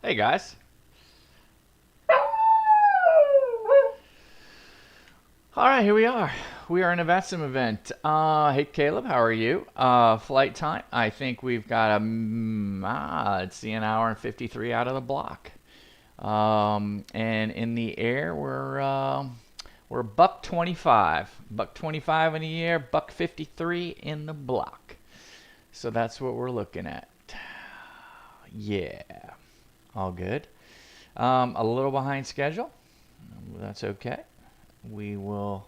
Hey guys. All right, here we are. We are in a VATSIM event. Hey Caleb, how are you? Flight time. I think we've got let's see, an hour and 53 out of the block. And in the air, we're buck 25, buck 25 in the air, buck 53 in the block. So that's what we're looking at. Yeah, all good. A little behind schedule. That's okay. We will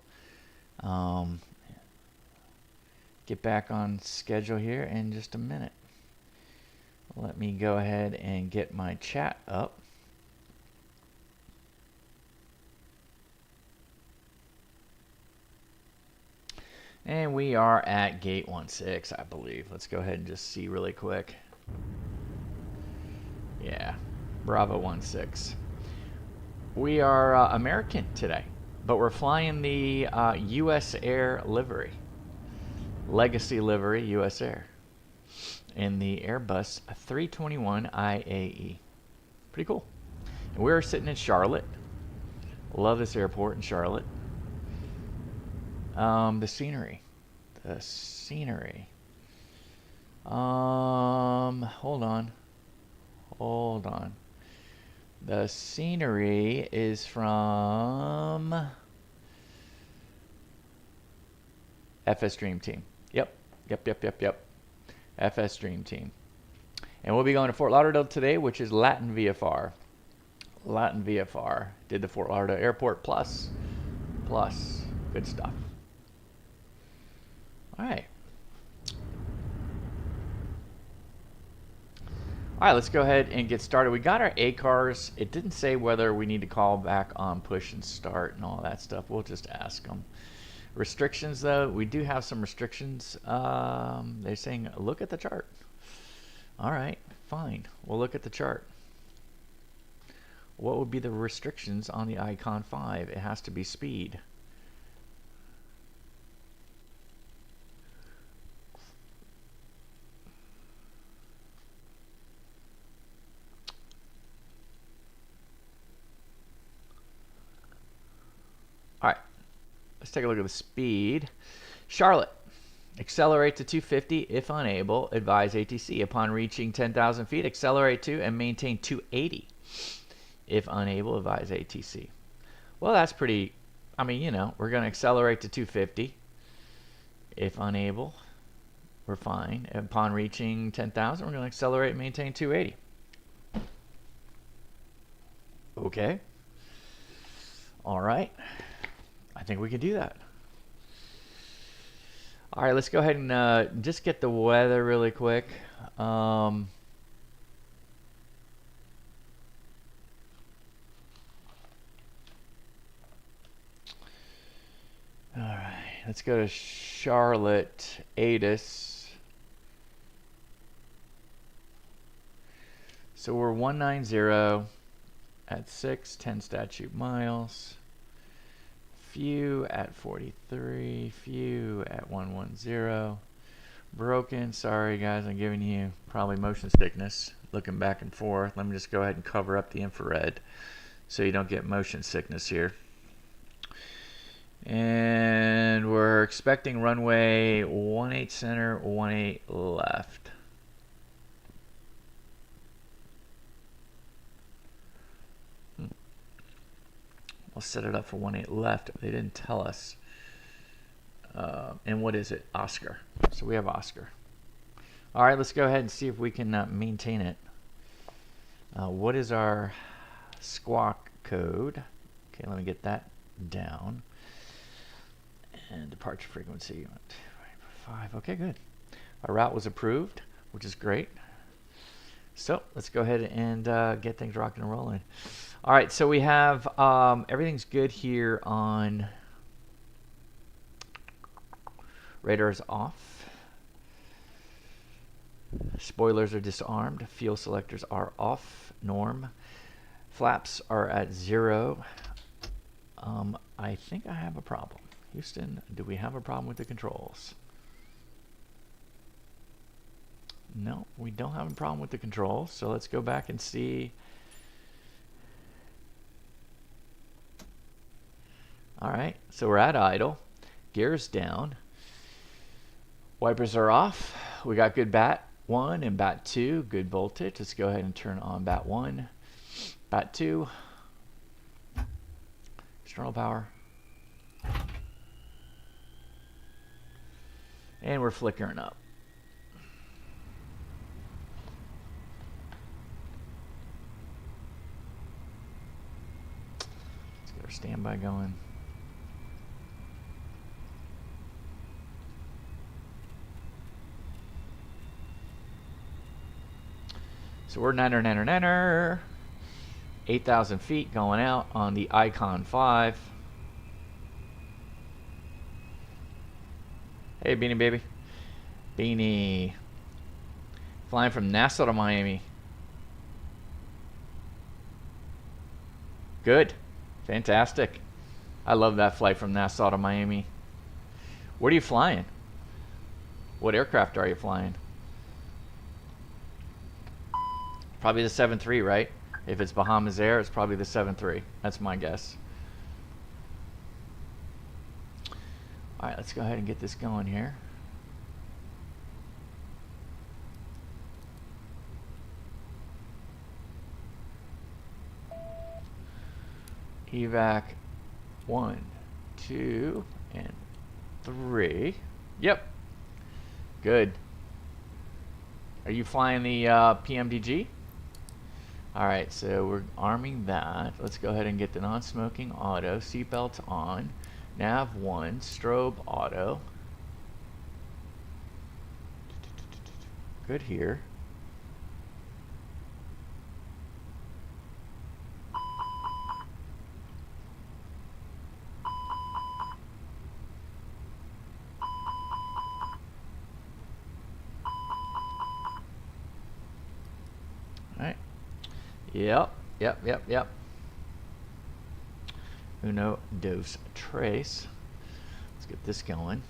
get back on schedule here in just a minute. Let me go ahead and get my chat up. And we are at gate 16, I believe. Let's go ahead and just see really quick. Yeah, Bravo 16. We are American today, but we're flying the USAir livery. Legacy livery, USAir. In the Airbus A321 IAE. Pretty cool. And we're sitting in Charlotte. Love this airport in Charlotte. The scenery. Hold on. The scenery is from FS Dream Team. Yep. FS Dream Team. And we'll be going to Fort Lauderdale today, which is Latin VFR. Did the Fort Lauderdale Airport Plus. Good stuff. All right. All right, let's go ahead and get started. We got our ACARs. It didn't say whether we need to call back on push and start and all that stuff. We'll just ask them. Restrictions, though, we do have some restrictions. They're saying look at the chart. All right, fine. We'll look at the chart. What would be the restrictions on the Icon 5? It has to be speed. All right, let's take a look at the speed. Charlotte, accelerate to 250 if unable, advise ATC. Upon reaching 10,000 feet, accelerate to and maintain 280 if unable, advise ATC. Well, that's pretty, I mean, you know, we're going to accelerate to 250. If unable, we're fine. Upon reaching 10,000, we're going to accelerate and maintain 280. Okay. All right. I think we can do that. All right, let's go ahead and just get the weather really quick. All right, let's go to Charlotte, ATIS. So we're 190 at 10 statute miles. Few at 43, few at 110. Broken, sorry guys, I'm giving you probably motion sickness looking back and forth. Let me just go ahead and cover up the infrared so you don't get motion sickness here. And we're expecting runway 18 center, 18 left. We'll set it up for 18 left. They didn't tell us. And what is it? Oscar. So we have Oscar. All right, let's go ahead and see if we can maintain it. What is our squawk code? Okay, let me get that down. And departure frequency 5. Okay, good. Our route was approved, which is great. So let's go ahead and get things rocking and rolling. All right, so we have everything's good here on radars off. Spoilers are disarmed. Fuel selectors are off. Norm. Flaps are at 0. I think I have a problem. Houston, do we have a problem with the controls? No, we don't have a problem with the controls. So let's go back and see All right, so we're at idle. Gears down. Wipers are off. We got good bat 1 and bat 2. Good voltage. Let's go ahead and turn on bat 1. Bat 2. External power. And we're flickering up. Let's get our standby going. So we're 8,000 feet going out on the Icon 5. Hey, Beanie baby. Beanie. Flying from Nassau to Miami. Good. Fantastic. I love that flight from Nassau to Miami. What are you flying? What aircraft are you flying? Probably the 7-3, right? If it's Bahamas Air, it's probably the 7-3. That's my guess. All right, let's go ahead and get this going here. Evac 1, 2, and 3. Yep. Good. Are you flying the PMDG? All right, so we're arming that. Let's go ahead and get the non-smoking auto, seatbelt on, nav 1, strobe auto. Good here. All right. Yep. Uno, dos, tres. Let's get this going.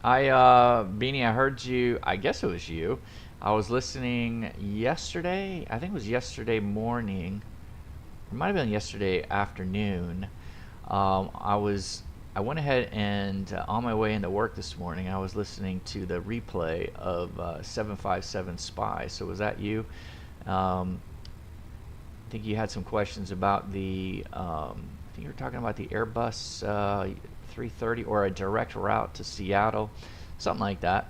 Beanie, I heard you, I guess it was you. I was listening yesterday, I think it was yesterday morning. It might have been yesterday afternoon. I went ahead and on my way into work this morning, I was listening to the replay of 757 Spy. So was that you? I think you had some questions about the, I think you were talking about the Airbus 330 or a direct route to Seattle, something like that.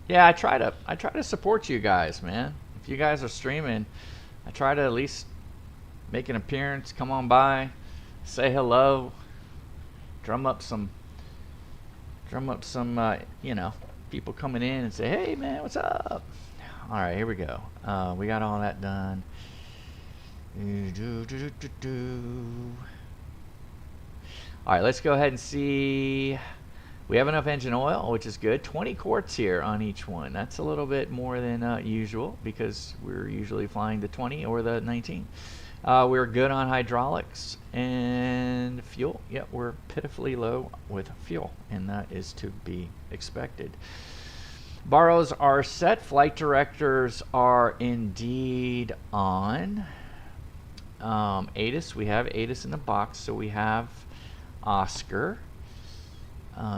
Yeah, I try to support you guys, man. If you guys are streaming, I try to at least make an appearance, come on by, say hello, drum up some you know, people coming in and say, hey man, what's up? All right, here we go. We got all that done. All right, let's go ahead and see. We have enough engine oil, which is good. 20 quarts here on each one. That's a little bit more than usual because we're usually flying the 20 or the 19. We're good on hydraulics and fuel. Yep, we're pitifully low with fuel, and that is to be expected. Borrows are set. Flight directors are indeed on. ATIS, we have ATIS in the box, so we have Oscar.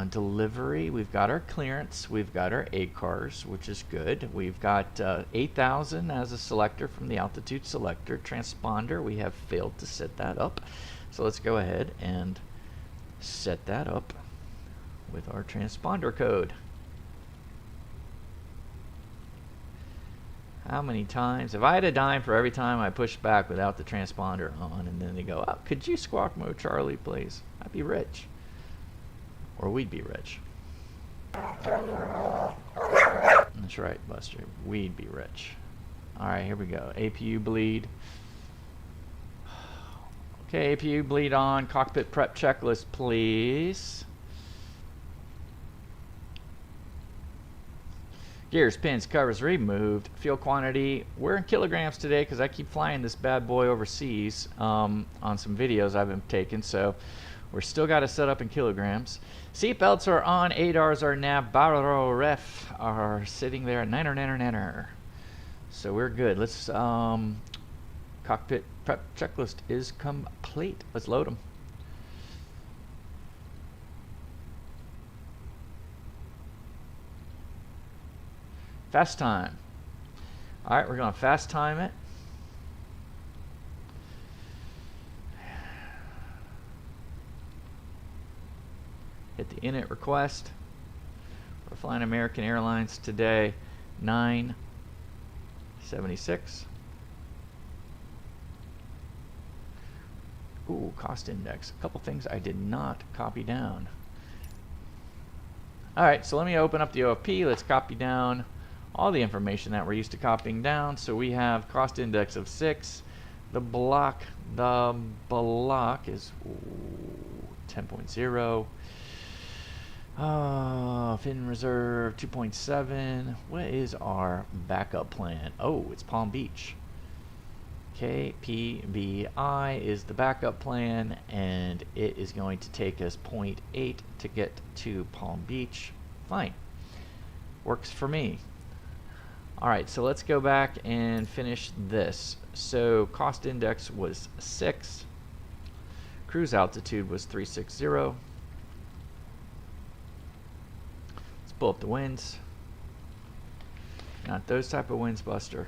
Delivery, we've got our clearance, we've got our ACARs, which is good. We've got 8,000 as a selector from the altitude selector. Transponder, we have failed to set that up. So let's go ahead and set that up with our transponder code. How many times? If I had a dime for every time I push back without the transponder on, and then they go, oh, could you squawk mode Charlie, please? I'd be rich. Or we'd be rich. That's right, Buster. We'd be rich. Alright, here we go. APU bleed. Okay, APU bleed on. Cockpit prep checklist, please. Gears, pins, covers removed. Fuel quantity. We're in kilograms today because I keep flying this bad boy overseas on some videos I've been taking. So We're still got to set up in kilograms. Seatbelts are on. ADARs are nav. Baro ref are sitting there at 9er. So we're good. Let's cockpit prep checklist is complete. Let's load them. Fast time. All right, we're going to fast time it. Hit the init request. We're flying American Airlines today, 976. Ooh, cost index. A couple things I did not copy down. All right, so let me open up the OFP. Let's copy down all the information that we're used to copying down. So we have cost index of 6. The block is 10.0. Fin reserve 2.7. What is our backup plan? Oh, it's Palm Beach. KPBI is the backup plan, and it is going to take us 0.8 to get to Palm Beach. Fine. Works for me. Alright, so let's go back and finish this. So cost index was 6. Cruise altitude was 360. Let's pull up the winds. Not those type of winds, Buster.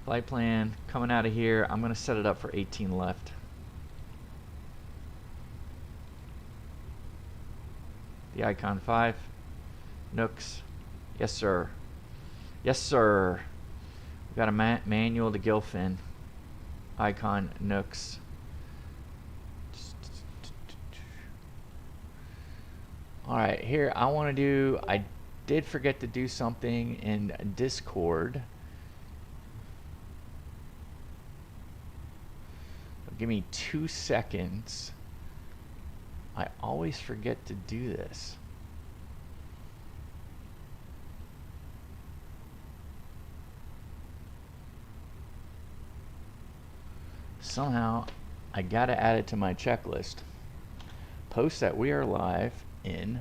Flight plan coming out of here. I'm going to set it up for 18 left. The Icon 5. Nooks. Yes, sir. Yes, sir. We've got a manual to Gilfin. Icon Nooks. Alright, here I want to do, I did forget to do something in Discord. Give me 2 seconds. I always forget to do this. Somehow I gotta add it to my checklist. Post that we are live in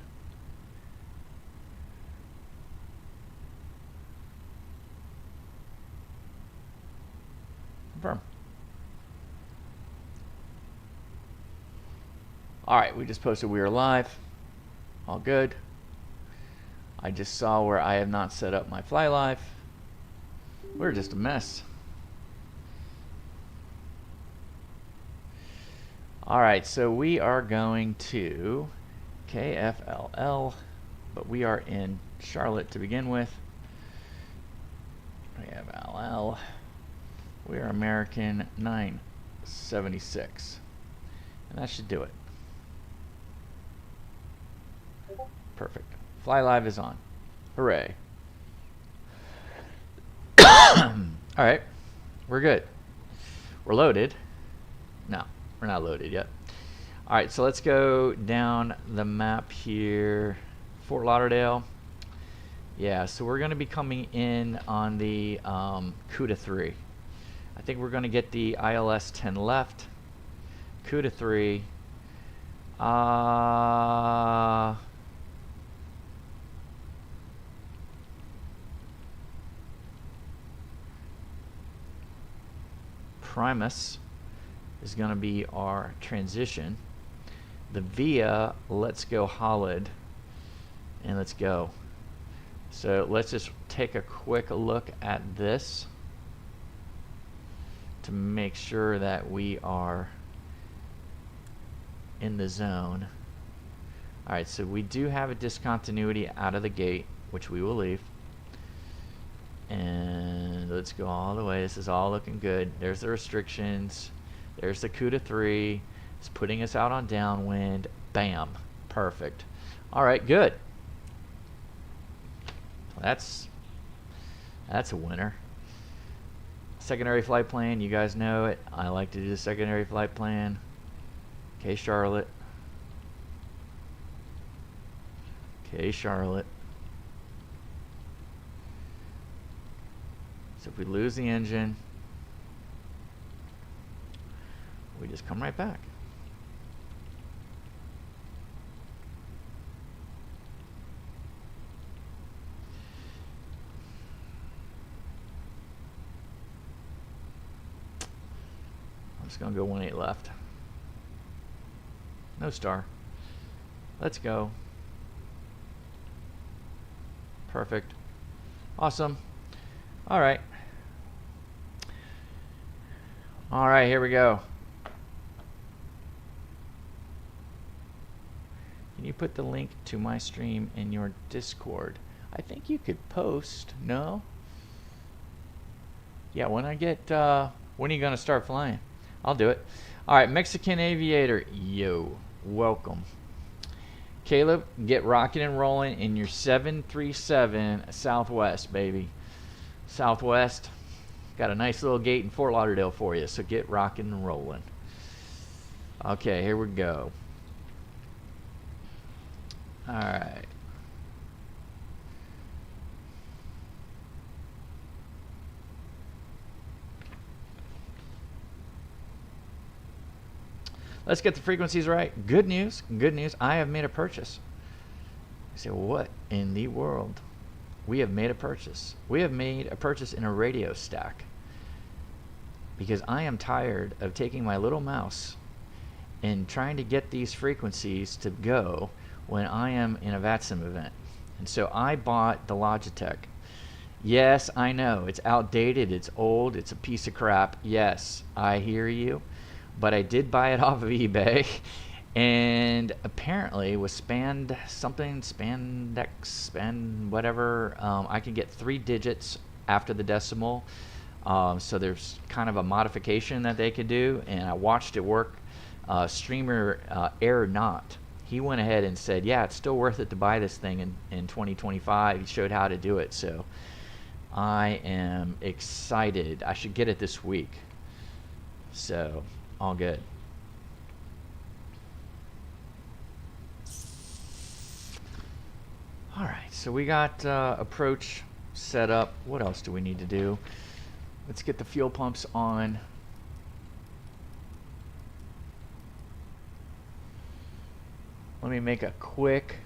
confirm. Alright, we just posted we are live. All good. I just saw where I have not set up my fly live. We're just a mess. Alright, so we are going to KFLL, but we are in Charlotte to begin with. We have LL. We are American 976. And that should do it. Perfect. Fly live is on. Hooray. Alright. We're good. We're loaded. No, we're not loaded yet. Alright, so let's go down the map here. Fort Lauderdale. Yeah, so we're going to be coming in on the CUDA 3. I think we're going to get the ILS 10 left. CUDA 3. Primus is going to be our transition. The VIA, let's go Holland, and let's go. So let's just take a quick look at this to make sure that we are in the zone. Alright, so we do have a discontinuity out of the gate, which we will leave. And let's go all the way. This is all looking good. There's the restrictions. There's the CUDA 3. It's putting us out on downwind. Bam. Perfect. Alright, good. That's a winner. Secondary flight plan, you guys know it. I like to do the secondary flight plan. Okay, Charlotte. Okay, Charlotte. So if we lose the engine, we just come right back. I'm just going to go 1-8 left. No star. Let's go. Perfect. Awesome. All right. All right, here we go. Can you put the link to my stream in your Discord? I think you could post. No? Yeah, when I get, when are you going to start flying? I'll do it. All right, Mexican Aviator. Yo, welcome. Caleb, get rocking and rolling in your 737 Southwest, baby. Southwest. Got a nice little gate in Fort Lauderdale for you, so get rocking and rolling. Okay, here we go. All right. Let's get the frequencies right. Good news. Good news. I have made a purchase. You say, what in the world? We have made a purchase. We have made a purchase in a radio stack. Because I am tired of taking my little mouse and trying to get these frequencies to go when I am in a VATSIM event. And so I bought the Logitech. Yes, I know. It's outdated. It's old. It's a piece of crap. Yes, I hear you. But I did buy it off of eBay, and apparently with spandex, whatever, I can get 3 digits after the decimal. So there's kind of a modification that they could do, and I watched it work. Streamer Air he went ahead and said, yeah, it's still worth it to buy this thing in 2025. He showed how to do it, so I am excited. I should get it this week. So all good. All right, so we got approach set up. What else do we need to do? Let's get the fuel pumps on. Let me make a quick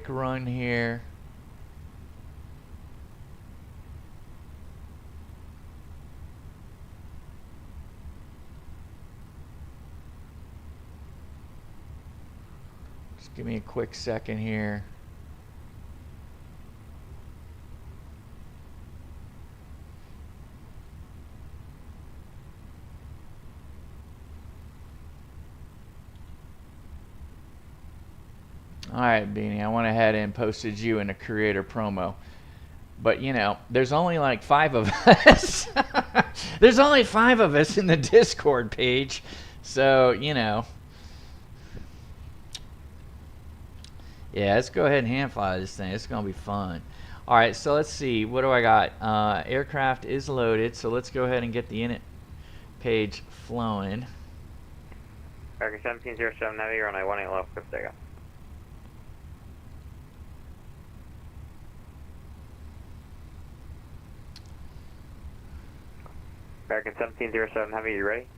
run here. Give me a quick second here. All right, Beanie, I went ahead and posted you in a creator promo. But, you know, there's only like 5 of us. There's only 5 of us in the Discord page. So, you know. Yeah, let's go ahead and hand fly this thing. It's going to be fun. All right, so let's see. What do I got? Aircraft is loaded, so let's go ahead and get the init page flowing. American 1707 Navy, runway 18 left, quick takeoff. American 1707 Heavy, you ready?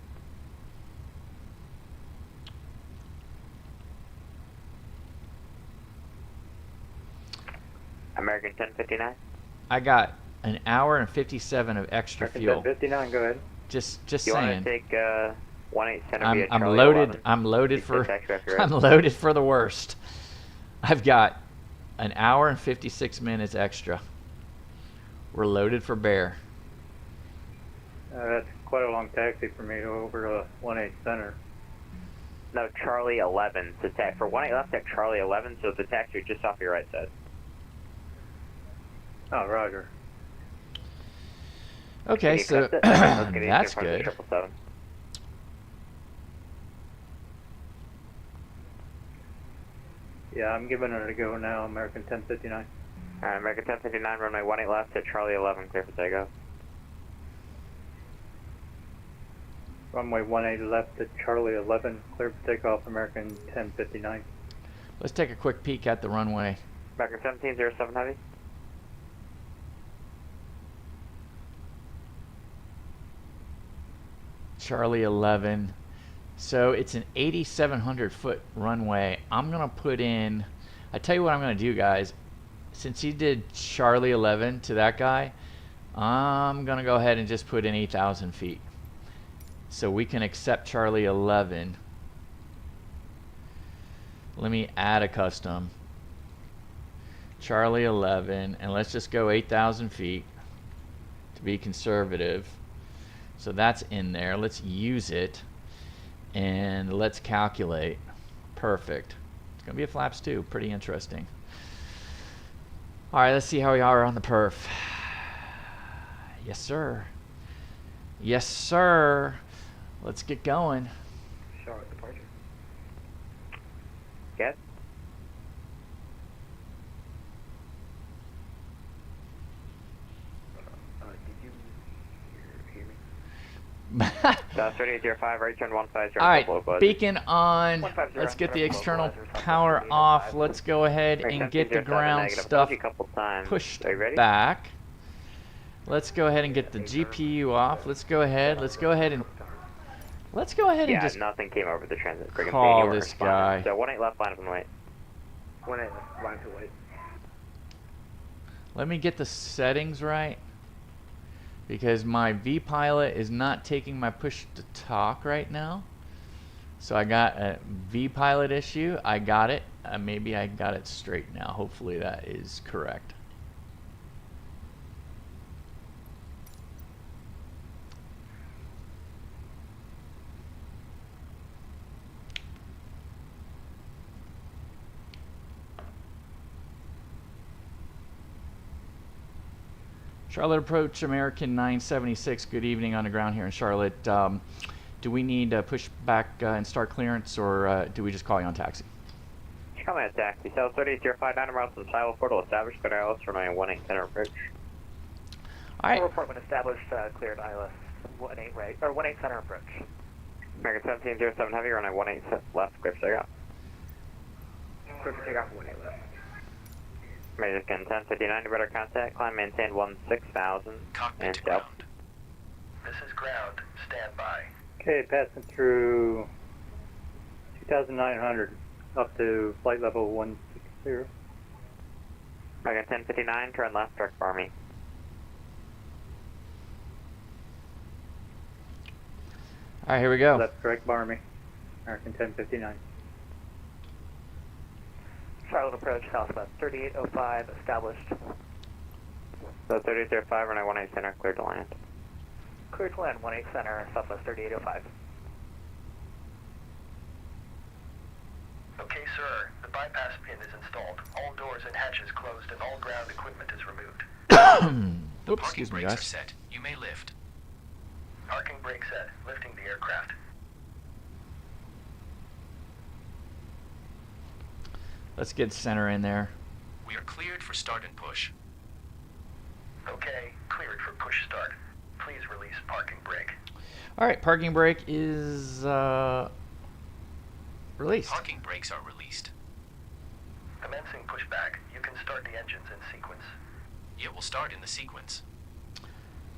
American 1059. I got an hour and 57 of extra American fuel. 1059, go ahead. Just you saying. You want to take 18 center via I'm Charlie loaded. 11. I'm loaded for. Right. I'm loaded for the worst. I've got an hour and 56 minutes extra. We're loaded for bear. That's quite a long taxi for me over 18 center. No, Charlie 11. So for 18 left at Charlie 11, so the taxi is just off your right side. Oh, roger. Okay, so that's good. 777. Yeah, I'm giving it a go now, American 1059. Alright, American 1059, runway 18 left at Charlie 11, clear for takeoff. Runway 18 left at Charlie 11, clear for takeoff, American 1059. Let's take a quick peek at the runway. American 1707 Heavy. Charlie 11. So it's an 8,700 foot runway. I'm gonna put in, I tell you what I'm gonna do, guys. Since he did Charlie 11 to that guy, I'm gonna go ahead and just put in 8,000 feet. So we can accept Charlie 11. Let me add a custom. Charlie 11, and let's just go 8,000 feet to be conservative. So that's in there. Let's use it. And let's calculate. Perfect. It's going to be a flaps too. Pretty interesting. All right, let's see how we are on the perf. Yes, sir. Yes, sir. Let's get going. Charlotte departure. Yes. Did you hear me? South 3805, right turn 150. All right, beacon on. 150. Let's get the external power off. Let's go ahead and get the ground stuff pushed back. Let's go ahead and get the GPU off. Let's go ahead and Yeah, just nothing came over the transit. call this guy. So 18 left, line up and wait. 18 left, line to wait. Let me get the settings right, because my vPilot is not taking my push to talk right now. So I got a vPilot issue. I got it. Maybe I got it straight now. Hopefully that is correct. Charlotte approach American 976. Good evening on the ground here in Charlotte. Do we need to push back and start clearance, or do we just call you on taxi? Come on, taxi. South 3805, 9 miles from Silo Portal established. Good ILS for my 18 center approach. All right. Report when established, cleared ILS 18 right, or 18 center approach. American 1707 heavy, runway 18 left, clear for takeoff. Clear for takeoff 18 left. American 1059 to better contact, climb maintain 16,000 and south. Ground. This is ground, stand by. Okay, passing through 2,900 up to flight level 160. American 1059, turn left, direct for me. All right, here we go. Left direct bar me. American 1059. Charlotte approach, southwest 3805, established. So 3805, runway 18 center, cleared to land. Cleared to land 18 center, southwest 3805. Okay, sir. The bypass pin is installed. All doors and hatches closed and all ground equipment is removed. Oops, excuse me, guys. Are set. You may lift. Parking brake set. Lifting the aircraft. Let's get center in there. We are cleared for start and push. Okay, cleared for push start. Please release parking brake. All right, parking brake is released. Parking brakes are released. Commencing pushback. You can start the engines in sequence. It will start in the sequence.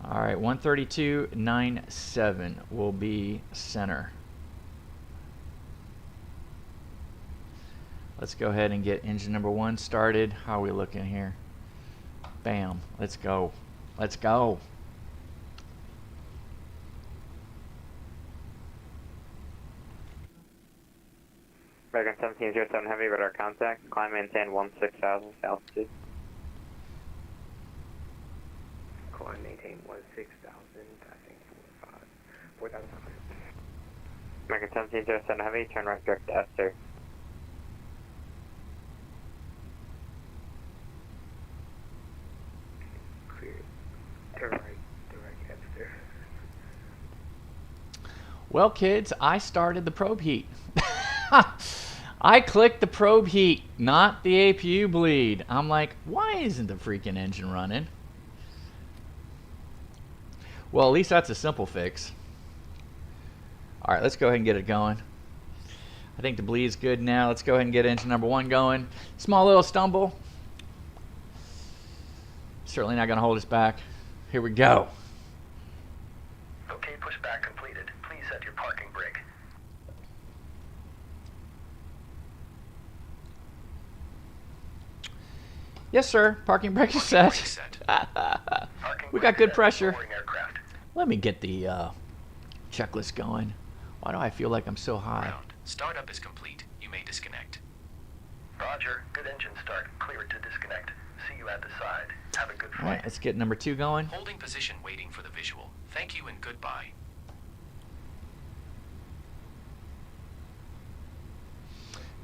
All right, 132.97 will be center. Let's go ahead and get engine number 1 started. How are we looking here? Bam. Let's go. Let's go. American 1707 heavy, radar contact, climb maintain 16,000 altitude. Climb maintain 16,000, I think 4,000. American 1707 heavy, turn right direct to Esther. Cleared. Turn right, direct Esther. Well, kids, I started the probe heat. I clicked the probe heat, not the APU bleed. I'm like, why isn't the freaking engine running? Well, at least that's a simple fix. All right, let's go ahead and get it going. I think the bleed's good now. Let's go ahead and get engine number 1 going. Small little stumble. Certainly not going to hold us back. Here we go. Okay, pushback completed. Please parking brake. Yes, sir. Parking brake is Parking set. brake set. Parking We brake got good set. pressure. Lowering aircraft. Let me get the checklist going. Why do I feel like I'm so high? Ground. Startup is complete. You may disconnect. Roger. Good engine start. Cleared to disconnect. See you at the side. Have a good All right, flight. let's get number 2 going. Holding position waiting for the visual. Thank you and goodbye.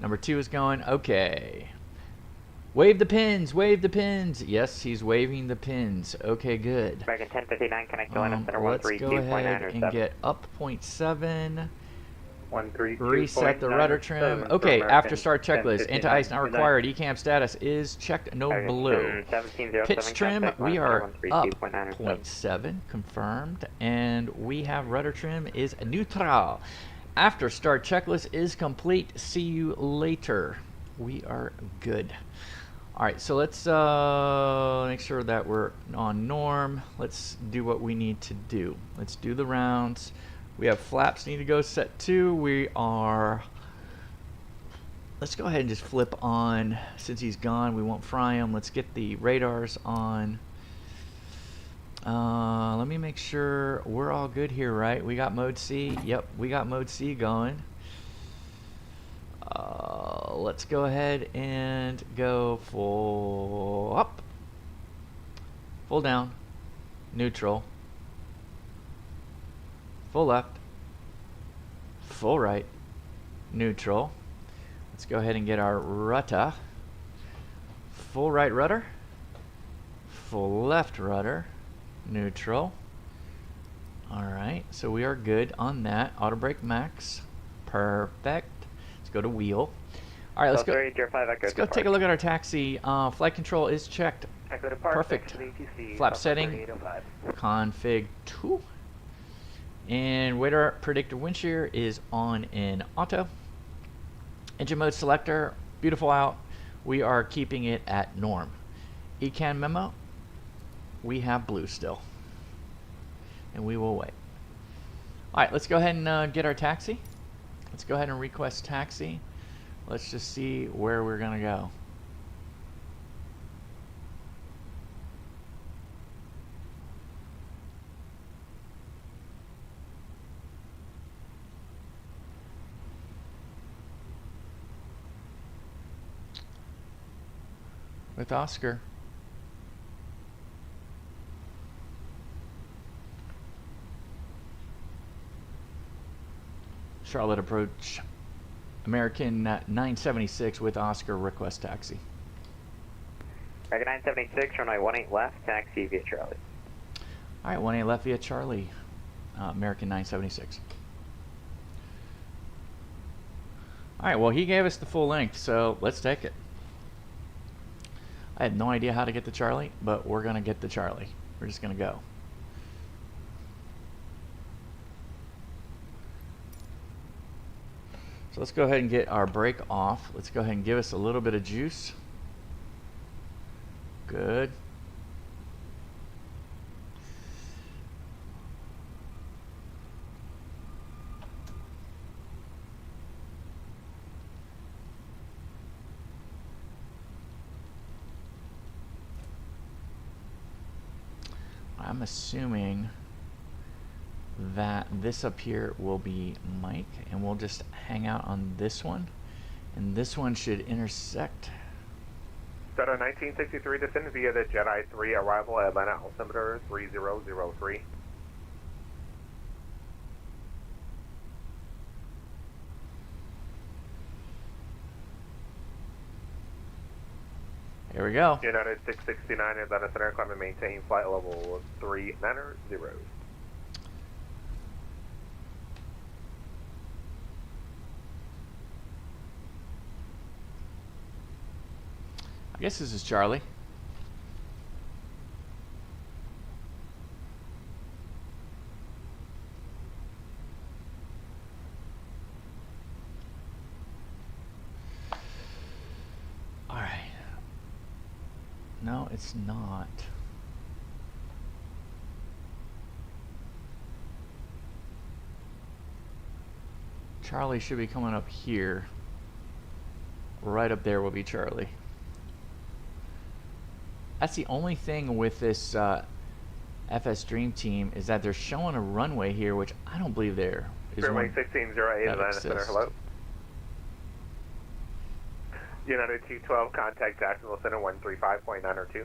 Number 2 is going. Okay. Wave the pins. Wave the pins. Yes, he's waving the pins. Okay, good. American 1059, connect to line center Let's go 132.9 ahead or and 7. get up 0.7. 132.9 Reset the rudder trim. Okay, after start checklist. Anti-ice not required. ECAM status is checked. No blue. 1707, Pitch trim, contact we line are center up 132.9 or 7. 0.7, confirmed. And we have rudder trim is neutral. After start checklist is complete. See you later. We are good. All right, so let's make sure that we're on norm. Let's do what we need to do. Let's do the rounds. We have flaps need to go set 2. We are, let's go ahead and just flip on. Since he's gone, we won't fry him. Let's get the radars on. Let me make sure we're all good here, right? We got mode C. Yep, we got mode C going. Let's go ahead and go full up, full down, neutral, full left, full right, neutral. Let's go ahead and get our rudder. Full right rudder, full left rudder, neutral. Alright, so we are good on that. Auto brake max. Perfect. Let's go to wheel. Alright, let's go. Let's go take a look at our taxi. Flight control is checked. Echo to park, Perfect. ATC, Flap Alpha setting. 3805. Config 2. And radar predictor wind shear is on in auto. Engine mode selector, beautiful out. We are keeping it at norm. ECAN memo, we have blue still. And we will wait. Alright, let's go ahead and get our taxi. Let's go ahead and request taxi. Let's just see where we're going to go. With Oscar. Charlotte approach. American 976 with Oscar, request taxi. American 976, runway 18 left, taxi via Charlie. Alright, 18 left via Charlie. American 976. Alright, well he gave us the full length, so let's take it. I had no idea how to get to Charlie, but we're going to get to Charlie. We're just going to go. So let's go ahead and get our brake off. Let's go ahead and give us a little bit of juice. Good. I'm assuming that this up here will be Mike, and we'll just hang out on this one, and this one should intersect. Center 1963 descend via the Jedi 3, arrival at Atlanta altimeter 3003. Here we go. United 669 Atlanta Center, climb and maintain flight level 390. I guess this is Charlie. All right. No, it's not. Charlie should be coming up here. Right up there will be Charlie. That's the only thing with this FS Dream Team is that they're showing a runway here, which I don't believe there is Runway one 1608 that Atlanta Center, exists. hello. United 212, contact Jacksonville Center 135.902.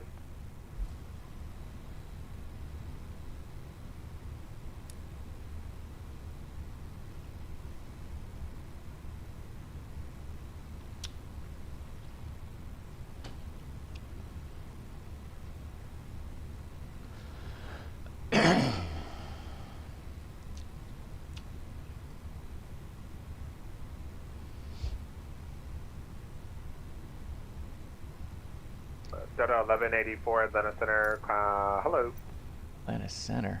Delta 1184 Atlanta Center, hello. Atlanta Center.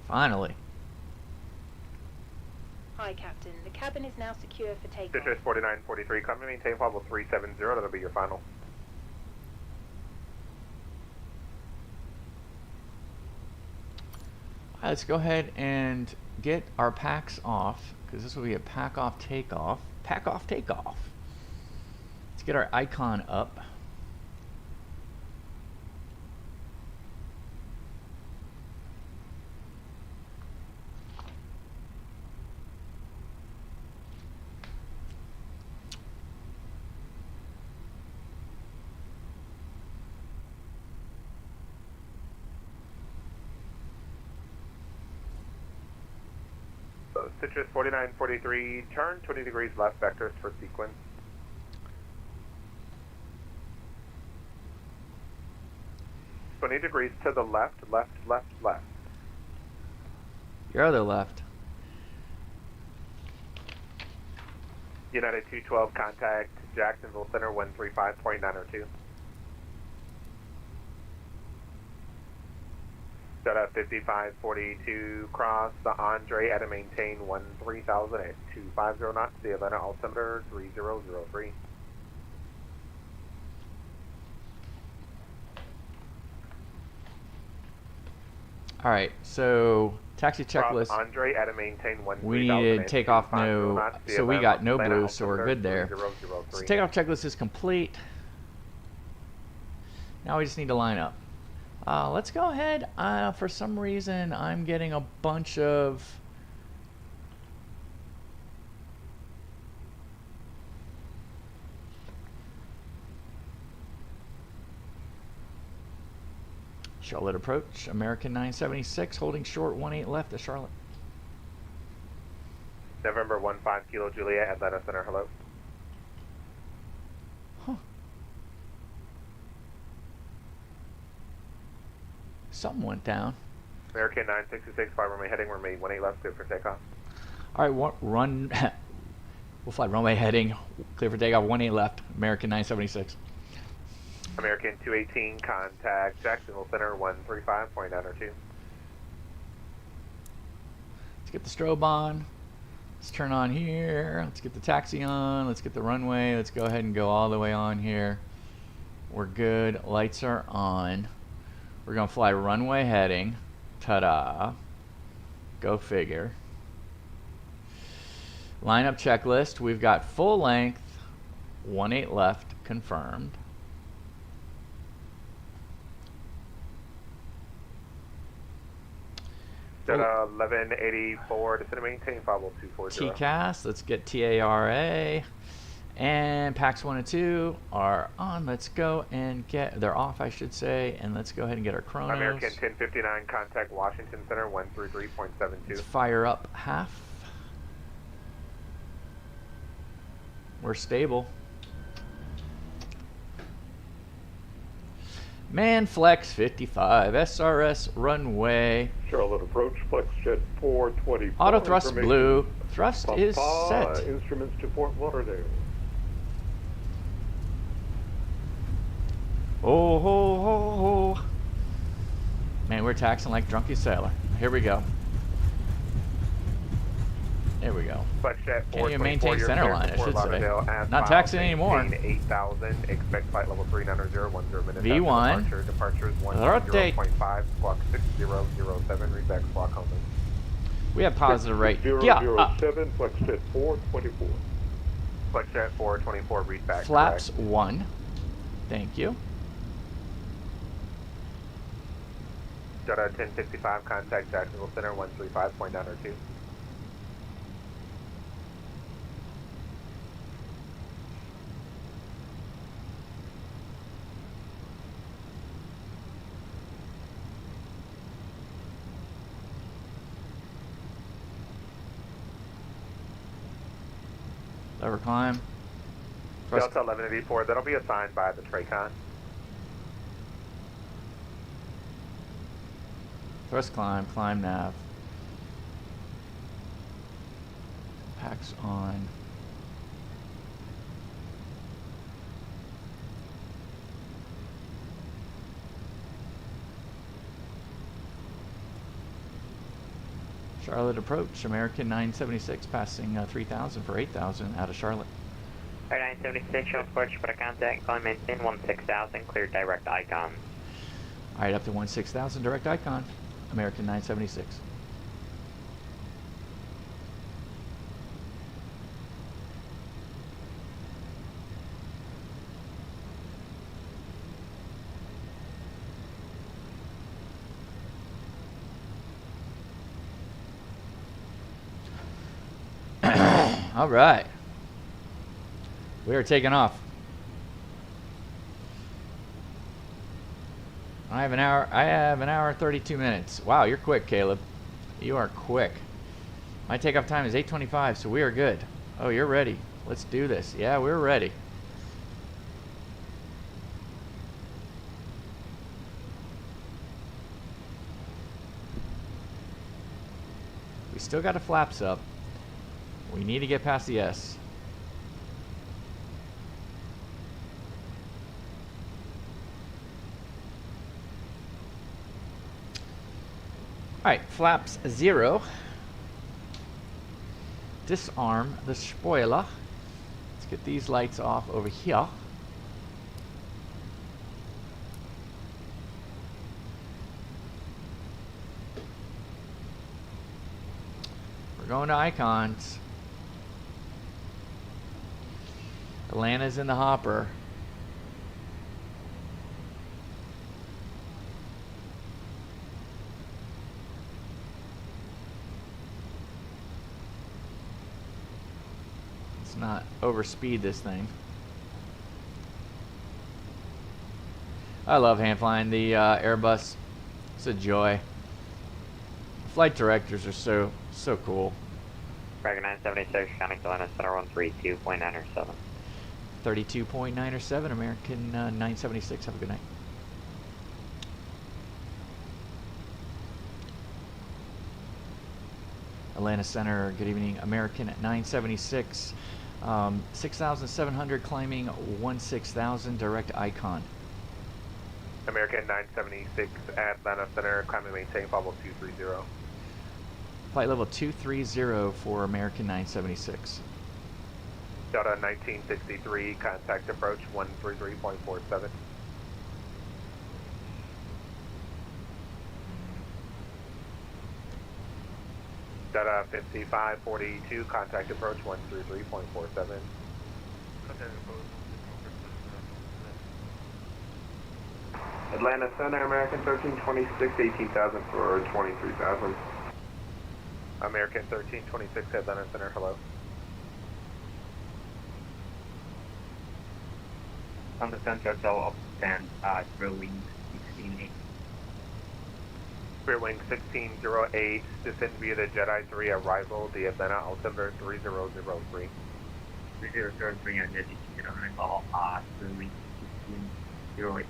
Finally. Hi, Captain. The cabin is now secure for takeoff. Citrus 4943, come to maintain level 370, that'll be your final. All right, let's go ahead and get our packs off, because this will be a pack off takeoff. Pack off takeoff. Let's get our icon up. Citrus 4943, turn 20 degrees left vectors for sequence. Twenty degrees to the left, left, left, left. Your other left. United 212, contact Jacksonville Center 135.902. Delta 5542, cross the Andre at a maintain 13,000 at 250 knots, the Atlanta altimeter 3003. Alright, so taxi checklist. Cross Andre at a maintain 13,000 We needed at takeoff 250 no, knots, the so we Atlanta got no blue, altimeter so we're good there. 3003. So takeoff checklist is complete. Now we just need to line up. Let's go ahead. For some reason, I'm getting a bunch of Charlotte approach. American 976 holding short 18 left to Charlotte. November 15 Kilo Juliet, Atlanta Center, hello. Huh. Something went down. American 966, 5 runway heading, runway 18 left, clear for takeoff. All right, run. We'll fly runway heading, clear for takeoff, 18 left, American 976. American 218, contact Jacksonville Center 135.902. Let's get the strobe on. Let's turn on here. Let's get the taxi on. Let's get the runway. Let's go ahead and go all the way on here. We're good. Lights are on. We're going to fly runway heading. Ta-da. Go figure. Lineup checklist. We've got full length, 18 left, confirmed. Delta 1184, descend and maintain 50240. TCAS, let's get TARA. And packs 1 and 2 are on. Let's go and get, they're off, I should say. And let's go ahead and get our chronos. American 1059, contact Washington Center 133.72. Let's fire up half. We're stable. Man flex 55, SRS runway. Charlotte approach, flex jet 424. Auto thrust blue. Thrust is set. Instruments to Fort Lauderdale. Oh, ho, ho, ho. Man, we're taxing like drunky sailor. Here we go. There we go. FlexJet Can't even 424, maintain you're center cleared line, to I Fort should say. Lauderdale as Not filed, taxing anymore. maintain 8,000, expect flight level 390, 10 minutes V1. after departure is Rotate. 130.5, squawk 6007, reback squawk only. We have positive rate. 007, Yeah. FlexJet 424. FlexJet 424, read back. Flaps correct. 1. Thank you. Jetta 1065, contact Jacksonville Center 135.902. Lever climb. Thrust, Delta 1184, that'll be assigned by the Tracon. thrust climb, climb nav. Packs on. Charlotte approach, American 976 passing 3,000 for 8,000 out of Charlotte. Air 976, Charlotte approach for contact, climb maintain 16,000, clear direct icon. Alright, up to 16,000 direct icon, American 976. All right, we are taking off. I have an hour and 32 minutes. Wow, you're quick, Caleb. You are quick. My takeoff time is 8:25, so we are good. Oh, you're ready. Let's do this. Yeah, we're ready. We still got the flaps up. We need to get past the S. Alright, flaps 0. Disarm the spoiler. Let's get these lights off over here. We're going to icons. Atlanta's in the hopper. Let's not overspeed this thing. I love hand flying the Airbus. It's a joy. Flight directors are so cool. Dragon 976, connect Atlanta Center 132.907. 32.907, American 976. Have a good night. Atlanta Center, good evening. American 976. 6,700 climbing 16,000 direct icon. American 976, Atlanta Center, climb and maintain flight level 230. Flight level 230 for American 976. Delta 1963, contact approach 133.47. Delta 5542, contact approach 133.47. Atlanta Center, American 1326, 18,000 for 23,000. American 1326, Atlanta Center, hello. On the center, so up stand, wing 16. Clear wing 1608, descend via the Jedi 3 arrival, the Atlanta altimeter 3003. 3003 and the call, wing 1608.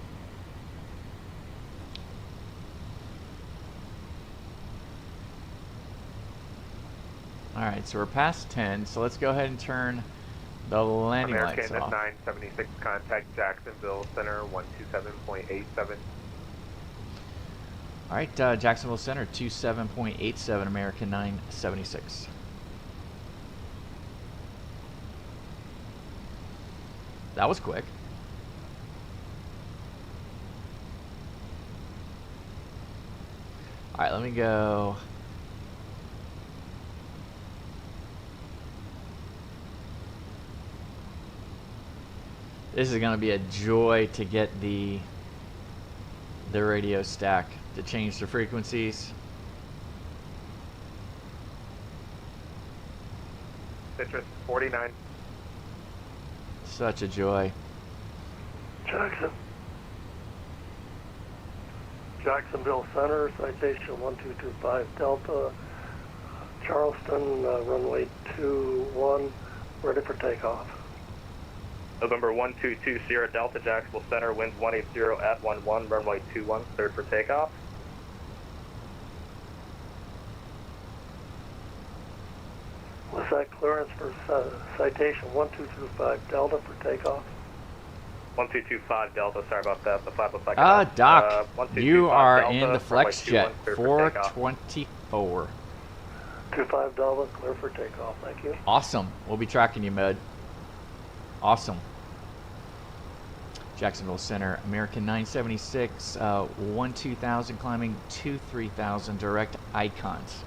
Alright, so we're past 10, so let's go ahead and turn the landing lights American off. 976, contact Jacksonville Center 127.87. Alright, Jacksonville Center 27.87, American 976. That was quick. All right, let me go. This is going to be a joy to get the radio stack to change the frequencies. Citrus 49. Such a joy. Jacksonville Center, citation 1225 Delta, Charleston, runway 21, ready for takeoff. November 122 Sierra Delta, Jacksonville Center, winds 180 at 11, runway 21, cleared for takeoff. Was that clearance for citation 1225 Delta for takeoff? 1225 Delta, sorry about that. The flight looks like Doc, you are Delta, in the flex jet, 424. 424. 25 Delta, clear for takeoff, thank you. Awesome. We'll be tracking you, Med. Awesome. Jacksonville Center, American 976, 2000 climbing 23,000 direct icons.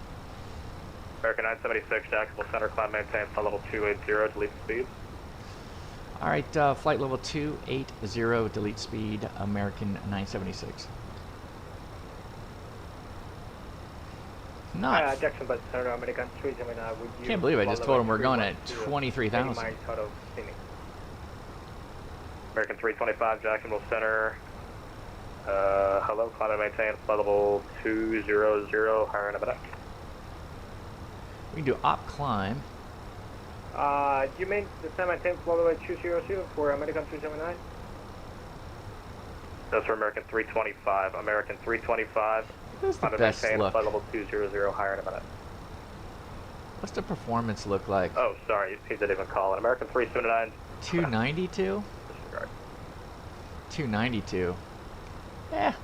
American 976, Jacksonville Center, climb maintain, flight level 280, delete speed. All right, flight level 280, delete speed, American 976. Not. Jacksonville Center, American 379, would you... Can't believe I just told him we're going at 23,000. American 325, Jacksonville Center. Hello, climb and maintain, flight level 200, higher in a minute. We can do op climb. Do you mean the time I take flight level 200 for American 379? That's for American 325. American 325. That's the climb and best maintain, look. flight level 200, higher in a minute. What's the performance look like? Oh, sorry, he didn't even call it. American 379. 292? Disregard. 292.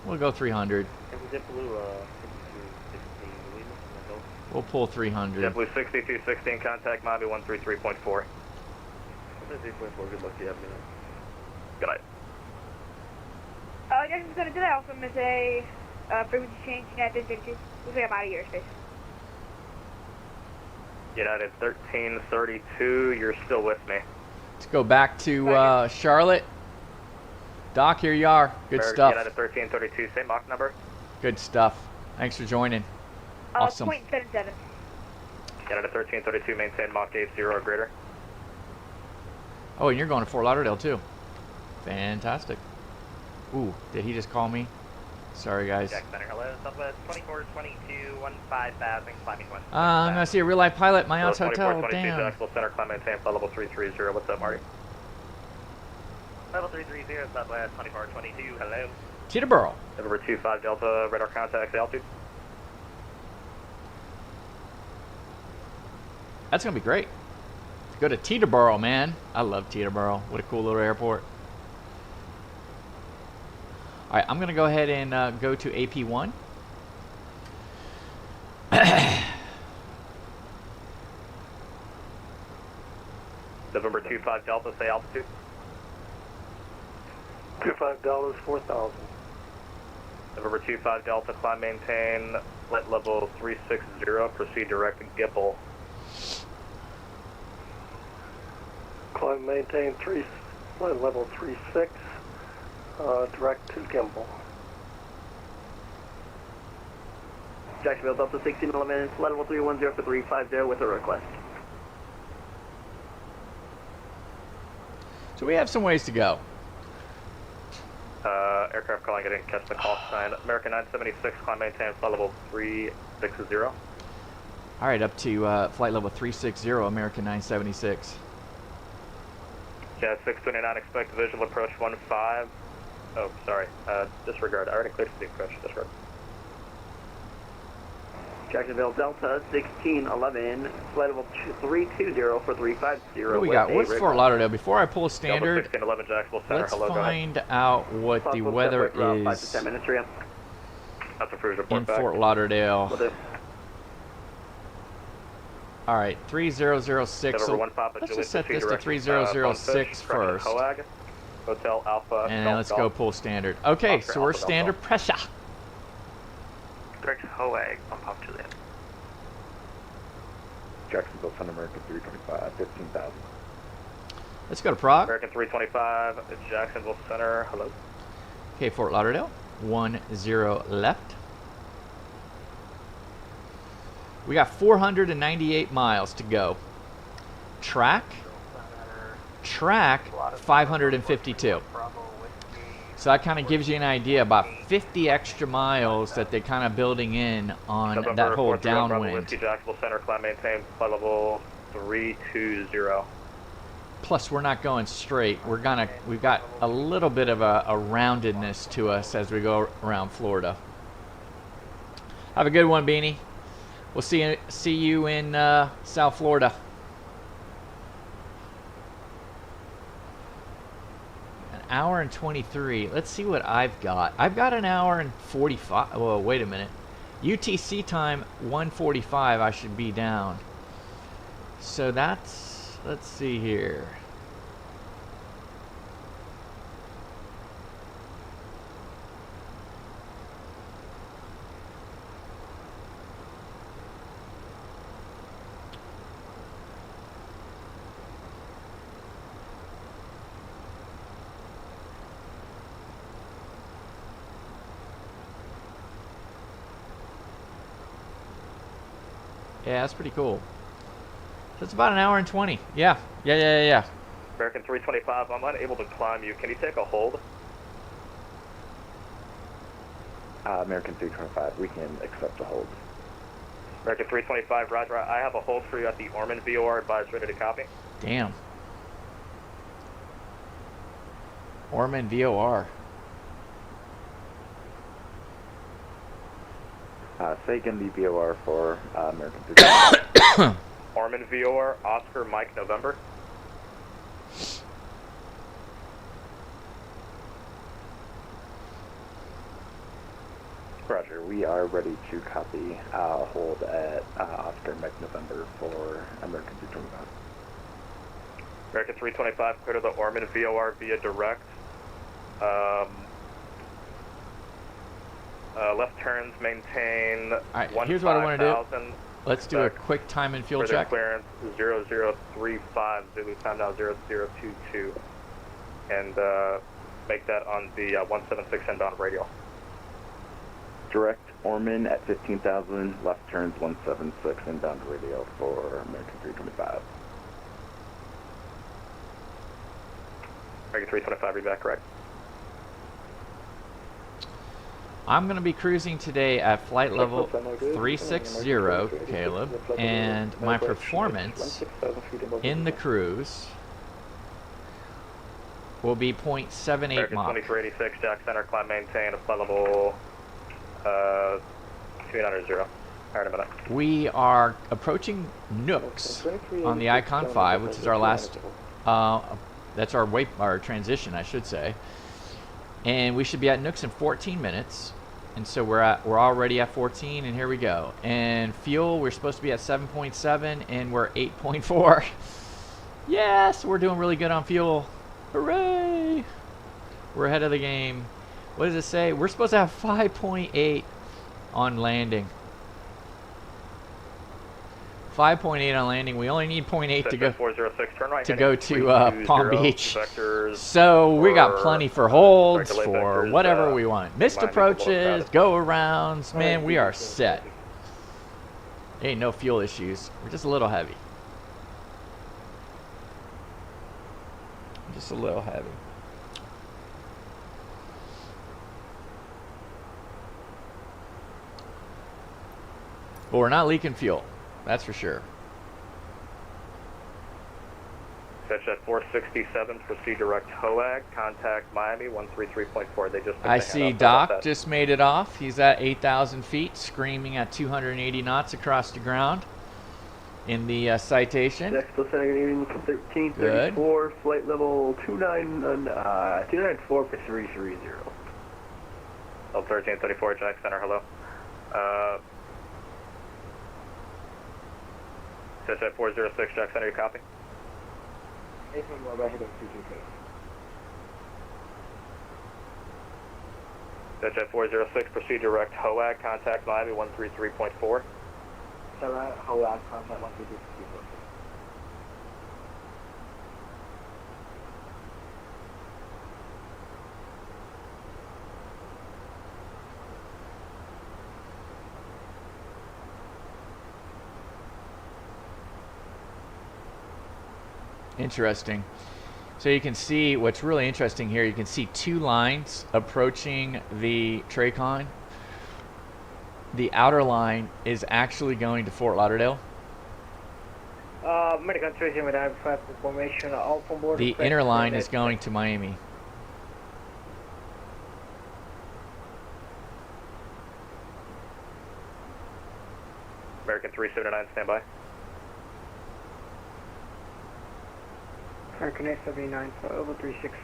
We'll go 300. We'll pull 300. JetBlue 6216, contact Mobby 133.4. 133.4, good luck, you have me. Good night. Jackson's gonna do that. Also, miss a frequency change, United 52. Looks like I'm out of your airspace. United 1332, you're still with me. Let's go back to Charlotte. Doc, here you are. Good American stuff. United 1332, same Mach number. Good stuff. Thanks for joining. Awesome. 0.77. United 1332, maintain Mach 80 or greater. Oh, and you're going to Fort Lauderdale too. Fantastic. Ooh, did he just call me? Sorry, guys. Jack Center, hello, Southwest 2422, 15,000, climbing 1. I'm going to see a real life pilot at my aunt's hotel. 2422, Damn. Jacksonville Center, climb maintain, flight level 330. What's up, Marty? Level 330, Southwest 2422, hello. Teterboro. November 25 Delta, radar contacts, altitude. That's going to be great. Go to Teterboro, man. I love Teterboro. What a cool little airport. All right, I'm going to go ahead and go to AP1. November 25 Delta, say altitude. 25 Delta, 4,000. November 25 Delta, climb maintain, flight level 360, proceed direct to Gipple. Climb maintain flight level 36, direct to gimbal. Jacksonville Delta 1611, flight level 310 for 350 with a request. So we have some ways to go. Aircraft calling, I didn't catch the call sign. American 976, climb maintain, flight level 360. All right, up to flight level 360, American 976. Yeah, 629, expect visual approach 15. Oh, sorry, disregard. I already cleared for the approach, disregard. Jacksonville Delta 1611, flight level 320 for 350. What do we got? What's Fort Lauderdale? Before I pull a standard, 1611 Jacksonville Center. let's Hello, find out what the weather is 5 to 10 minutes, Ria. That's a cruise report in back. Fort Lauderdale. Will do. All right, 3006. So let's just set this to 3006 first. Hotel Alpha. And let's go pull standard. Okay, so we're standard pressure. Direct Hoag, bump up Juliet. Jacksonville, Sun American 325, 15,000. Let's go to Prague. American 325, Jacksonville Center, hello. Okay, Fort Lauderdale, 10 left. We got 498 miles to go. Track 552. So that kind of gives you an idea, about 50 extra miles that they're kind of building in on that whole downwind. Jacksonville Center, climb maintain, flight level 320. Plus, we're not going straight. We've got a little bit of a roundedness to us as we go around Florida. Have a good one, Beanie. We'll see you in South Florida. An hour and 23. Let's see what I've got. I've got an hour and 45. Whoa, wait a minute. UTC time 1:45. I should be down. So that's, let's see here. Yeah, that's pretty cool. So it's about an hour and 20. Yeah. American 325, I'm unable to climb you. Can you take a hold? American 325, we can accept a hold. American 325, roger. I have a hold for you at the Ormond VOR. Advise ready to copy. Damn. Ormond VOR. Say again the VOR for American 325. Ormond VOR, Oscar Mike November. Roger, we are ready to copy hold at Oscar Mike November for American 325. American 325, clear to the Ormond VOR via direct. Left turns maintain. Alright, here's what I want to do. Let's do a quick time and fuel check. Clearance 0035, Zulu time now 0022. And make that on the 176 inbound radio. Direct Ormond at 15,000, left turns 176 inbound radio for American 325. American 325, read back correct. I'm going to be cruising today at flight level 360, Caleb, and my performance in the cruise will be 0.78 Mach. 2386, Jack Center, climb maintain, flight level 290. Alright, a minute. We are approaching Nooks on the Icon 5, which is our last, that's our transition, I should say. And we should be at Nooks in 14 minutes. And so we're already at 14, and here we go. And fuel, we're supposed to be at 7.7, and we're 8.4. Yes, we're doing really good on fuel. Hooray! We're ahead of the game. What does it say? We're supposed to have 5.8 on landing. 5.8 on landing. We only need 0.8 to go 406, turn right, to go to Palm Beach. So we got plenty for holds, for whatever we want. Missed approaches, go arounds. Man, we are set. Ain't no fuel issues. We're just a little heavy. Just a little heavy. But we're not leaking fuel. That's for sure. Fetch at 467, proceed direct HOAG, contact Miami 133.4. They just. I see Doc just made it off. He's at 8,000 feet, screaming at 280 knots across the ground in the citation. Jacksonville Center, 1334, flight level 294 for 330. 1334, Jack Center, hello. Jet 406, Jack Center, you copy? Jet 406, proceed direct HOAG, contact Miami 133.4. HOAG, contact 133.4. Interesting. So you can see what's really interesting here. You can see two lines approaching the Tracon. The outer line is actually going to Fort Lauderdale. American 379 formation, all from board. The inner line is going to Miami. American 379, standby. American 879, over 360.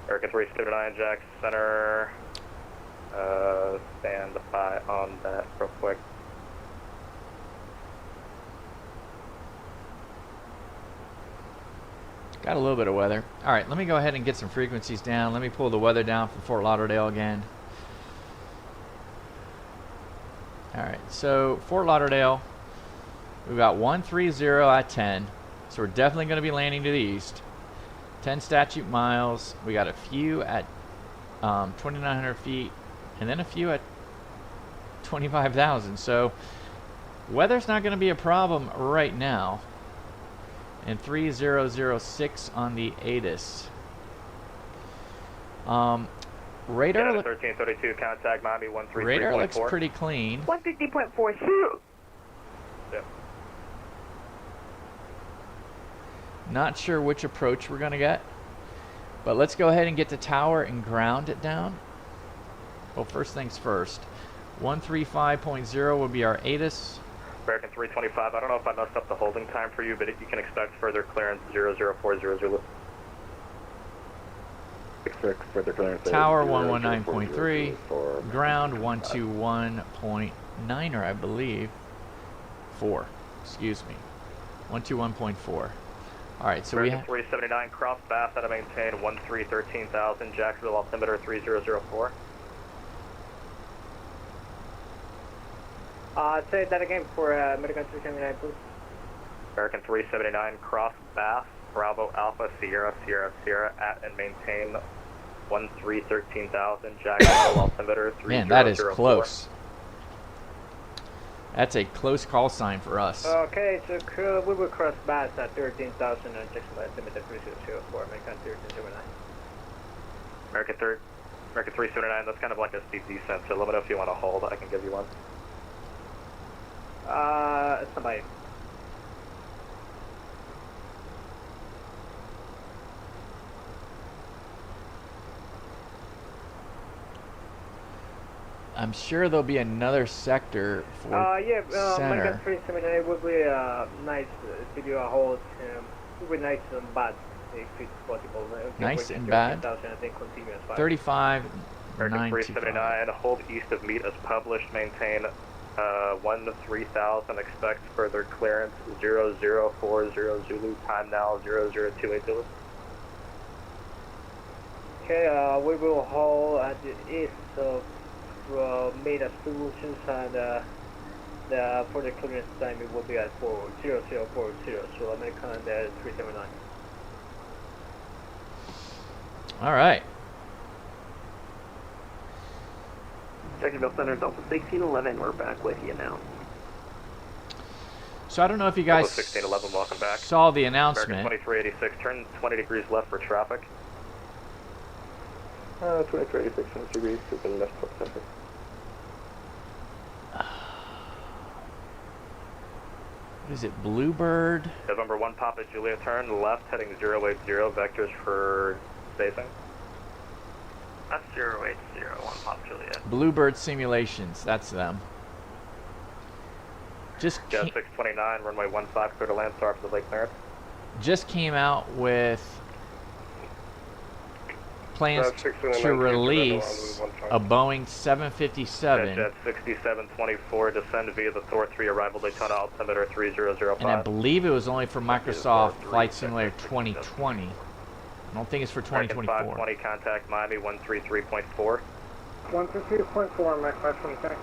American 379, Jack Center. Stand by on that real quick. Got a little bit of weather. All right, let me go ahead and get some frequencies down. Let me pull the weather down for Fort Lauderdale again. All right, so Fort Lauderdale, we've got 130 at 10. So we're definitely going to be landing to the east. 10 statute miles. We got a few at 2,900 feet, and then a few at 25,000. So weather's not going to be a problem right now. And 3006 on the ATIS. Radar, 1332, contact Miami 133.4. radar looks pretty clean. 150.4. Yep. Not sure which approach we're going to get, but let's go ahead and get the tower and ground it down. Well, first things first. 135.0 will be our ATIS. American 325, I don't know if I messed up the holding time for you, but you can expect further clearance 00400 Zulu. Expect further clearance. Tower 119.3, ground 121.9, or I believe 4. Excuse me, 121.4. All right, so we have 379 cross Bass out of maintain 13,000 Jacksonville altimeter 3004. Say that again for American 379, please. American 379 cross Bass Bravo Alpha Sierra Sierra Sierra at and maintain 13,000 Jacksonville altimeter 3004. Man, that is close. That's a close call sign for us. Okay, so we will cross Bass at 13,000 and Jacksonville altimeter 3004, American 379. American 379, that's kind of like a steep descent, so let me know if you want to hold, I can give you one. Somebody. I'm sure there'll be another sector for center. American 379 would be nice to do a hold. It would be nice and bad if it's possible. Nice and bad. 35. American 379, hold east of meet as published, maintain 1-3000, expect further clearance 0040 Zulu, time now 0028 Zulu. Okay, we will hold at the east of Meta Solutions, and for the clearance time it will be at 40040, so American 379. All right. Jacksonville Center, Delta 1611, we're back with you now. So I don't know if you guys 1611, welcome back. saw the announcement. American 2386, turn 20 degrees left for traffic. 2386, 20 degrees to the left for traffic. What is it, Bluebird? November 1 Papa Julia, turn left heading 080, vectors for spacing. That's 080, 1 Papa Julia. Bluebird Simulations, that's them. Just Jet 629, runway 15, clear to land, start for the Lake Merritt. just came out with plans to release a Boeing 757. Jet 6724, descend via the Thor 3 arrival Daytona altimeter 3005. And I believe it was only for Microsoft Flight Simulator 2020. I don't think it's for 2024. 520, contact Miami 133.4. 133.4, Mac 520.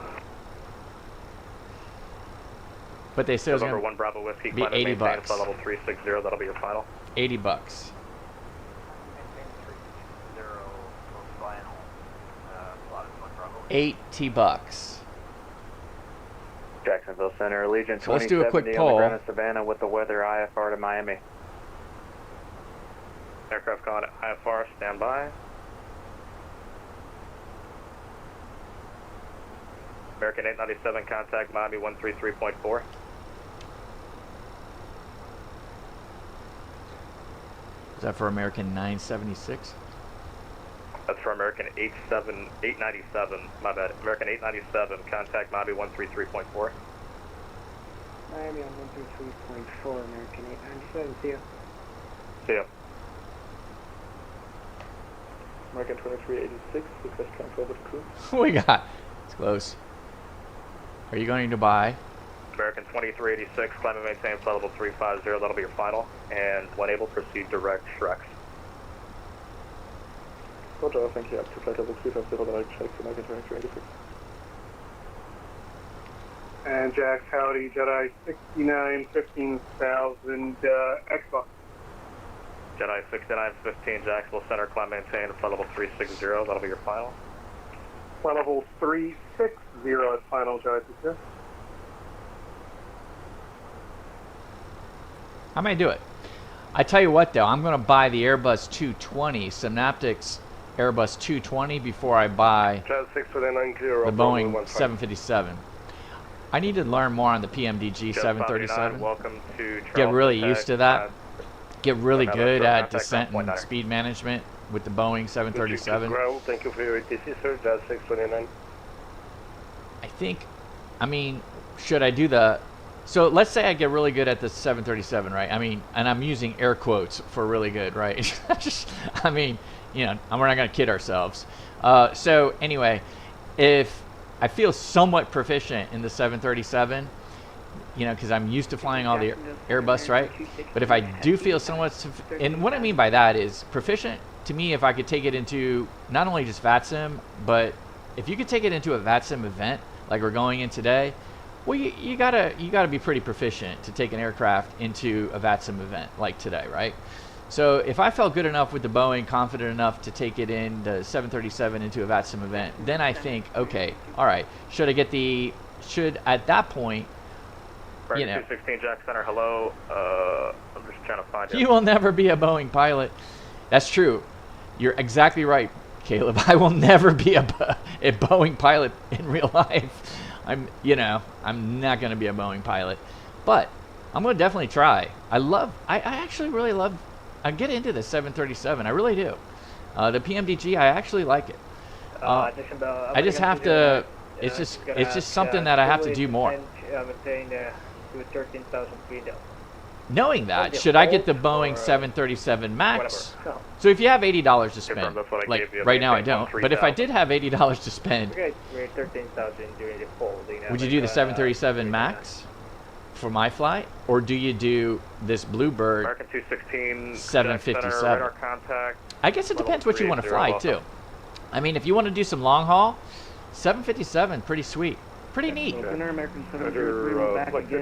But they said it was November going 1 Bravo Whiskey, to be 80 bucks. level 360, that'll be your final. 80 bucks. 80 bucks. Jacksonville Center, Allegiant So let's do a quick 2070 poll. on the ground in Savannah with the weather IFR to Miami. Aircraft calling IFR, stand by. American 897, contact Miami 133.4. Is that for American 976? That's for American 897, my bad. American 897, contact Miami 133.4. Miami on 133.4, American 897, see ya. See ya. American 2386, request transfer with crew. What we got? It's close. Are you going to buy? American 2386, climb and maintain flight level 350, that'll be your final. And when able, proceed direct Shreks. Roger, thank you. Up to flight level 350, direct Shreks, American 2386. And Jack, howdy, Jedi 69, 15,000, Xbox. Jedi 6915, Jacksonville Center, climb maintain flight level 360, that'll be your final. Flight level 360 is final, Jedi 60. I may do it. I tell you what, though, I'm going to buy the Airbus 220, Synaptics Airbus 220, before I buy the Boeing 757. I need to learn more on the PMDG 737. Welcome to Get really used to that. Get really good at descent and speed management with the Boeing 737. Thank you for your ATC, sir. Jazz 629. I think, I mean, should I do the... So let's say I get really good at the 737, right? I mean, and I'm using air quotes for really good, right? I mean, you know, we're not going to kid ourselves. So anyway, if I feel somewhat proficient in the 737, you know, because I'm used to flying all the Airbus, right? But if I do feel somewhat, and what I mean by that is proficient to me, if I could take it into not only just VATSIM, but if you could take it into a VATSIM event like we're going in today, well, you gotta be pretty proficient to take an aircraft into a VATSIM event like today, right? So if I felt good enough with the Boeing, confident enough to take it in the 737 into a VATSIM event, then I think, okay, all right, should at that point, you know, 216 Jack Center, hello. I'm just trying to find you will never be a Boeing pilot. That's true. You're exactly right, Caleb. I will never be a Boeing pilot in real life. I'm not going to be a Boeing pilot, but I'm going to definitely try. I actually really love, I get into the 737. I really do. The PMDG, I actually like it. I just have to, it's just something that I have to do more. Knowing that, should I get the Boeing 737 MAX? So if you have $80 to spend, like right now I don't, but if I did have $80 to spend, would you do the 737 MAX for my flight? Or do you do this Bluebird 757? I guess it depends what you want to fly too. I mean, if you want to do some long haul, 757, pretty sweet. Pretty neat.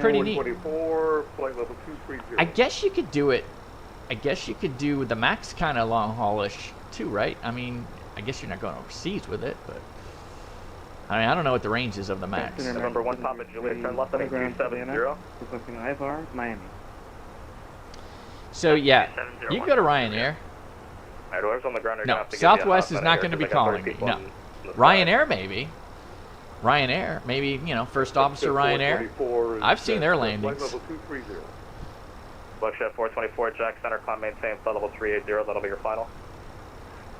Pretty neat. I guess you could do it. I guess you could do the MAX kind of long haulish too, right? I mean, I guess you're not going overseas with it, but I mean, I don't know what the range is of the MAX. Number 1 Papa Juliet, turn left on 270. Requesting IFR, Miami. So yeah, you can go to Ryanair. No, Southwest is not going to be calling me. No, Ryanair maybe. Ryanair, maybe, you know, first officer Ryanair. I've seen their landings. Buckshot 424, Jack Center, climb maintain, flight level 380, that'll be your final.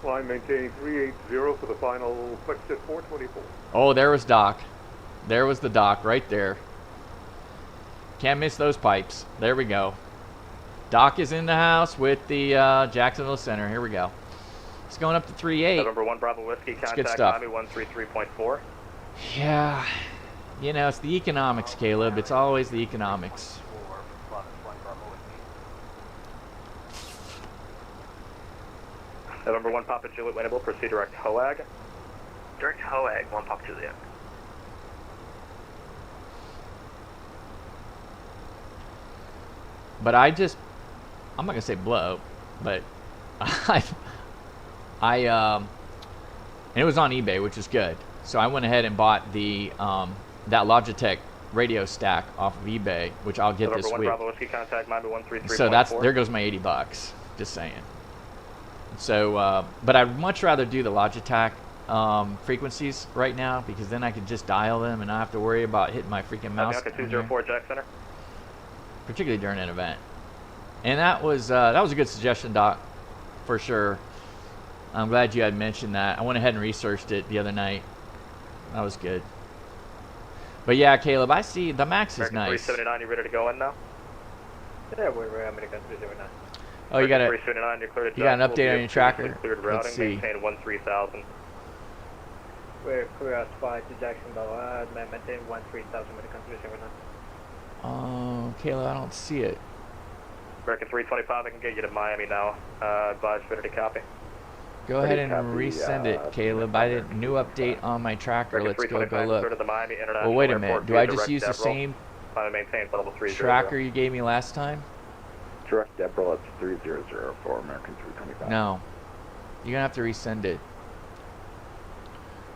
Climb maintain 380 for the final, Buckshot 424. Oh, there was Doc. There was the Doc right there. Can't miss those pipes. There we go. Doc is in the house with the Jacksonville Center. Here we go. It's going up to 3.8. November 1 Bravo Whiskey, It's contact good stuff. Miami 133.4. Yeah. You know, it's the economics, Caleb. It's always the economics. November 1 Papa Juliet, winnable, proceed direct HOAG. Direct HOAG, 1 Papa Juliet. But I'm not gonna say blow, but and it was on eBay, which is good. So I went ahead and bought the that Logitech radio stack off of eBay, which I'll get this week. Bravo Whiskey, contact Miami 133.4. So there goes my $80. Just saying. So, but I'd much rather do the Logitech frequencies right now, because then I could just dial them and not have to worry about hitting my freaking mouse. 204 Jack Center. Particularly during an event. And that was a good suggestion, Doc, for sure. I'm glad you had mentioned that. I went ahead and researched it the other night. That was good. But yeah, Caleb, I see the Max is American nice. 379, you ready to go in now? Yeah, we're American 379. Oh, you got an update on your tracker? Let's see. Maintain 13,000. We're clear as far to Jacksonville. Maintain 13,000 American 379. Oh, Caleb, I don't see it. American 325, I can get you to Miami now. Advise ready to copy. Go ahead and resend it, Caleb. I did new update on my tracker. Let's go look. Well, wait a minute. Do I just use the same tracker you gave me last time? Direct Deborah, it's 300 for American 325. No. You're going to have to resend it.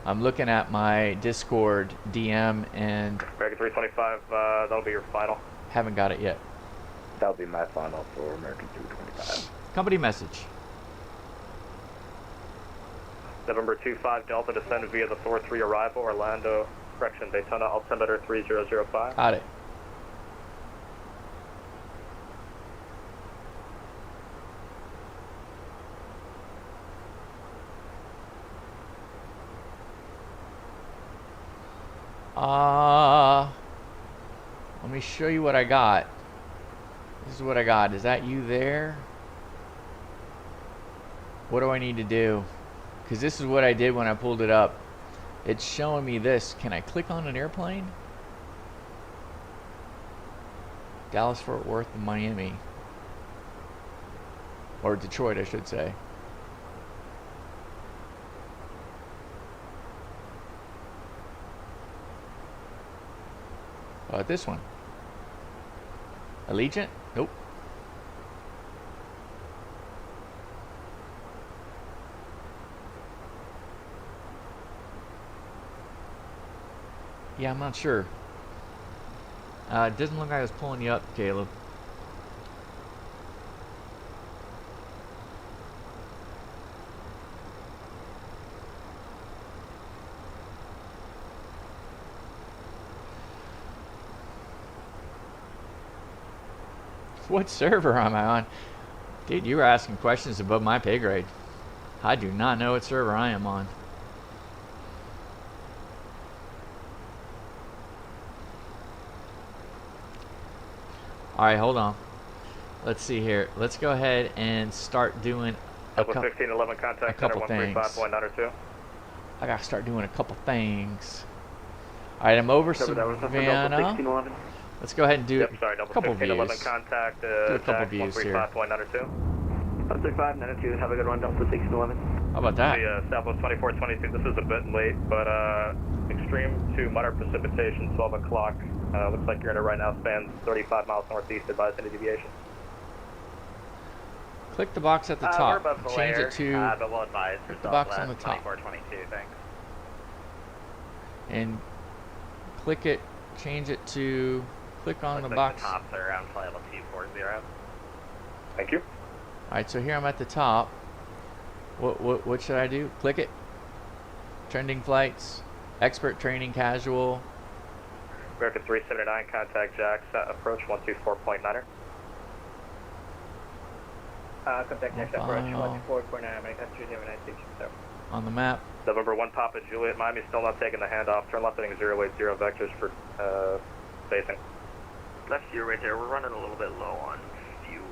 I'm looking at my Discord DM and... American 325, that'll be your final. Haven't got it yet. That'll be my final for American 325. Company message. November 25 Delta, descend via the Thor 3 arrival, Orlando, correction, Daytona, altimeter 3005. Got it. Let me show you what I got. This is what I got. Is that you there? What do I need to do? Because this is what I did when I pulled it up. It's showing me this. Can I click on an airplane? Dallas, Fort Worth, and Miami. Or Detroit, I should say. This one. Allegiant? Nope. Yeah, I'm not sure. It doesn't look like I was pulling you up, Caleb. What server am I on? Dude, you were asking questions above my pay grade. I do not know what server I am on. Alright, hold on. Let's see here. Let's go ahead and start doing a couple things. I gotta start doing a couple things. Alright, I'm over Savannah. Let's go ahead and do a couple views. Contact, do a couple views here. 13592, have a good run, Delta 1611. How about that? The Southwest 2422, this is a bit late, but extreme to moderate precipitation, 12 o'clock. Looks like you're in it right now, spans 35 miles northeast, advise any deviation. Click the box at the top. Change it to but we'll advise click the box on the top. 2422, thanks. And click it, change it to click on the box. The tops are around flight level 240. Thank you. Alright, so here I'm at the top. What should I do? Click it. Trending flights, expert training, casual. American 379, contact Jax, approach 124.9er. Contact Jax, approach 124.9, American 379, on the map. November 1 Papa Juliet, Miami still not taking the handoff. Turn left heading 080 vectors for spacing. Left you right there. We're running a little bit low on fuel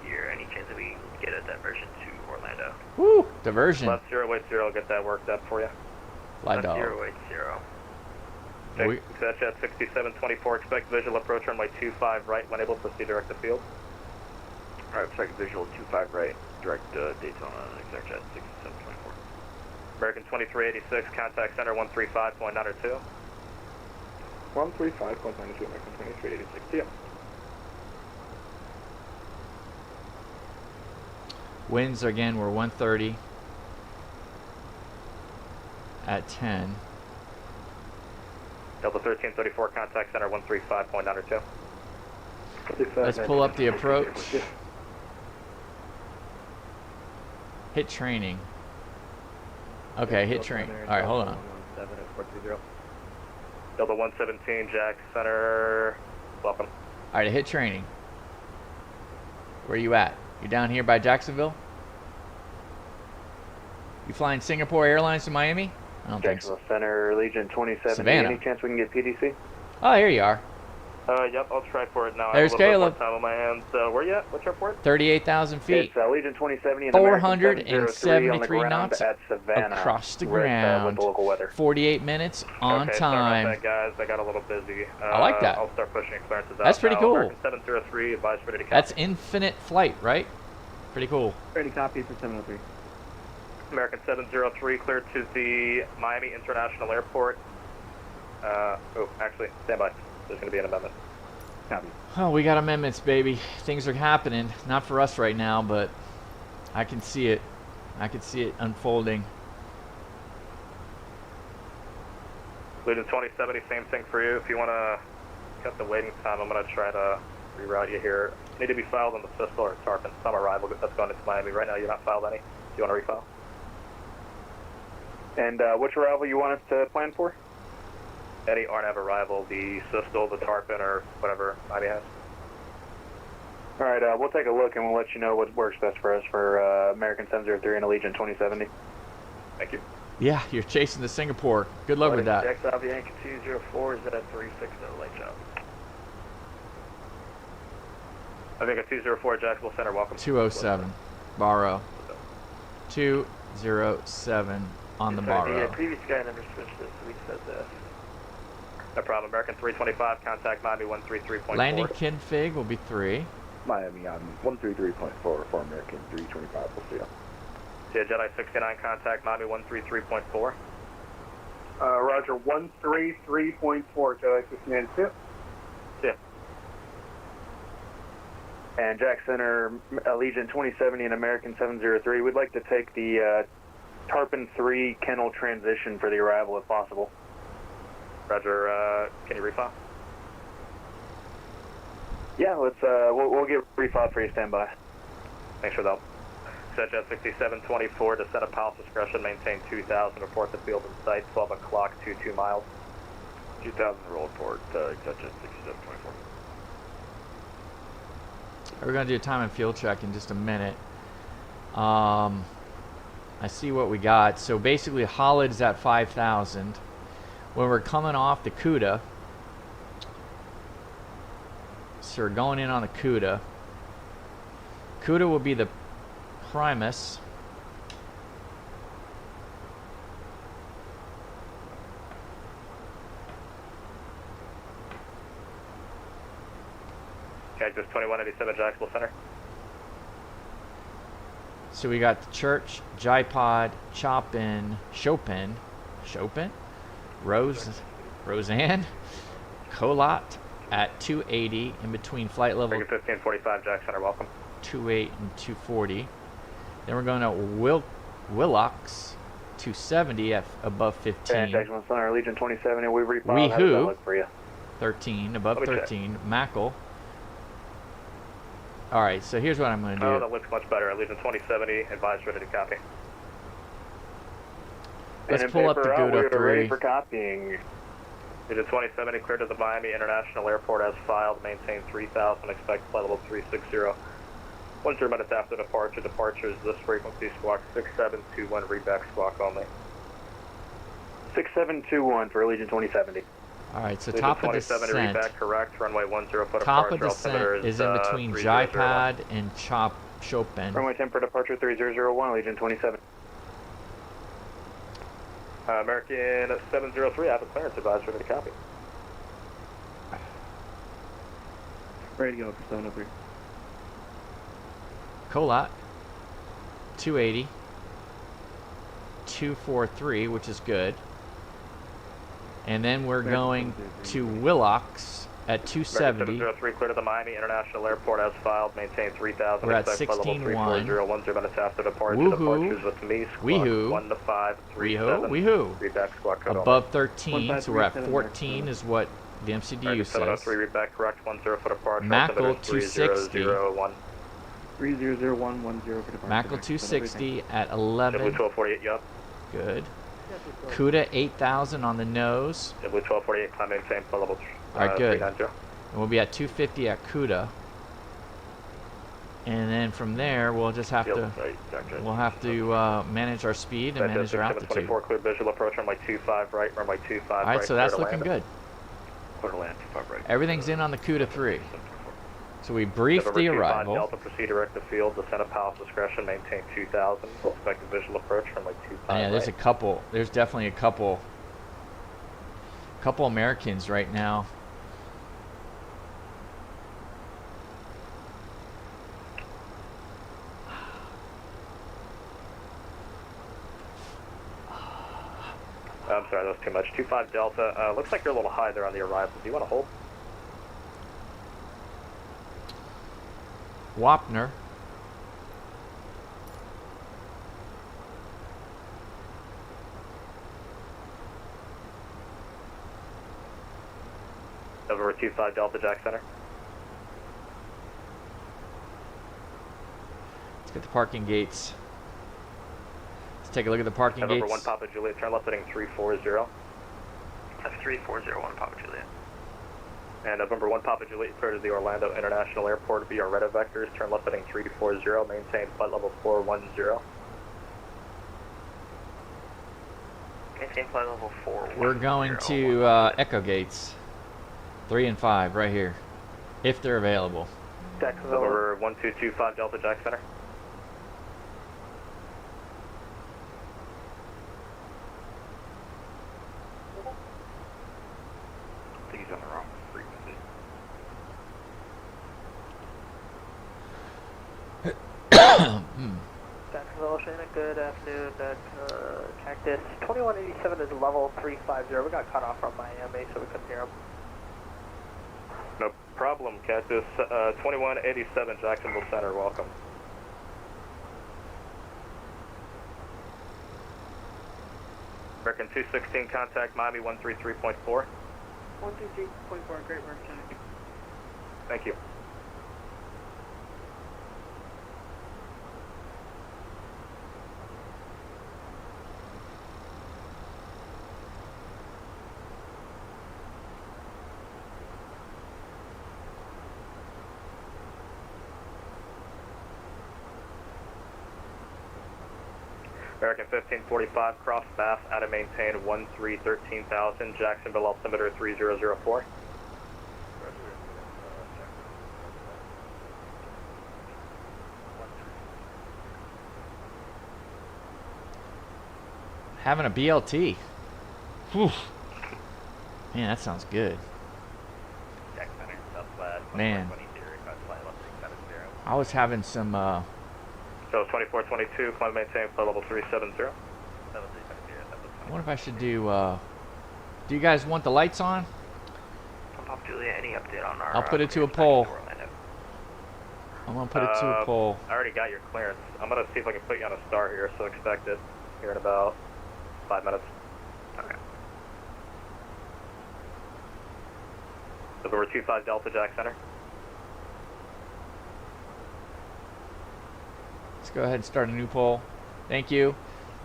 here. Any chance that we can get a diversion to Orlando. Woo! Diversion. Left 080, I'll get that worked up for you. Fly dog. 080. Okay, that's at 6724, expect visual approach runway 25 right when able to proceed direct to field. Alright, expect visual 25 right, direct Daytona, exact jet 6724. American 2386, contact center 135.902. 135.92, American 2386, see ya. Winds again were 130 at 10. Delta 1334, contact center 135.902. Let's pull up the approach. Hit training. Okay, hit training. All right, hold on. Delta 117, Jack Center, welcome. All right, hit training. Where you at? You down here by Jacksonville? You flying Singapore Airlines to Miami? I don't think so. Center, Legion 27. Savannah. Any chance we can get PDC? Oh, here you are. Yep, I'll try for it now. There's I have a little Caleb. bit more time on my hands. Where you at? What's your port? 38,000 feet. It's Legion 2070 and 473 knots at Savannah across the with ground. the local weather. 48 minutes on okay, time. Sorry about that, guys. I got a little busy. I like that. I'll start pushing clearances out. That's pretty now. cool. American 703, advise ready to copy. That's infinite flight, right? Pretty cool. Ready copy for 703. American 703, cleared to the Miami International Airport. Actually, stand by. There's going to be an amendment. Copy. Oh, we got amendments, baby. Things are happening. Not for us right now, but I can see it. I can see it unfolding. Legion 2070, same thing for you. If you want to cut the waiting time, I'm going to try to reroute you here. You need to be filed on the FISTL or TARP and some arrival that's going into Miami. Right now, you're not filed any. Do you want to refile? And which arrival you want us to plan for? Any RNAV arrival, the FISTL, the TARPN, or whatever Miami has. All right, we'll take a look and we'll let you know what works best for us for American 703 and Allegiant 2070. Thank you. Yeah, you're chasing to Singapore. Good luck with that. Jack Yankee 204 is at 360 late job. I think a 204 Jacksonville Center, welcome. 207, borrow. 207 on the borrow. The previous guy never switched this, so we said that. No problem. American 325, contact Miami 133.4. Landing config will be 3. Miami on 133.4 for American 325. We'll see you. See ya, Jedi 69, contact Miami 133.4. Roger, 133.4, Jedi 69. See ya. And Jack Center, Allegiant 2070 and American 703. We'd like to take the Tarpon 3 kennel transition for the arrival if possible. Roger, can you refile? Yeah, let's we'll get refiled for you. Stand by. Thanks for that. Jet 6724, descend at Palace discretion, maintain 2000, report the field in sight, 12 o'clock, 22 miles. 2000 roll report, Jet 6724. We're going to do a time and fuel check in just a minute. I see what we got. So basically, Holland's at 5,000. When we're coming off the CUDA, so we're going in on the CUDA. CUDA will be the Primus. Cactus 2187, Jacksonville Center. So we got the Church, Jipod, Chopin, Chopin, Roseanne, Colot at 280 in between flight level 1545, Jack Center, welcome. 28 and 240. Then we're going to Willox 270 at above 15. And Jackson Center, Legion 2070, we refiled. Weehoo, How does that look for you? 13, above 13. Mackle. Alright, so here's what I'm going to do. Oh, that looks much better. Legion 2070, advise ready to copy. Let's pull up the Gouda 3. Ready for copying. Legion 2070, cleared to the Miami International Airport as filed, maintain 3000, expect flight level 360. 10 minutes after departure, departure is this frequency, squawk 6721, readback squawk only. 6721 for Legion 2070. Alright, so Legion top of 2070, descent. readback correct, runway 10 foot Top apart. of descent is in between Jipod and Chopin. Runway 10 for departure 3001, Legion 27. American 703, I have a clearance advisor to copy. Ready to go for 703. Colot 280, 243, which is good. And then we're going to Willocks at 270. 703, clear to the Miami International Airport as filed. Maintain 3000. We're at expect flight level 16-1. 3401 minutes after departure. Woohoo. Departures with me. Squawk Weehoo. 1 to 5, 3 Weehoo. 7. Weehoo. Read back squawk code. Above 13, so we're at 1537 14 is what the MCDU says. 703, read back correct. 10 for departure. Mackle altimeter 260. 3001. 300110 for departure. Mackle 260 at 11. 1248, yup. Good. CUDA 8000 on the nose. W1248, climb maintain flight level Alright, good. 390. And we'll be at 250 at CUDA. And then from there, we'll just have to manage our speed and manage our altitude. 724, clear visual approach, runway 25 right, runway 25 right. Alright, so that's looking good. Quarter land, 25 right. Everything's in on the CUDA 3. So we briefed the arrival. Delta, proceed direct to field, descend at pilot's discretion, maintain 2000. Expect a visual approach from like 25 Yeah, there's right. a couple. There's definitely a couple Americans right now. I'm sorry, that was too much. 25 Delta. Looks like you're a little high there on the arrival. Do you want to hold? Wapner. Over 25 Delta Jack Center. Let's get the parking gates. Let's take a look at the parking November gates. 1 Papa Juliet, turn left heading 340. That's 340 Papa Juliet. And November 1 Papa Juliet, clear to the Orlando International Airport via Retta Vectors, turn left heading 340, maintain flight level 410. Maintain flight level 410. We're going to Echo Gates. 3 and 5 right here, if they're available. November 1225 Delta Jack Center. I think he's on the wrong frequency. Jacksonville, Oceana, good afternoon. Cactus 2187 is level 350. We got cut off from Miami, so we couldn't hear him. No problem, Cactus. 2187 Jacksonville Center, welcome. American 216, contact Miami 133.4. 123.4, great work, Jack. Thank you. American 1545, cross Bath, out of maintain 13,000, Jacksonville altimeter 3004. Having a BLT. Whew. Man, that sounds good. Jack Center, Southwest, Man. 2420, request flight level 370. I was having some So 2422, climb maintain flight level 370. I wonder if I should do you guys want the lights on? Pop Julia, any update on our... I'll put it to a poll. I'm gonna put it to a poll. I already got your clearance. I'm gonna see if I can put you on a star here, so expect it here in about 5 minutes. Okay. November 25 Delta Jack Center. Let's go ahead and start a new poll. Thank you.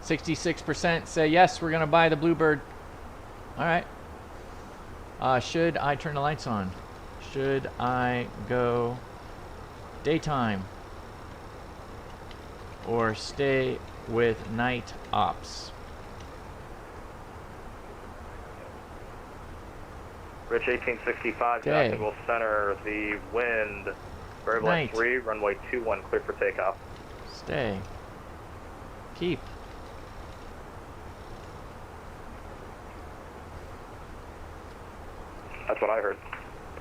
66% say yes, we're gonna buy the Bluebird. All right. Should I turn the lights on? Should I go daytime or stay with night ops? Rich 1865, Okay. Jacksonville Center. The wind Variable Night. 3, runway 21, clear for takeoff. Stay. Keep. That's what I heard.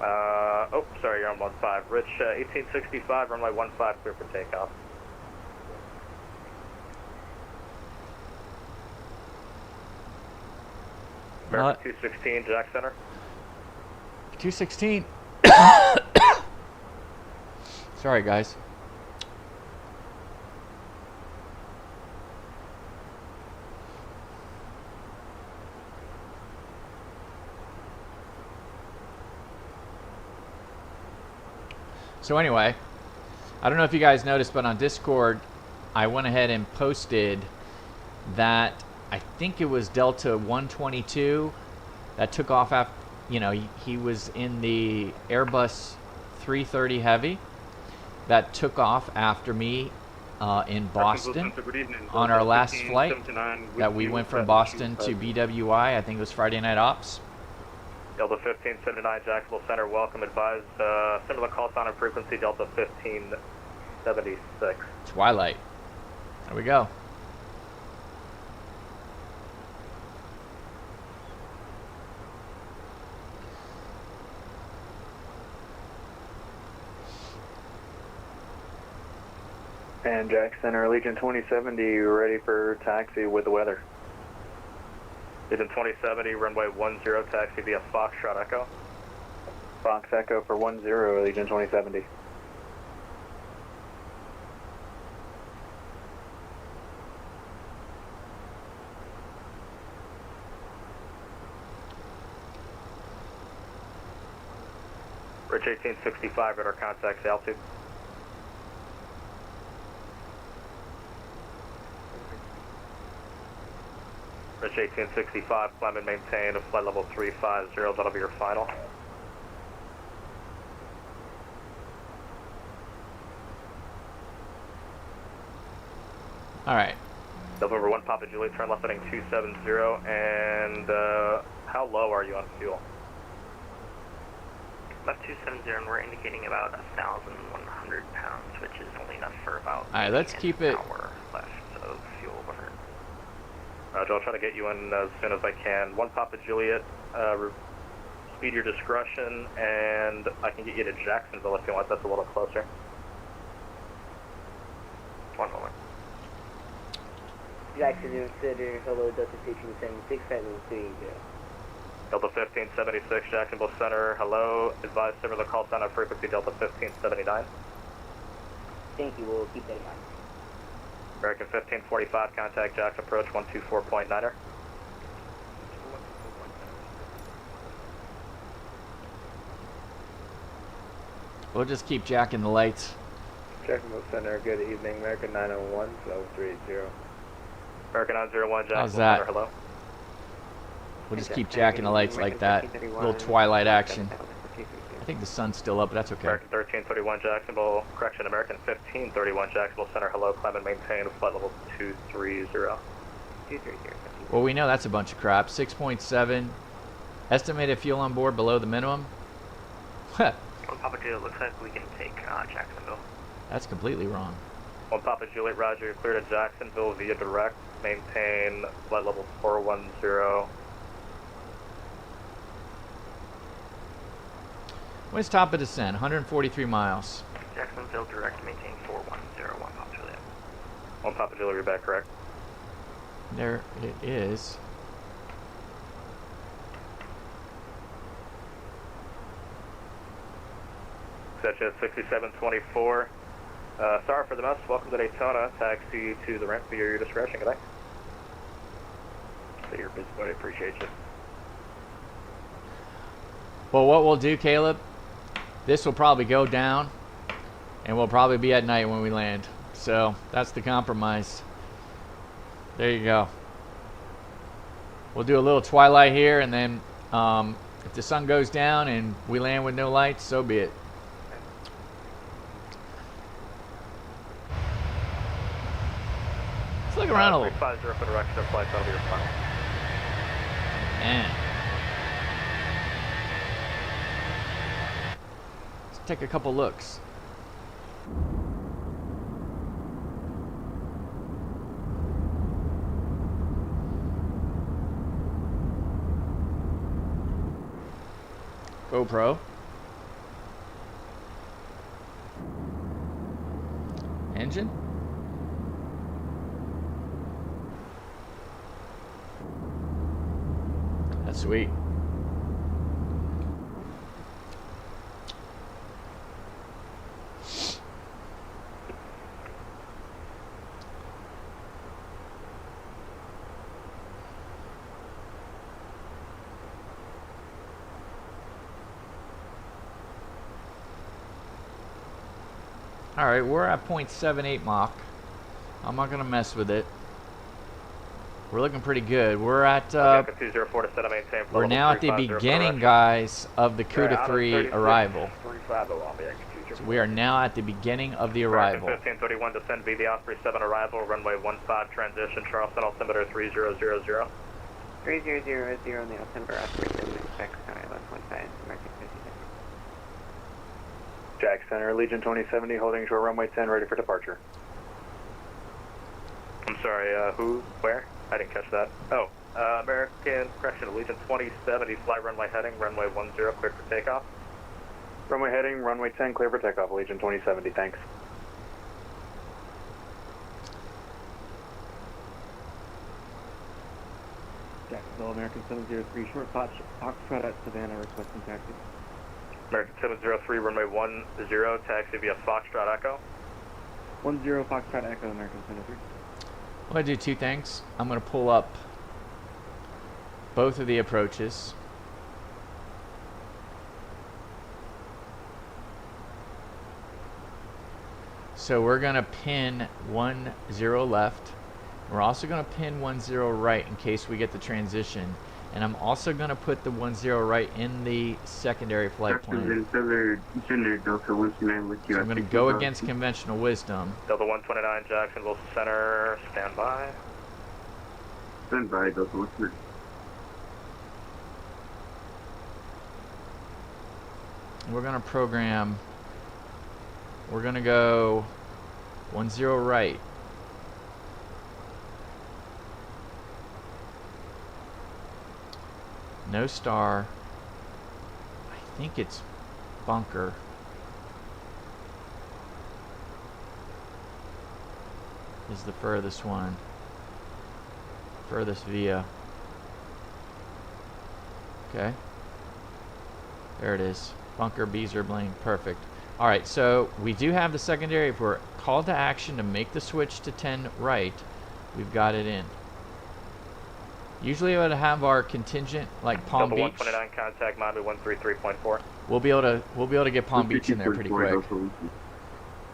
Oh, sorry, you're on 15. Rich, 1865, runway 15, clear for takeoff. American 216, Jack Center. 216. Sorry, guys. So anyway, I don't know if you guys noticed, but on Discord, I went ahead and posted that I think it was Delta 122 that took off after, you know, he was in the Airbus 330 Heavy that took off after me in Boston on our last flight that we went from Boston to BWI. I think it was Friday Night Ops. Delta 1579, Jacksonville Center, welcome. Advise similar call sign and frequency, Delta 1576. Twilight. There we go. And Jack Center, Legion 2070, ready for taxi with the weather. Legion 2070, runway 10, taxi via Foxtrot Echo. Fox Echo for 10, Legion 2070. Rich 1865, radar contacts altitude. Rich 1865, climb and maintain a flight level 350, that'll be your final. Alright. November 1, Papa Juliet, turn left heading 270, and how low are you on fuel? Left 270, and we're indicating about 1,100 pounds, which is only enough for about Alright, let's keep it. hour left of fuel burn. Roger, I'll try to get you in as soon as I can. 1 Papa Juliet, speed your discretion, and I can get you to Jacksonville if you want. That's a little closer. 1 moment. Jacksonville Center, hello, Delta 1576, Fenix A321 Delta 1576, Jacksonville Center, hello. Advise similar call sign on frequency, Delta 1579. Thank you, we'll keep that in mind. American 1545, contact Jackson approach 124.9er. We'll just keep jacking the lights. Jacksonville Center, good evening. American 901, so 380. American 901, Jacksonville How's that? Center, hello. We'll just keep jacking the lights like that. Little twilight action. I think the sun's still up, but that's okay. American 1331, Jacksonville, correction, American 1531, Jacksonville Center, hello. Climb and maintain flight level 230. 230. Well, we know that's a bunch of crap. 6.7. Estimated fuel on board below the minimum. Well, Papa Juliet, looks like we can take Jacksonville. That's completely wrong. 1 Papa Juliet, roger, you're clear to Jacksonville via direct. Maintain flight level 410. When's top of descent? 143 miles. Jacksonville direct, maintain 410, 1 Papa Juliet. 1 Papa Juliet, you're back, correct? There it is. Section 6724. Sorry for the mess. Welcome to Daytona. Taxi to the ramp via your discretion. Good night. See your busy buddy. Appreciate you. Well, what we'll do, Caleb, this will probably go down, and we'll probably be at night when we land. So that's the compromise. There you go. We'll do a little twilight here, and then if the sun goes down and we land with no lights, so be it. Let's look around a little. 350 for direction of flight. That'll be your final. Man. Let's take a couple looks. GoPro. Engine. That's sweet. Alright, we're at 0.78 Mach. I'm not going to mess with it. We're looking pretty good. We're at, we're now at the beginning, guys, of the CUDA 3 arrival. So we are now at the beginning of the arrival. 1531, descend via the Osprey 7 arrival, runway 15 transition, Charleston, altimeter 3000. 3000 on the altimeter, Osprey 7, expect Sky 11.5, American 56. Jack Center, Legion 2070, holding short runway 10, ready for departure. I'm sorry, who, where? I didn't catch that. Oh, American, correction, Legion 2070, flight runway heading, runway 10, clear for takeoff. Runway heading, runway 10, clear for takeoff, Legion 2070, thanks. Jacksonville, American 703, short Foxtrot at Savannah, requesting taxi. American 703, runway 10, taxi via Foxtrot Echo. 10 Foxtrot Echo, American 703. I'm going to do two things. I'm going to pull up both of the approaches. So we're going to pin 10 left. We're also going to pin 10 right in case we get the transition. And I'm also going to put the 10 right in the secondary flight plan. So I'm going to go against conventional wisdom. Delta 129, Jacksonville Center, stand by. Stand by, Delta 129. We're going to program, we're going to go 10 right. No star. I think it's bunker. Is the furthest one. Furthest via. Okay. There it is. Bunker, Beezer, Bling. Perfect. Alright, so we do have the secondary. If we're called to action to make the switch to 10 right, we've got it in. Usually I would have our contingent like Palm Beach. 129 contact Miami 133.4. We'll be able to get Palm Beach in there pretty quick.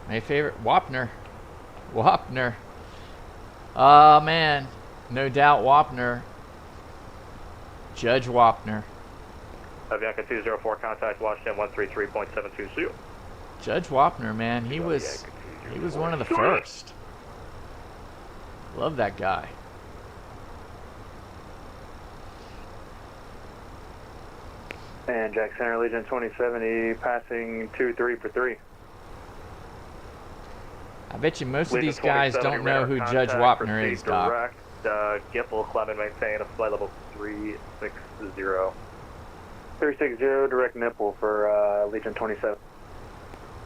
My favorite Wapner. Wapner. Oh man. No doubt Wapner. Judge Wapner. Avianca 204 contact Washington 133.72. Judge Wapner, man, he was one of the first. Love that guy. And Jack Center, Legion 2070, passing 23 for 3. I bet you most of these guys don't know who Judge Wapner is, Doc. Direct, Gipple, climb and maintain a flight level 360. 360, direct nipple for Legion 27.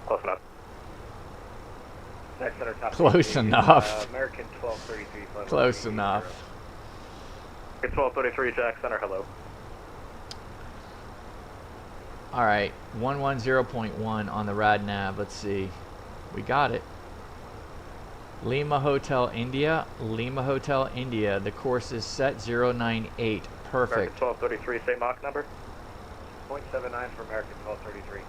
Close enough. Jack Center, top close enough. American 1233. Close enough. American 1233, Jack Center, hello. Alright, 110.1 on the rad nav. Let's see. We got it. Lima Hotel India. Lima Hotel India. The course is set 098. Perfect. American 1233, same Mach number? 0.79 for American 1233.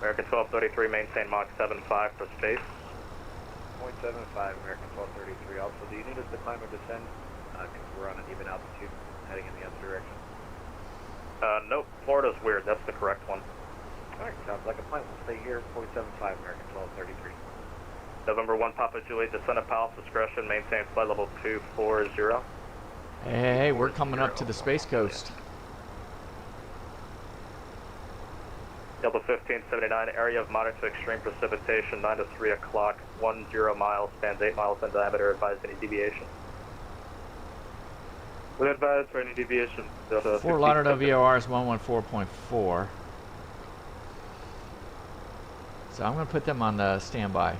American 1233, maintain Mach 75 for space. 0.75 American 1233. Also, do you need us to climb or descend? Because we're on an even altitude heading in the other direction. Nope, Florida's weird. That's the correct one. Alright, sounds like a plan. We'll stay here, 0.75 American 1233. November 1 Papa Juliet, descend at Palace Discretion, maintain flight level 240. Hey, we're coming up to the Space Coast. Delta 1579, area of moderate to extreme precipitation, 9 to 3 o'clock, 10 miles, spans 8 miles in diameter, advise any deviation. Would advise for any deviation. Fort Lauderdale VOR is 114.4. So I'm going to put them on the standby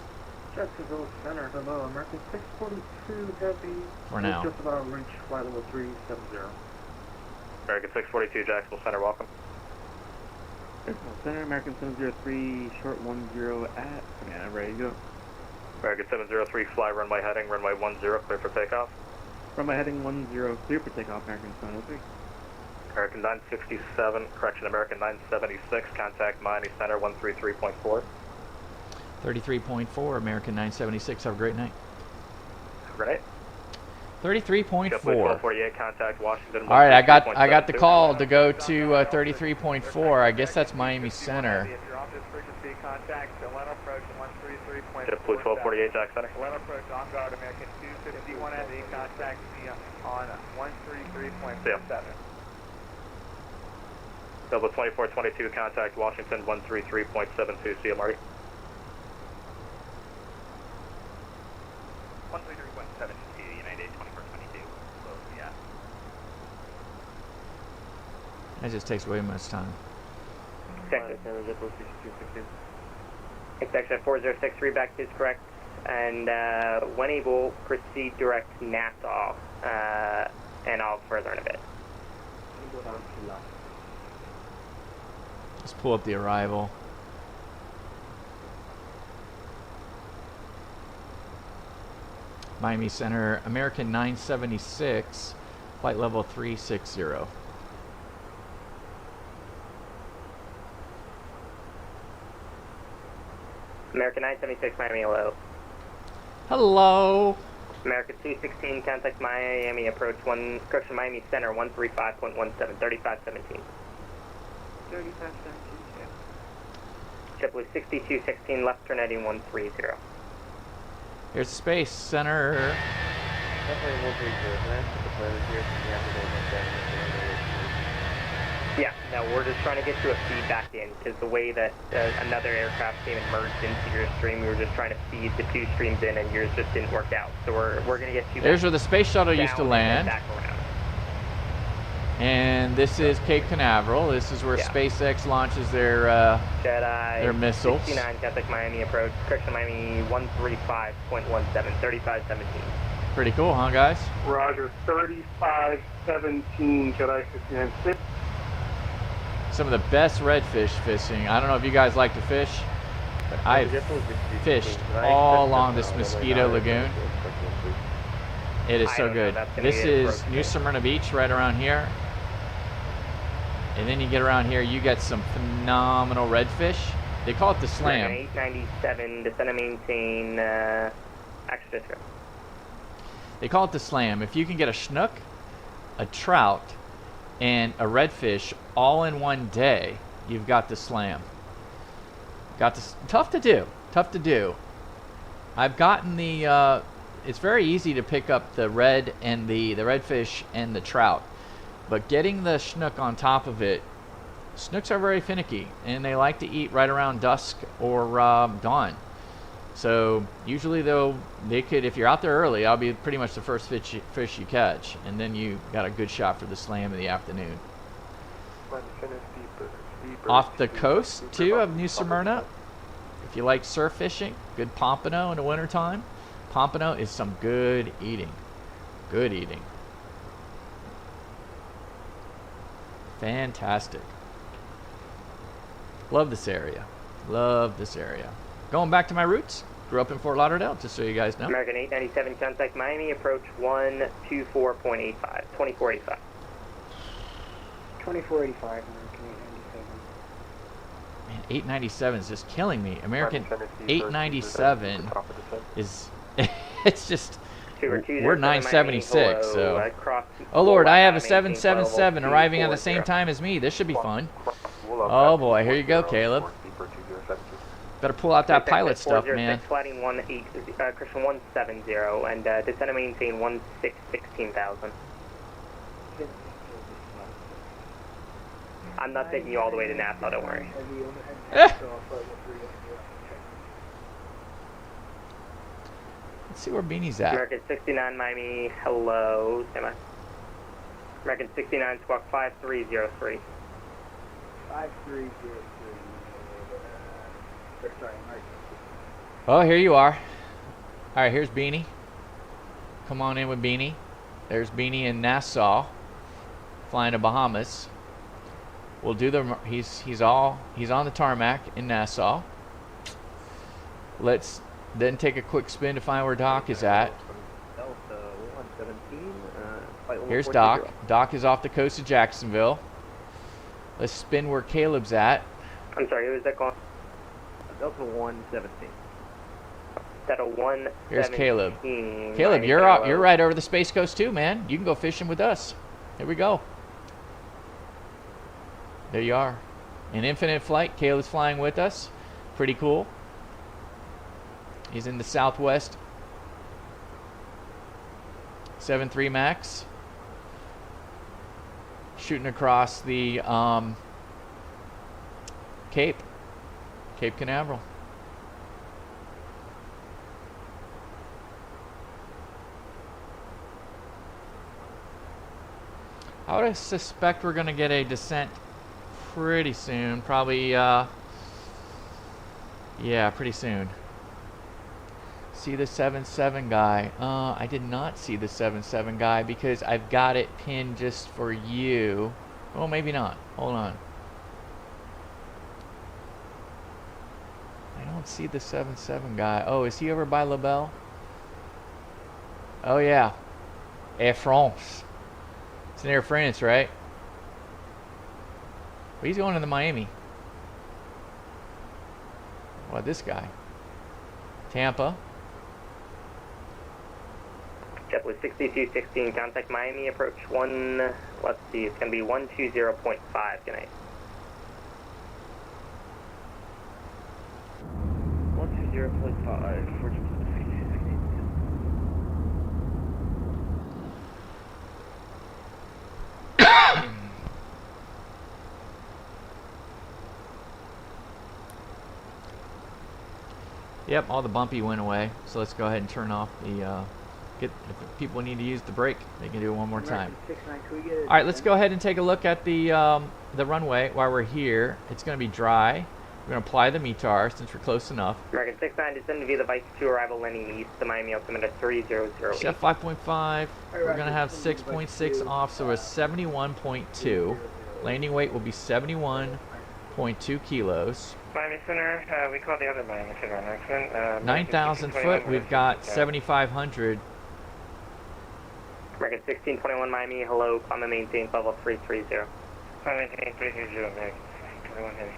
Jacksonville Center, hello, American 642 Heavy. for now. Just about reach flight level 370. American 642, Jacksonville Center, welcome. Jacksonville Center, American 703, short 10 at Savannah, ready to go. American 703, fly runway heading, runway 10, clear for takeoff. Runway heading 10, clear for takeoff, American 703. American 967, correction, American 976, contact Miami Center 133.4. 33.4, American 976. Have a great night. Right. 33.4. 1248, contact Washington. All right, I got the call to go to 33.4. I guess that's Miami Center. JetBlue 1248, Jack Center. Atlanta approach on guard, American 251 at the contact me on 133.7. Double 2422, contact Washington 133.72. See you, Marty. 133.72, United 2422. Close, yeah. That just takes way much time. Section 4063 back is correct, and when able, proceed direct Nassau, and I'll further in a bit. Let's pull up the arrival. Miami Center, American 976, flight level 360. American 976, Miami, hello. Hello. American 216, contact Miami, approach correction, Miami Center 135.17, 3517. 3517, JetBlue 6216, left turn heading 130. Here's the Space Center. Yeah, no, we're just trying to get you a feedback in, because the way that another aircraft came and merged into your stream, we were just trying to feed the two streams in, and yours just didn't work out. So we're going to get you There's where the space shuttle used to land. Back around. And this is Cape Canaveral. This is where SpaceX launches their missiles. 69, contact Miami approach, correction Miami 135.17, 3517. Pretty cool, huh, guys? Roger, 3517, Jedi 69-6. Some of the best redfish fishing. I don't know if you guys like to fish, but I've fished all along this Mosquito Lagoon. It is so good. This is New Smyrna Beach right around here. And then you get around here, you get some phenomenal redfish. They call it the slam. 897, descend and maintain, extra disco. They call it the slam. If you can get a snook, a trout, and a redfish all in one day, you've got the slam. Got this. Tough to do. Tough to do. I've gotten the. It's very easy to pick up the red and the redfish and the trout, but getting the snook on top of it. Snooks are very finicky, and they like to eat right around dusk or dawn. So usually they could, if you're out there early, I'll be pretty much the first fish you catch, and then you got a good shot for the slam in the afternoon. Off the coast too of New Smyrna, if you like surf fishing, good pompano in the wintertime. Pompano is some good eating. Good eating. Fantastic. Love this area. Love this area. Going back to my roots. Grew up in Fort Lauderdale, just so you guys know. American 897, contact Miami, approach 124.85, 2485. 2485, American 897. Man, 897 is just killing me. American 897 is, it's just, we're 976, so. Oh Lord, I have a 777 arriving at the same time as me. This should be fun. Oh boy, here you go, Caleb. Better pull out that pilot stuff, man. Flighting Christian 170, and descend and maintain 16,000. I'm not taking you all the way to Nassau, don't worry. Let's see where Beanie's at. American 69, Miami, hello, stand by. American 69, squawk 5303. 5303. Oh, here you are. All right, here's Beanie. Come on in with Beanie. There's Beanie in Nassau, flying to Bahamas. We'll do the. He's on the tarmac in Nassau. Let's then take a quick spin to find where Doc is at. Delta 117, Here's Doc. Doc is off the coast of Jacksonville. Let's spin where Caleb's at. I'm sorry, who is that calling? Delta 117. Delta 117. Here's Caleb. Caleb, you're right over the Space Coast too, man. You can go fishing with us. Here we go. There you are. An infinite flight. Caleb's flying with us. Pretty cool. He's in the Southwest 7.3 Max. Shooting across the Cape Canaveral. I would suspect we're going to get a descent pretty soon. Probably, yeah, pretty soon. See the 7.7 guy. I did not see the 7.7 guy because I've got it pinned just for you. Well, maybe not. Hold on. I don't see the 7.7 guy. Oh, is he over by LaBelle? Oh, yeah. Air France. It's in Air France, right? Well, he's going to the Miami. What, this guy? Tampa. JetBlue 6216, contact Miami, approach let's see, it's going to be 120.5, good night. 120.5, Yep, all the bumpy went away. So let's go ahead and turn off the, if people need to use the brake, they can do it one more time. All right, let's go ahead and take a look at the runway while we're here. It's going to be dry. We're going to apply the METAR since we're close enough. American 69, descend via the Vice 2 arrival landing east to Miami, altimeter 3008. Chef 5.5, we're going to have 6.6 off, so it's 71.2. Landing weight will be 71.2 kilos. Miami Center, we call the other Miami Center on accident. 9,000 foot, we've got 7,500. American 1621 Miami, hello, climb and maintain level 330. Climb and maintain 330, American 21 Heavy.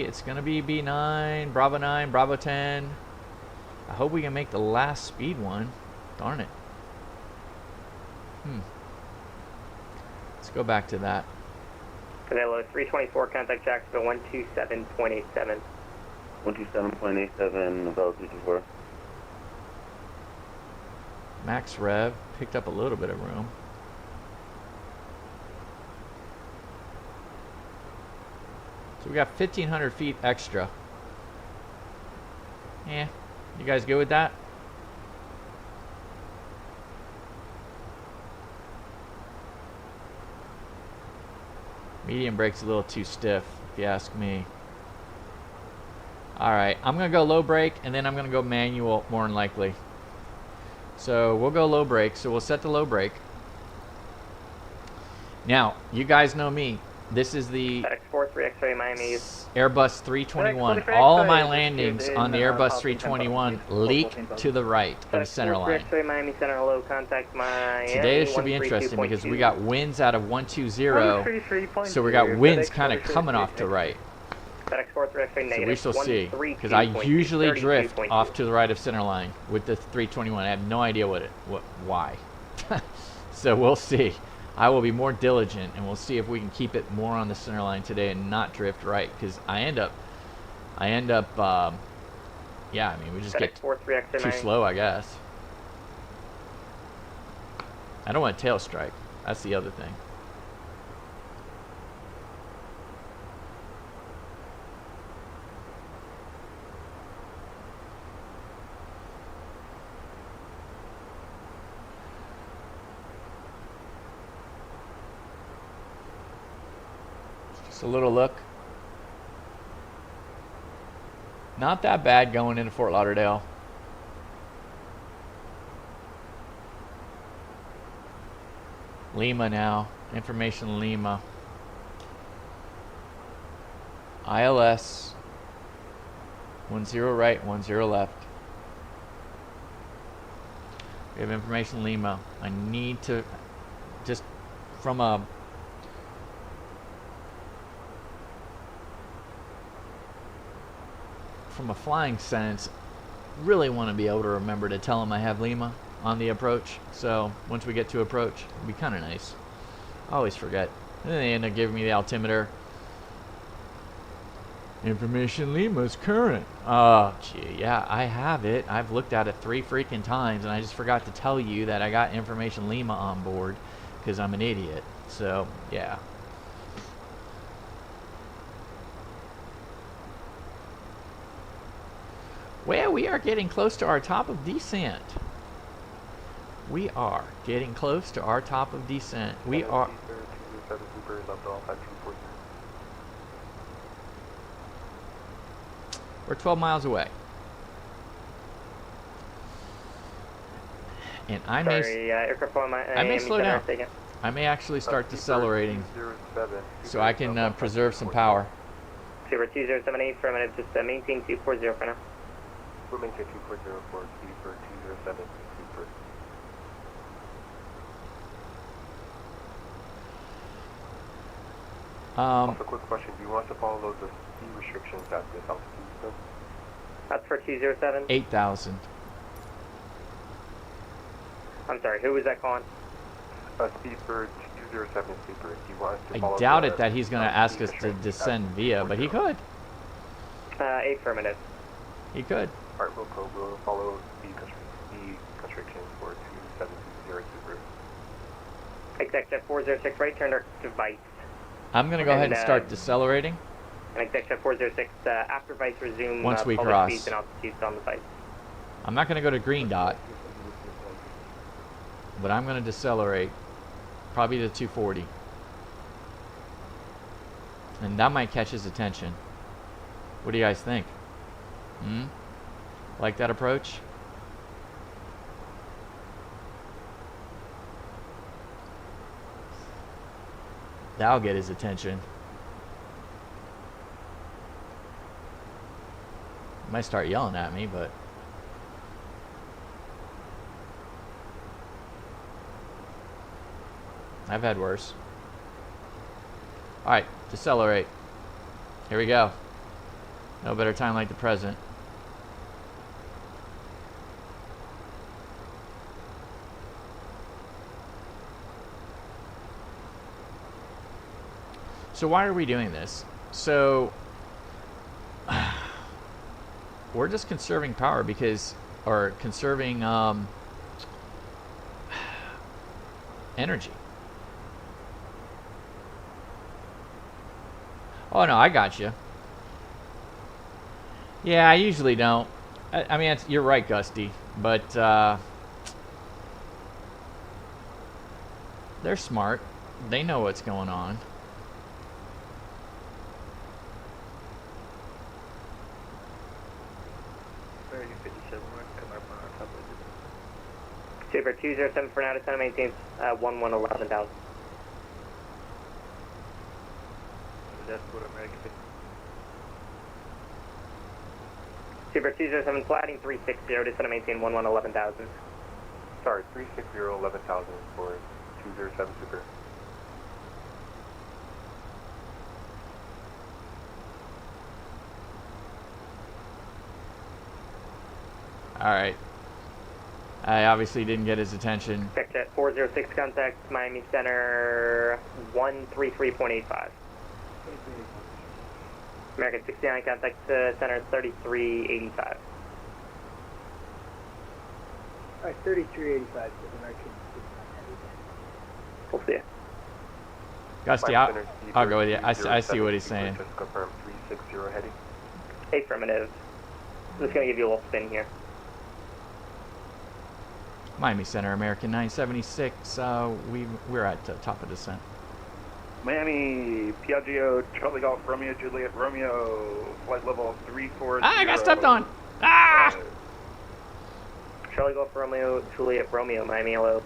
It's gonna be B9, Bravo 9, Bravo 10. I hope we can make the last speed one. Darn it. Let's go back to that. Hello, 324, contact Jacksonville 127.87. 127.87, about 224. Max rev, picked up a little bit of room. So we got 1,500 feet extra. Yeah, you guys good with that? Medium brake's a little too stiff, if you ask me. Alright, I'm going to go low brake, and then I'm going to go manual, more than likely. So we'll go low brake, so we'll set the low brake. Now, you guys know me. This is the Airbus 321. All of my landings on the Airbus 321 leak to the right of the center line. Today should be interesting because we got winds out of 120, so we got winds kind of coming off to right. So we shall see, because I usually drift off to the right of center line with the 321. I have no idea why. So we'll see. I will be more diligent, and we'll see if we can keep it more on the center line today and not drift right, because I end up, yeah, I mean, we just get too slow, I guess. I don't want to tail strike. That's the other thing. Just a little look. Not that bad going into Fort Lauderdale. Lima now. Information Lima. ILS. 10 right, 10 left. We have information Lima. I need to just from a flying sense, really want to be able to remember to tell them I have Lima on the approach. So once we get to approach, it'd be kind of nice. I always forget. And then they end up giving me the altimeter. Information Lima's current. Oh, gee, yeah, I have it. I've looked at it 3 freaking times, and I just forgot to tell you that I got Information Lima on board because I'm an idiot. So, yeah. Well, we are getting close to our top of descent. We are getting close to our top of descent. We are... We're 12 miles away. And I may slow down. I may actually start decelerating so I can preserve some power. Super 2078, affirmative, just maintain 240 for now. We'll maintain 240 for Super 207 Super. Also, quick question, do you want us to follow the speed restrictions at this altitude? That's for 207? 8,000. I'm sorry, who was that calling? Speed for 207 Super. Do you want us to follow I doubt it that he's going to ask us to descend via, but he could. Affirmative. He could. Alright, we'll follow speed constrictions for 2720 Super. Executive 406 right, turn our device. I'm going to go ahead and start decelerating. And Executive 406, after Vice resume once we public cross. speeds and altitudes on the Vice. I'm not going to go to green dot, but I'm going to decelerate, probably to 240. And that might catch his attention. What do you guys think? Like that approach? That'll get his attention. Might start yelling at me, but I've had worse. Alright, decelerate. Here we go. No better time like the present. So why are we doing this? So we're just conserving power because, or conserving energy. Oh no, I got you. Yeah, I usually don't. I mean, you're right, Gusty, but they're smart. They know what's going on. Super 207 for now, descent maintains 11,000. That's what American. Super 207 flatting 360, descent maintain 11,000. Sorry, 360 11,000 for 207 Super. Alright. I obviously didn't get his attention. Check 406 contact Miami Center 133.85. American 69 contact Center 3385. Alright, 3385 with American 69. We'll see you. Gusty, I'll go with you. I see what he's saying. Just confirm 360 heading. Affirmative. I'm just going to give you a little spin here. Miami Center, American 976. We're at top of descent. Miami, Piaggio, Charlie Golf, Romeo, Juliet, Romeo, flight level 340. Ah, I got stepped on. Ah! Charlie Golf, Romeo, Juliet, Romeo, Miami, hello.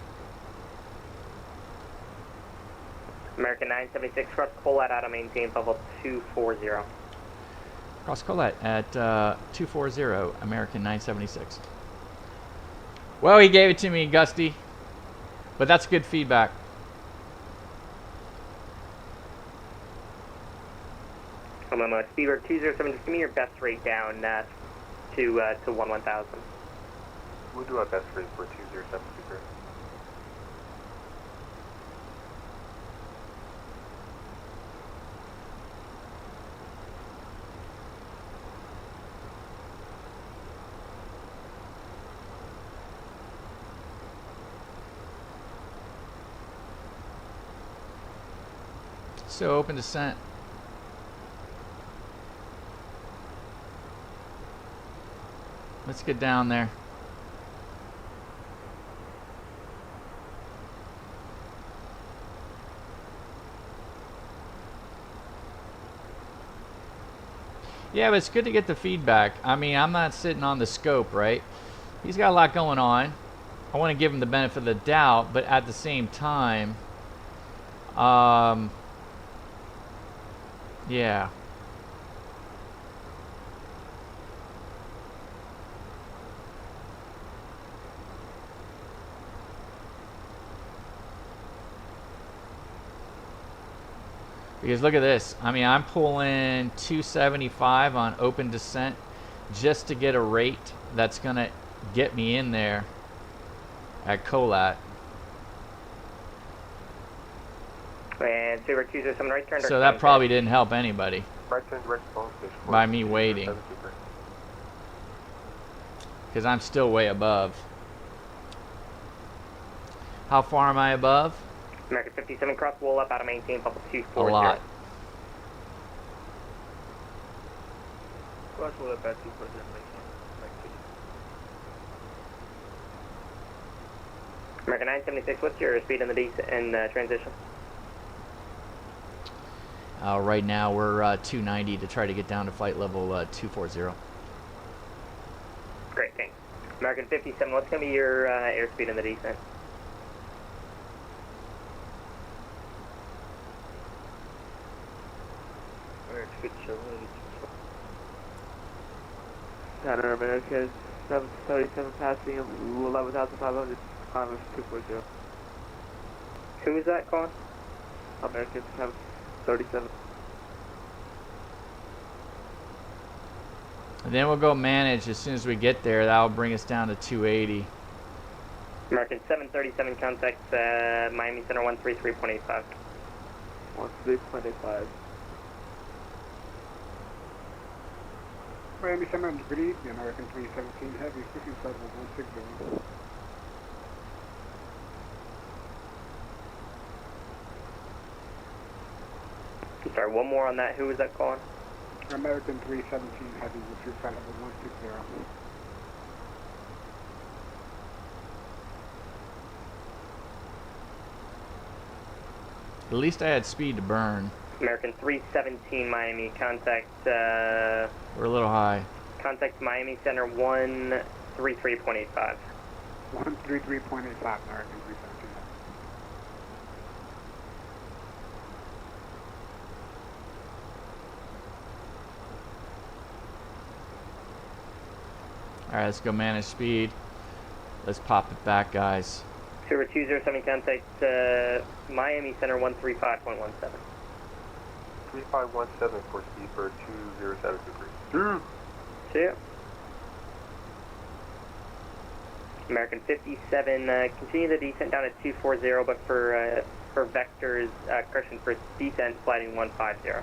American 976, cross Colette out of maintain level 240. Cross Colette at 240, American 976. Well, he gave it to me, Gusty. But that's good feedback. Speedbird 207, just give me your best rate down to 1000. We'll do our best rate for 207 Speedbird. So open descent. Let's get down there. Yeah, but it's good to get the feedback. I mean, I'm not sitting on the scope, right? He's got a lot going on. I want to give him the benefit of the doubt, but at the same time, yeah. Because look at this. I mean, I'm pulling 275 on open descent just to get a rate that's going to get me in there at Colat. And Saber 207 right turn. So that probably didn't help anybody Right turn direct phone station. by me waiting. Because I'm still way above. How far am I above? American 57 cross wall up out of maintain level 240. A lot. Cross wall up at 240. American 976, what's your speed in the transition? Right now we're 290 to try to get down to flight level 240. Great, thanks. American 57, what's going to be your airspeed in the descent? Center American 737 passing 11,500, climb 240. Who is that calling? American 737. And then we'll go manage as soon as we get there. That'll bring us down to 280. American 737 contact Miami Center 133.85. 13.85. Miami Center, good evening, American 317 Heavy, 57 160. Sorry, one more on that. Who was that calling? American 317 Heavy, with your flight level 160. At least I had speed to burn. American 317 Miami, contact We're a little high. contact Miami Center 133.85. 133.85, American 317 Alright, let's go manage speed. Let's pop it back, guys. Silver 207 contact Miami Center 135.17. 3517 for speed for 20723. See ya. American 57, continue the descent down at 240, but for vectors, correction, for descent, sliding 150.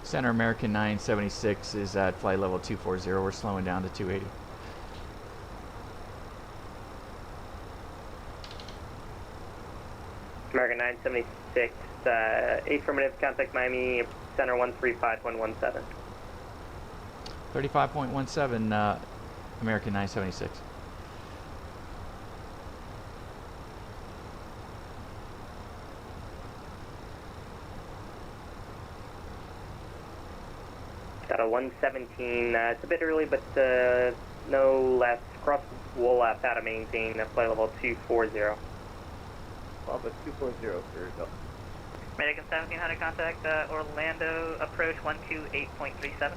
Center American 976 is at flight level 240. We're slowing down to 280. American 976, affirmative, contact Miami center 135117. 35.17, American 976. Got a 117, it's a bit early, but no left, cross wall left out of maintain, flight level 240. Papa 240, clear go. American 1700 contact Orlando approach 128.37.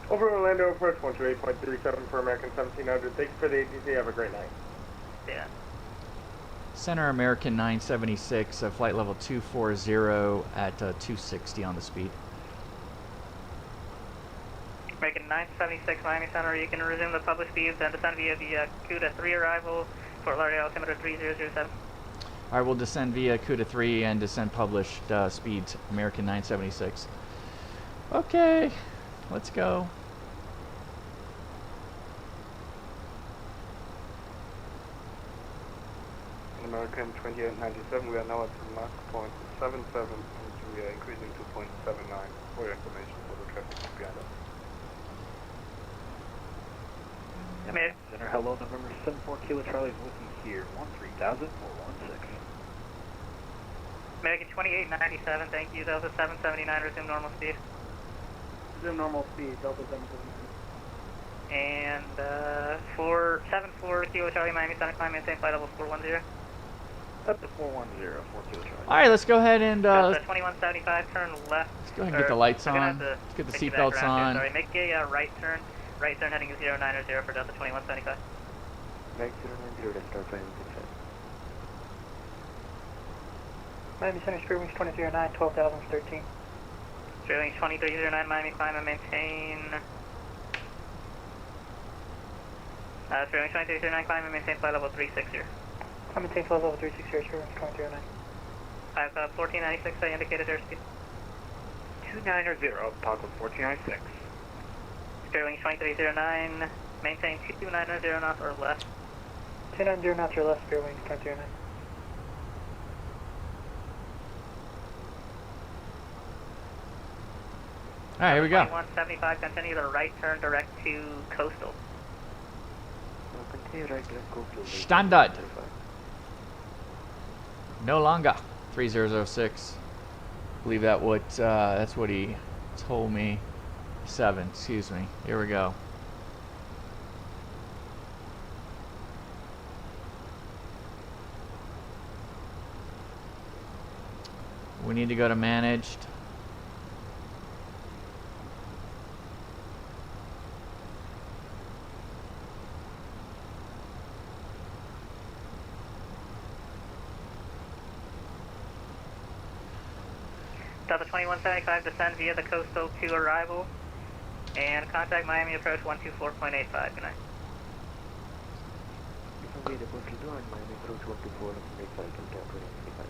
Over Orlando approach 128.37 for American 1700. Thank you for the ATC. Have a great night. Yeah. Center American 976, flight level 240 at 260 on the speed. American 976 Miami Center, you can resume the published speeds and descend via the CUDA 3 arrival, Fort Lauderdale altimeter 3007. All right, we'll descend via CUDA 3 and descend published speeds, American 976. Okay, let's go. American 2897, we are now at Mach point 77 and we are increasing to 0.79 for your information for the traffic behind us. Center, hello, November 74 Kilo Charlie is with you here, 13,416. American 2897, thank you, Delta 779, resume normal speed. Resume normal speed, Delta 779. And 74 Kilo Charlie, Miami Center, climb maintain flight level 410. Up to 410, 4 Kilo Charlie. All right, let's go ahead and Delta 2175, turn left. Let's go ahead and get the lights on. Let's get the seatbelts on. Sorry, make a right turn heading 090 for Delta 2175. Make 090 to start flying inside. Miami Center, Spirit Wings 2309, 12,013. Spirit Wings 2309, Miami, climb and maintain. Spirit Wings 2309, climb and maintain flight level 360. Climb and maintain flight level 360, Spirit Wings 2309. I have 1496, I indicated airspeed. 290, Papa 1496. Spirit Wings 2309, maintain 290 knots or less. 290 knots or less, Spirit Wings 2309. All right, here we go. 2175, continue the right turn direct to coastal. Continue right direct coastal. Standard. No longer. 3006. I believe that's what he told me. 7, excuse me. Here we go. We need to go to managed. Delta 2175, descend via the coastal to arrival. And contact Miami approach 124.85. Good night. Via the coastal to and Miami approach 124.85 and capture 85.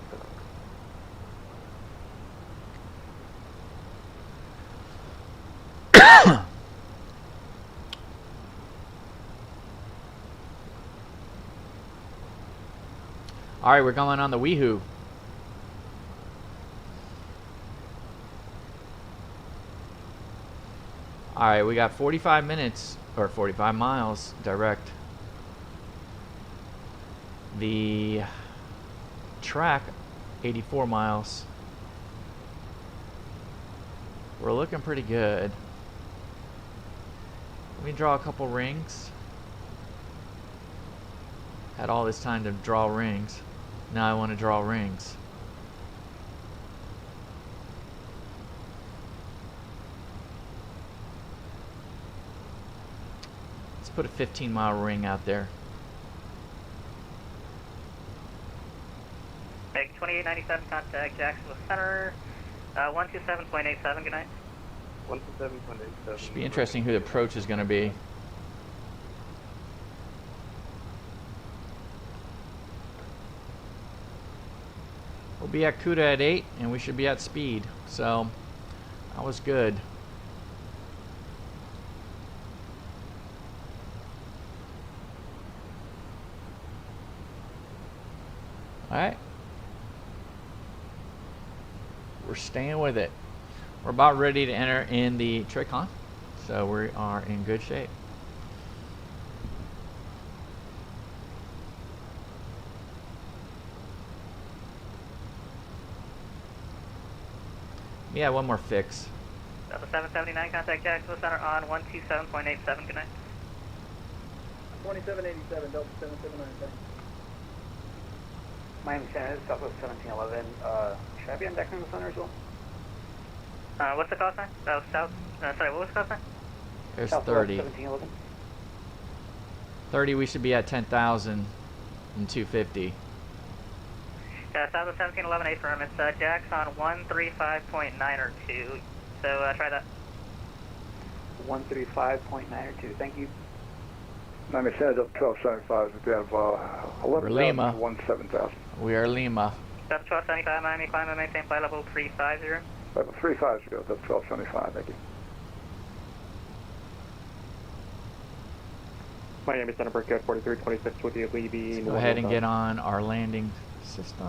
All right, we're going on the Weehoo. All right, we got 45 minutes or 45 miles direct. The track, 84 miles. We're looking pretty good. Let me draw a couple rings. Had all this time to draw rings. Now I want to draw rings. Let's put a 15-mile ring out there. Make 2897 contact Jacksonville Center, 127.87. Good night. 127.87. Should be interesting who the approach is going to be. We'll be at CUDA at 8, and we should be at speed. So, that was good. Alright. We're staying with it. We're about ready to enter in the Tricon, so we are in good shape. Yeah, one more fix. Delta 779, contact Jacksonville Center on 127.87. Good night. 2787, Delta 779, thanks. Miami Center, Southwest 1711. Should I be on deck in the center as well? What's the call sign? Oh, south. Sorry, what was the call sign? There's Southwest 30. 1711. 30, we should be at 10,000 and 250. Southwest 1711, affirm. It's Jax on 135.902. So try that. 135.902. Thank you. Miami Center, Delta 1275. We have We're Lima. 17,000. We are Lima. Delta 1275, Miami, climb and maintain flight level 350. Level 350, Delta 1275. Thank you. Miami Center, Code 4326 with you, leaving. Go ahead and get on our landing system.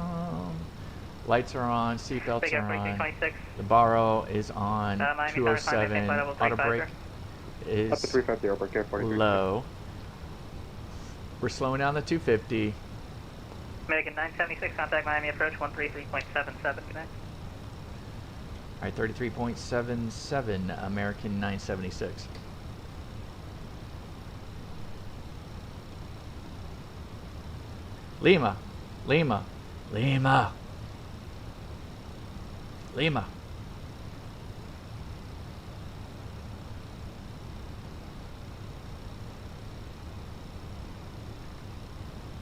Lights are on, seatbelts are on. The baro is on 207. Auto brake is Up to 350, Code 43. low. We're slowing down the 250. American 976, contact Miami approach 133.77. Good night. All right, 33.77, American 976. Lima, Lima, Lima, Lima.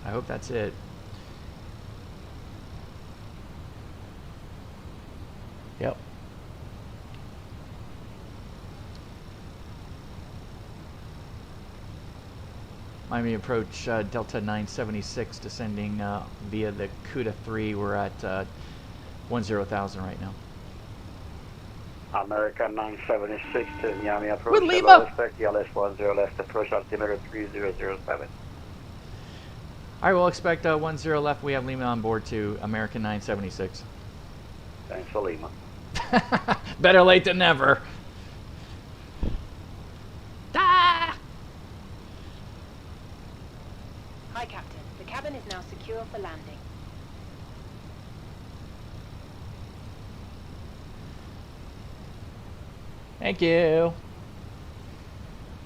I hope that's it. Yep. Miami approach Delta 976 descending via the CUDA 3. We're at 10,000 right now. American 976 to Miami approach. With Lima. Respect, ELS 10 left approach altimeter 3007. All right, we'll expect 10 left. We have Lima on board to American 976. Thanks for Lima. Better late than never. Hi, Captain. The cabin is now secure for landing. Thank you.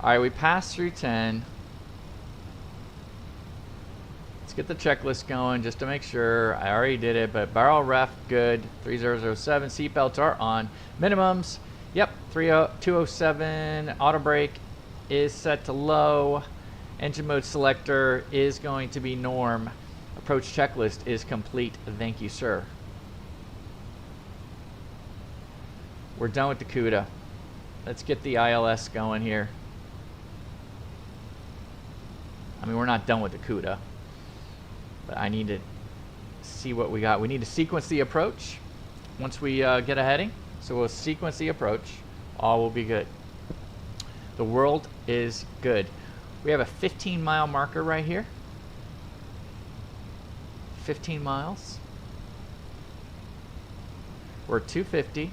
All right, we passed through 10. Let's get the checklist going just to make sure. I already did it, but barrel ref, good. 3007, seatbelts are on. Minimums, yep, 207. Auto brake is set to low. Engine mode selector is going to be norm. Approach checklist is complete. Thank you, sir. We're done with the CUDA. Let's get the ILS going here. I mean, we're not done with the CUDA, but I need to see what we got. We need to sequence the approach once we get a heading. So we'll sequence the approach. All will be good. The world is good. We have a 15-mile marker right here. 15 miles. We're 250.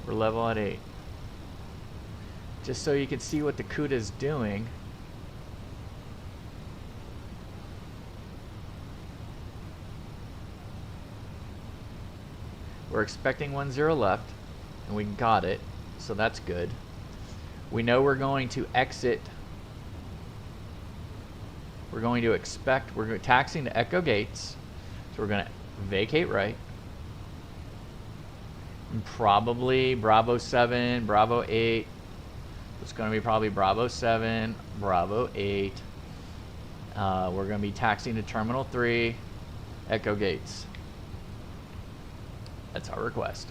We're level at 8. Just so you can see what the CUDA is doing. We're expecting 10 left, and we got it, so that's good. We know we're going to exit. We're going to expect, we're taxiing to Echo Gates, so we're going to vacate right. And probably Bravo 7, Bravo 8. It's going to be probably Bravo 7, Bravo 8. We're going to be taxiing to Terminal 3, Echo Gates. That's our request.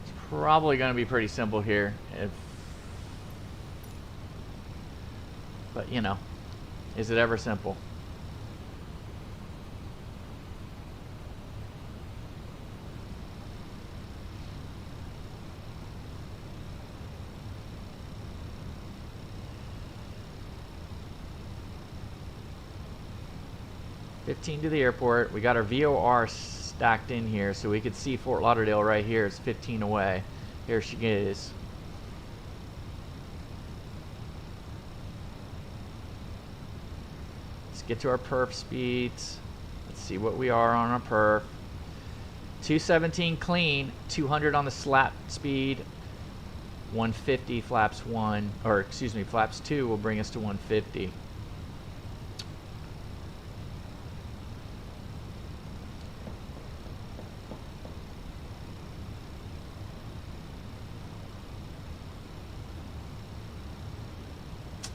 It's probably going to be pretty simple here. But, you know, is it ever simple? 15 to the airport. We got our VOR stacked in here so we could see Fort Lauderdale right here. It's 15 away. Here she is. Let's get to our perf speeds. Let's see what we are on our perf. 217 clean, 200 on the slap speed, 150 flaps 1, or excuse me, flaps 2 will bring us to 150.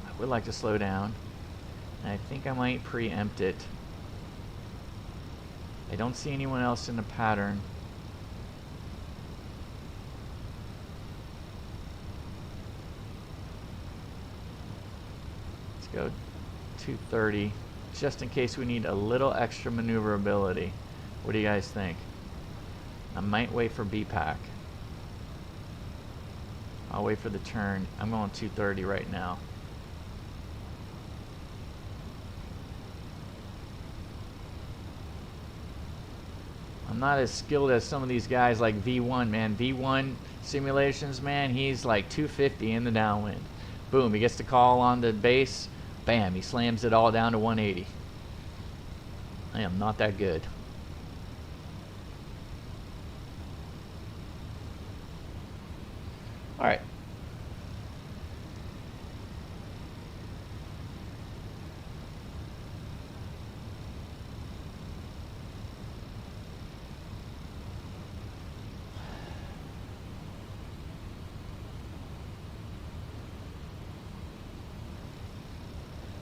I would like to slow down. I think I might preempt it. I don't see anyone else in the pattern. Let's go 230, just in case we need a little extra maneuverability. What do you guys think? I might wait for BPAC. I'll wait for the turn. I'm going 230 right now. I'm not as skilled as some of these guys like V1, man. V1 simulations, man, he's like 250 in the downwind. Boom, he gets the call on the base. Bam, he slams it all down to 180. I am not that good. All right.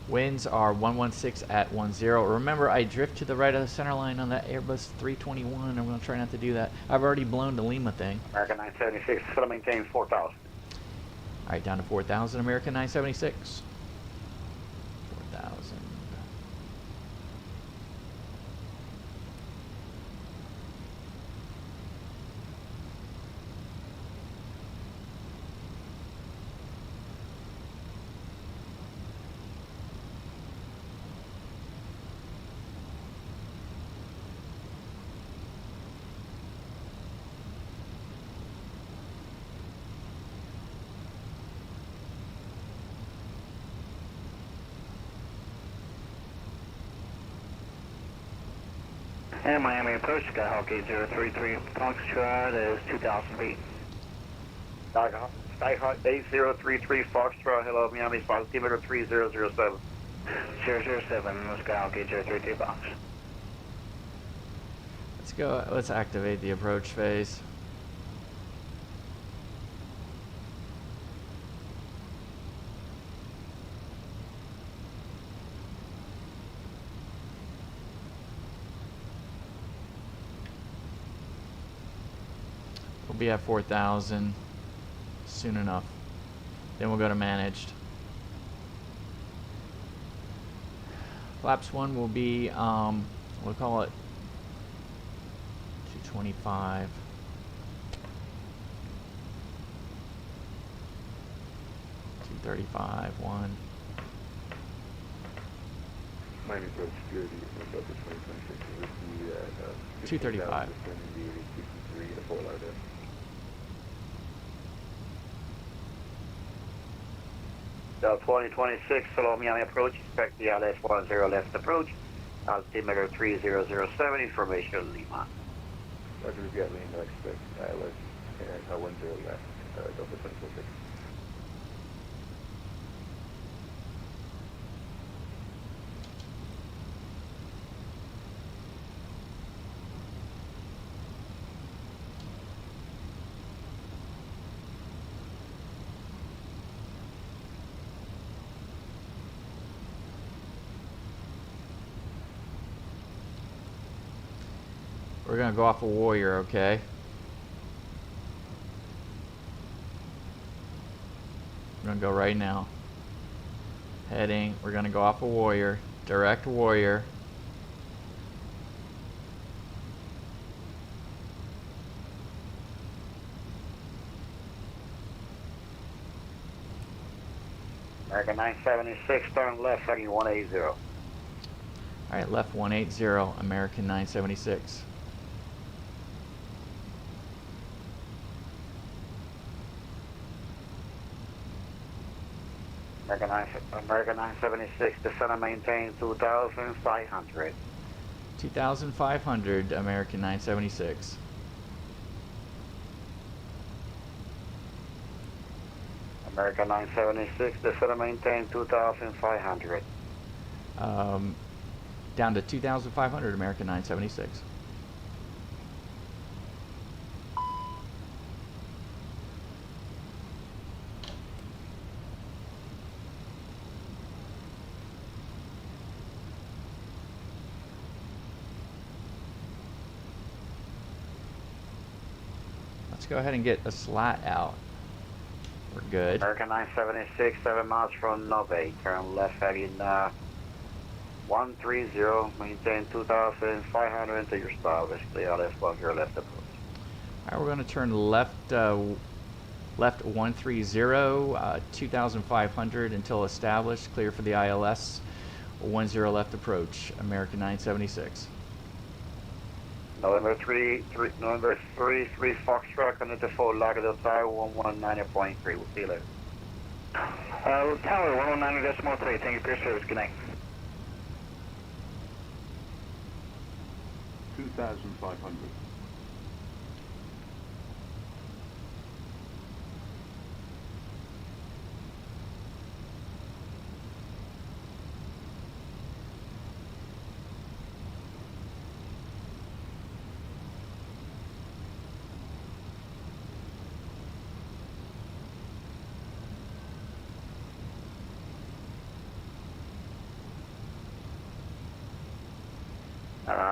Winds are 116 at 10. Remember, I drift to the right of the center line on that Airbus 321. I'm going to try not to do that. I've already blown the Lima thing. American 976, still maintain 4,000. All right, down to 4,000, American 976. 4,000. And Miami approach, Skyhawk 8033, Foxtrot is 2,000 feet. Skyhawk 8033 Foxtrot, hello, Miami, altimeter 3007. 007, Skyhawk 8033 box. Let's go, let's activate the approach phase. We'll be at 4,000 soon enough. Then we'll go to managed. Flaps 1 will be, we'll call it 225. 235, 1. Miami Approach Security, Delta 2026, with the 235. Fort Lauderdale. Delta 2026, hello, Miami approach, expect the LS10 left approach, altimeter 3007, information Lima. Roger, we've got lean, expect ILS 10 left, Delta 2026. We're gonna go off a Warrior, okay? We're gonna go right now. Heading, we're gonna go off a Warrior, direct Warrior. American 976, turn left, heading 180. All All right, left 180, American 976. American 976, descend and maintain 2,500. 2,500, American 976. American 976, descend and maintain 2,500. Down to 2,500, American 976. Let's go ahead and get a slat out. We're good. American 976, 7 miles from Nove. Turn left heading 130, maintain 2,500 into your stop. Basically, left 10 left approach. Alright, we're going to turn left, left 130, 2,500 until established. Clear for the ILS. 10 left approach, American 976. November 3, November 3 Foxtrot, on the default Lauderdale Tower 119.3. We'll see you later. Tower 119.3. Thank you for your service. Good night. 2,500.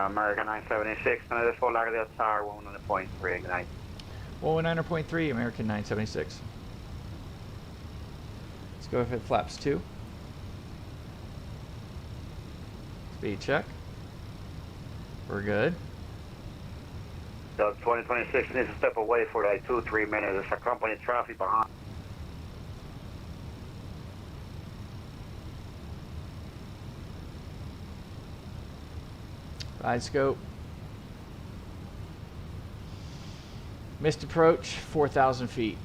American 976, on the default Lauderdale Tower 119.3. Good night. 119.3, American 976. Let's go if it flaps 2. Speed check. We're good. So 2026 needs to step away for like 2-3 minutes. There's a company traffic behind. Side scope. Missed approach, 4,000 feet.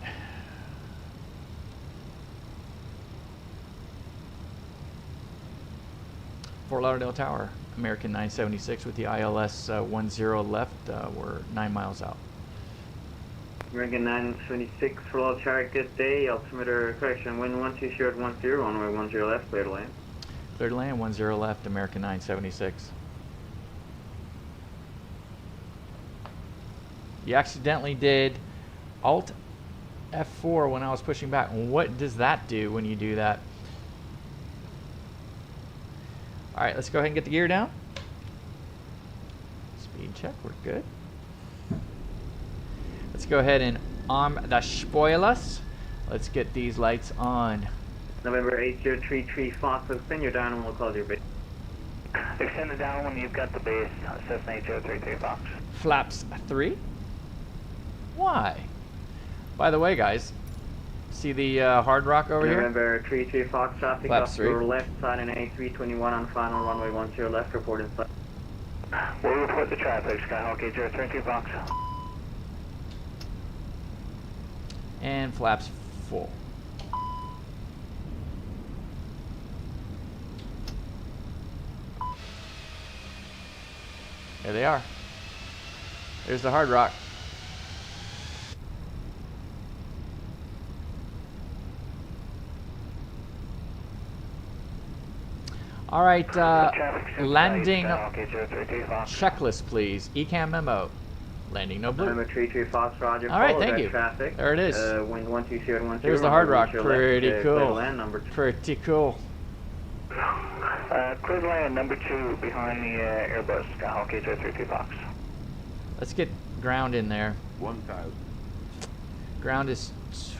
Fort Lauderdale Tower, American 976 with the ILS 10 left. We're 9 miles out. American 976, Fort Lauderdale Tower, good day. Altimeter correction, wind 120 short 10, runway 10 left, clear to land. Clear to land, 10 left, American 976. You accidentally did Alt F4 when I was pushing back. What does that do when you do that? All right, let's go ahead and get the gear down. Speed check, we're good. Let's go ahead and arm the spoilers. Let's get these lights on. November 8033 Fox, extend your down and we'll close your base. Extend it down when you've got the base. Cessna 8033 Fox. Flaps 3. Why? By the way, guys, see the Hard Rock over here? November 33 Fox, traffic Flaps off 3. your left side and A321 on final runway 10 left, report inside. We'll report the traffic, Skyhawk 8033 Fox. And flaps full. There they are. There's the Hard Rock. All right, landing checklist, please. ECAM memo. Landing no blue. November 33 Fox, roger. All right, thank you. Traffic. There it is. Wind 120. There's the Hard Rock. Pretty left, cool. land number 2. Pretty cool. Clear land number 2 behind the Airbus, Skyhawk 8033 Fox. Let's get ground in there. 1,000. Ground is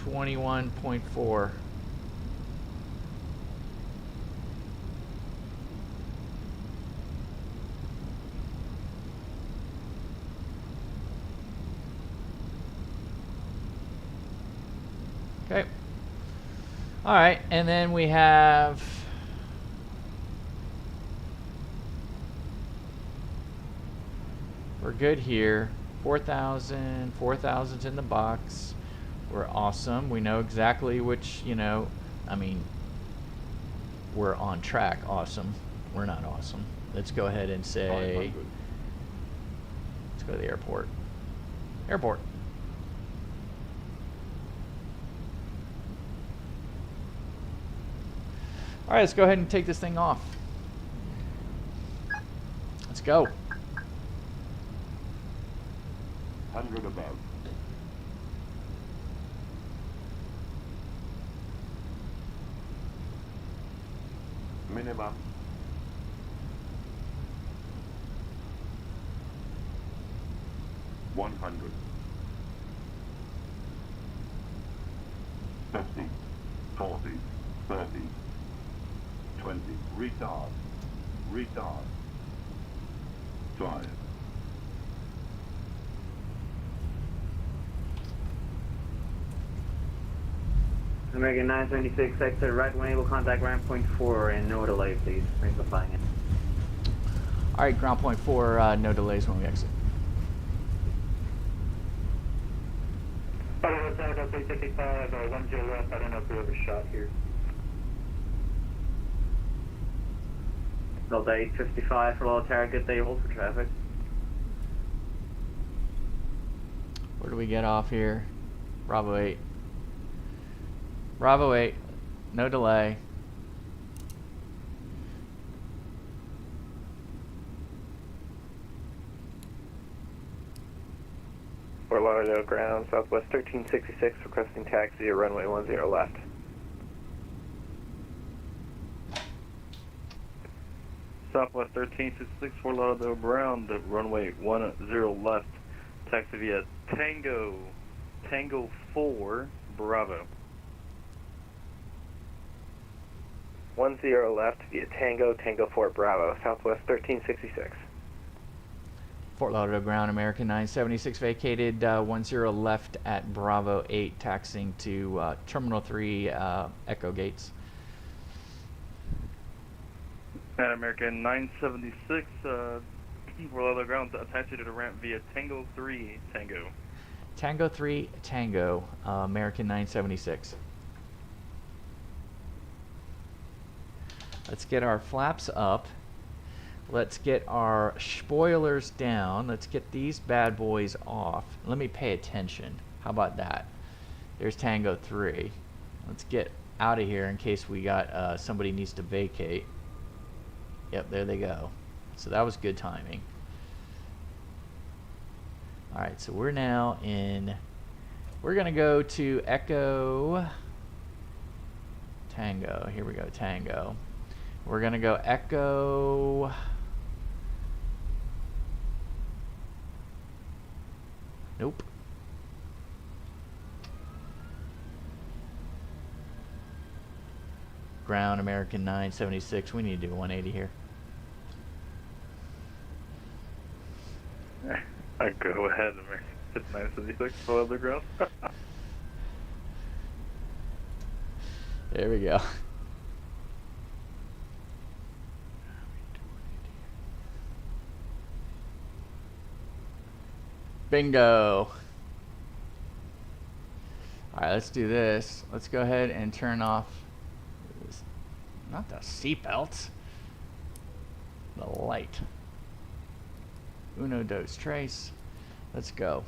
21.4. Okay. All right, and then we have We're good here. 4,000, 4,000's in the box. We're awesome. We know exactly which, you know, I mean, we're on track. Awesome. We're not awesome. Let's go ahead and say, let's go to the airport. Airport. All right, let's go ahead and take this thing off. Let's go. 100 above. Minimum. $100. 50, 40, 30, 20. Retard. Retard. 5. American 976, exit right when able, contact ground point 4 and no delay, please. Thanks for flying in. All right, ground point 4, no delays when we exit. Bravo 355, 10 left. I don't know if we have a shot here. Delta 855 for all target, they hold for traffic. Where do we get off here? Bravo 8. Bravo 8, no delay. Fort Lauderdale ground, Southwest 1366, requesting taxi at runway 10 left. Southwest 1366, Fort Lauderdale ground, runway 10 left, taxi via Tango 4, Bravo. 10 left via Tango 4 Bravo, Southwest 1366. Fort Lauderdale ground, American 976 vacated, 10 left at Bravo 8, taxiing to Terminal 3 Echo Gates. And American 976, Fort Lauderdale ground, taxi to the ramp via Tango 3 Tango. Tango 3 Tango, American 976. Let's get our flaps up. Let's get our spoilers down. Let's get these bad boys off. Let me pay attention. How about that? There's Tango 3. Let's get out of here in case we got somebody needs to vacate. Yep, there they go. So that was good timing. Alright, so we're now in, we're gonna go to Echo Tango. Here we go, Tango. We're gonna go Echo. Nope. Ground American 976. We need to do 180 here. I go ahead, American 976, Fort Lauderdale ground. There we go. Bingo. Alright, let's do this. Let's go ahead and turn off this, not the seatbelts, the light. Uno, dos, tres. Let's go.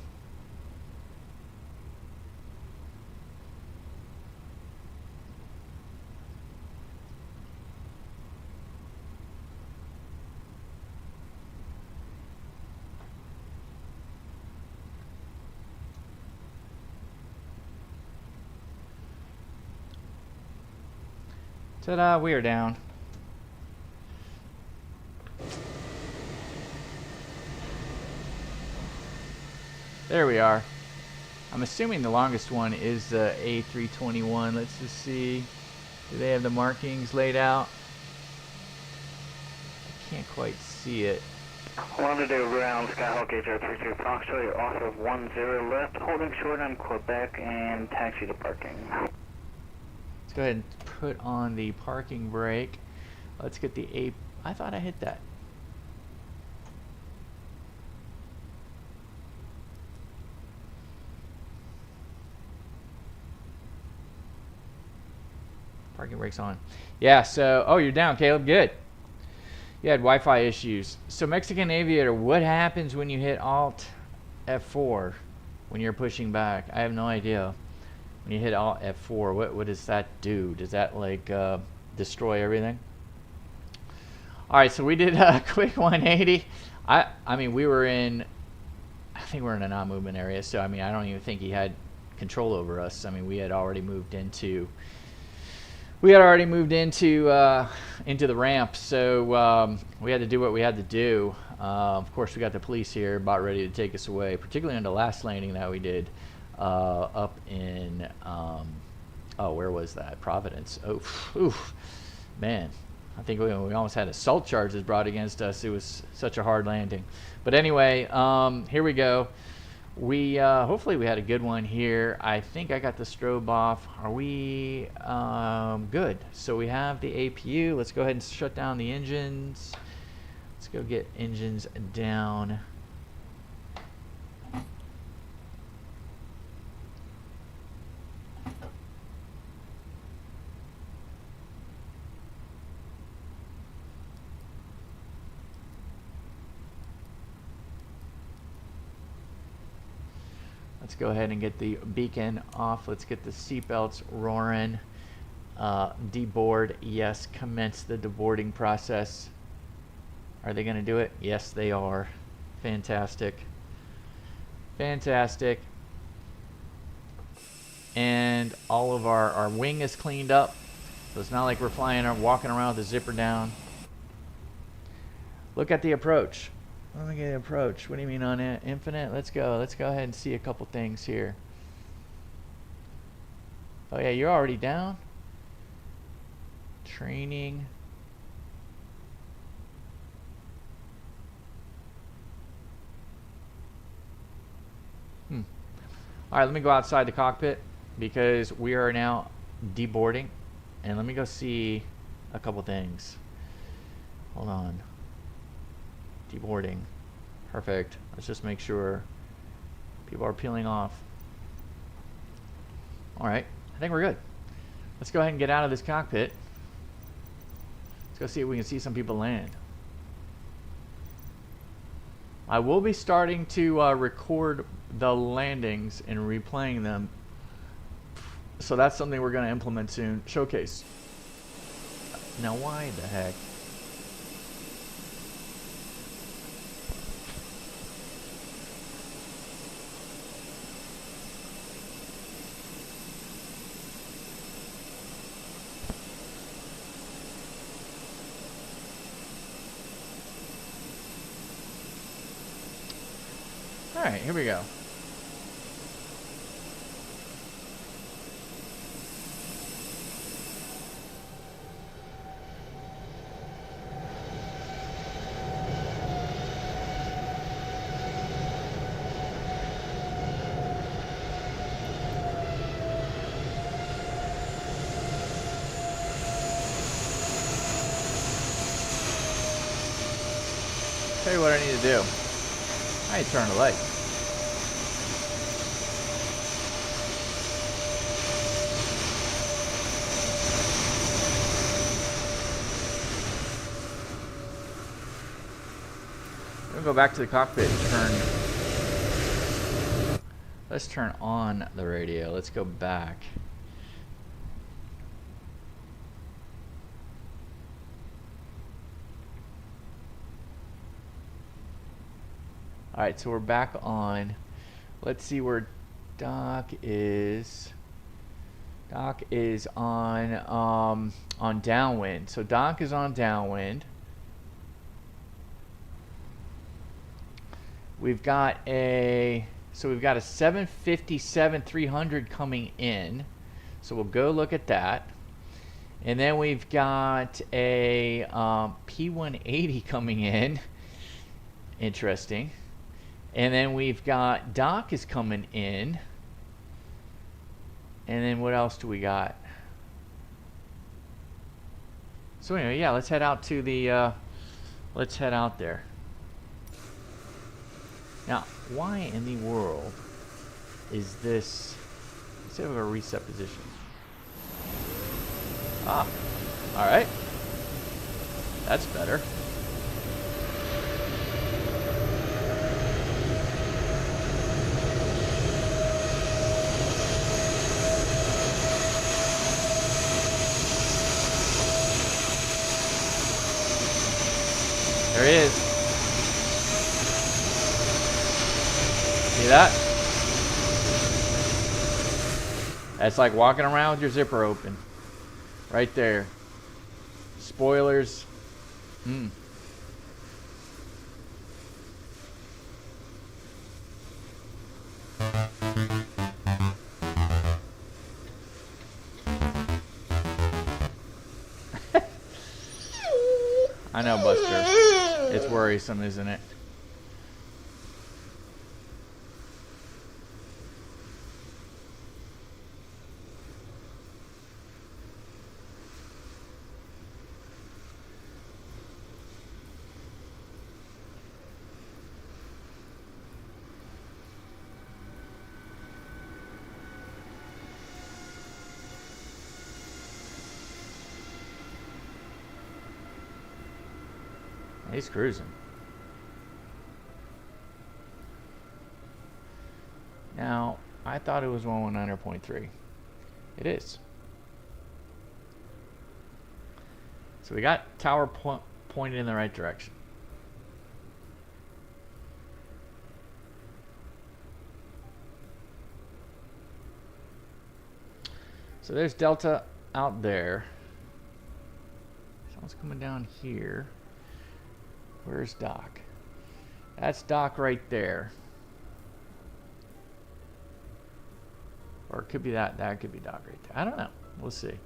Ta-da, we are down. There we are. I'm assuming the longest one is the A321. Let's just see. Do they have the markings laid out? I can't quite see it. Lauderdale ground, Skyhawk H033 Foxtrot, you're off of 10 left, holding short on Quebec and taxi to parking. Let's go ahead and put on the parking brake. Let's get the A. I thought I hit that. Parking brakes on. Yeah, so, oh, you're down, Caleb. Good. You had Wi-Fi issues. So, Mexican Aviator, what happens when you hit Alt F4 when you're pushing back? I have no idea. When you hit Alt F4, what does that do? Does that, like, destroy everything? All right, so we did a quick 180. I mean, we were in, I think we're in a non-movement area, so, I mean, I don't even think he had control over us. I mean, we had already moved into into the ramp, so we had to do what we had to do. Of course, we got the police here about ready to take us away, particularly on the last landing that we did up in oh, where was that? Providence. Oh, oof, man, I think we almost had assault charges brought against us. It was such a hard landing. But anyway, here we go. We hopefully we had a good one here. I think I got the strobe off. Are we good? So we have the APU. Let's go ahead and shut down the engines. Let's go get engines down. Let's go ahead and get the beacon off. Let's get the seatbelts roaring. Deboard, yes. Commence the deboarding process. Are they going to do it? Yes, they are. Fantastic. Fantastic. And all of our wing is cleaned up. So it's not like we're flying or walking around with the zipper down. Look at the approach. Let me get an approach. What do you mean on it? Infinite? Let's go. Let's go ahead and see a couple things here. Oh yeah, you're already down. Training. Alright, let me go outside the cockpit because we are now deboarding. And let me go see a couple things. Hold on. Deboarding. Perfect. Let's just make sure people are peeling off. Alright, I think we're good. Let's go ahead and get out of this cockpit. Let's go see if we can see some people land. I will be starting to record the landings and replaying them. So that's something we're going to implement soon. Showcase. Now why the heck? Alright, here we go. Tell you what I need to do. I need to turn the light. We'll go back to the cockpit and turn. Let's turn on the radio. Let's go back. Alright, so we're back on. Let's see where Doc is. Doc is on downwind. So Doc is on downwind. We've got a 757-300 coming in. So we'll go look at that. And then we've got a P180 coming in. Interesting. And then we've got Doc is coming in. And then what else do we got? So anyway, yeah, let's head out to the let's head out there. Now, why in the world is this? Let's see if we have a reset position. Ah, all right. That's better. There he is. See that? That's like walking around with your zipper open. Right there. Spoilers. I know, Buster. It's worrisome, isn't it? He's cruising. Now, I thought it was 119.3. It is. So we got tower pointed in the right direction. So there's Delta out there. Someone's coming down here. Where's Doc? That's Doc right there. Or it could be that. That could be Doc right there. I don't know. We'll see.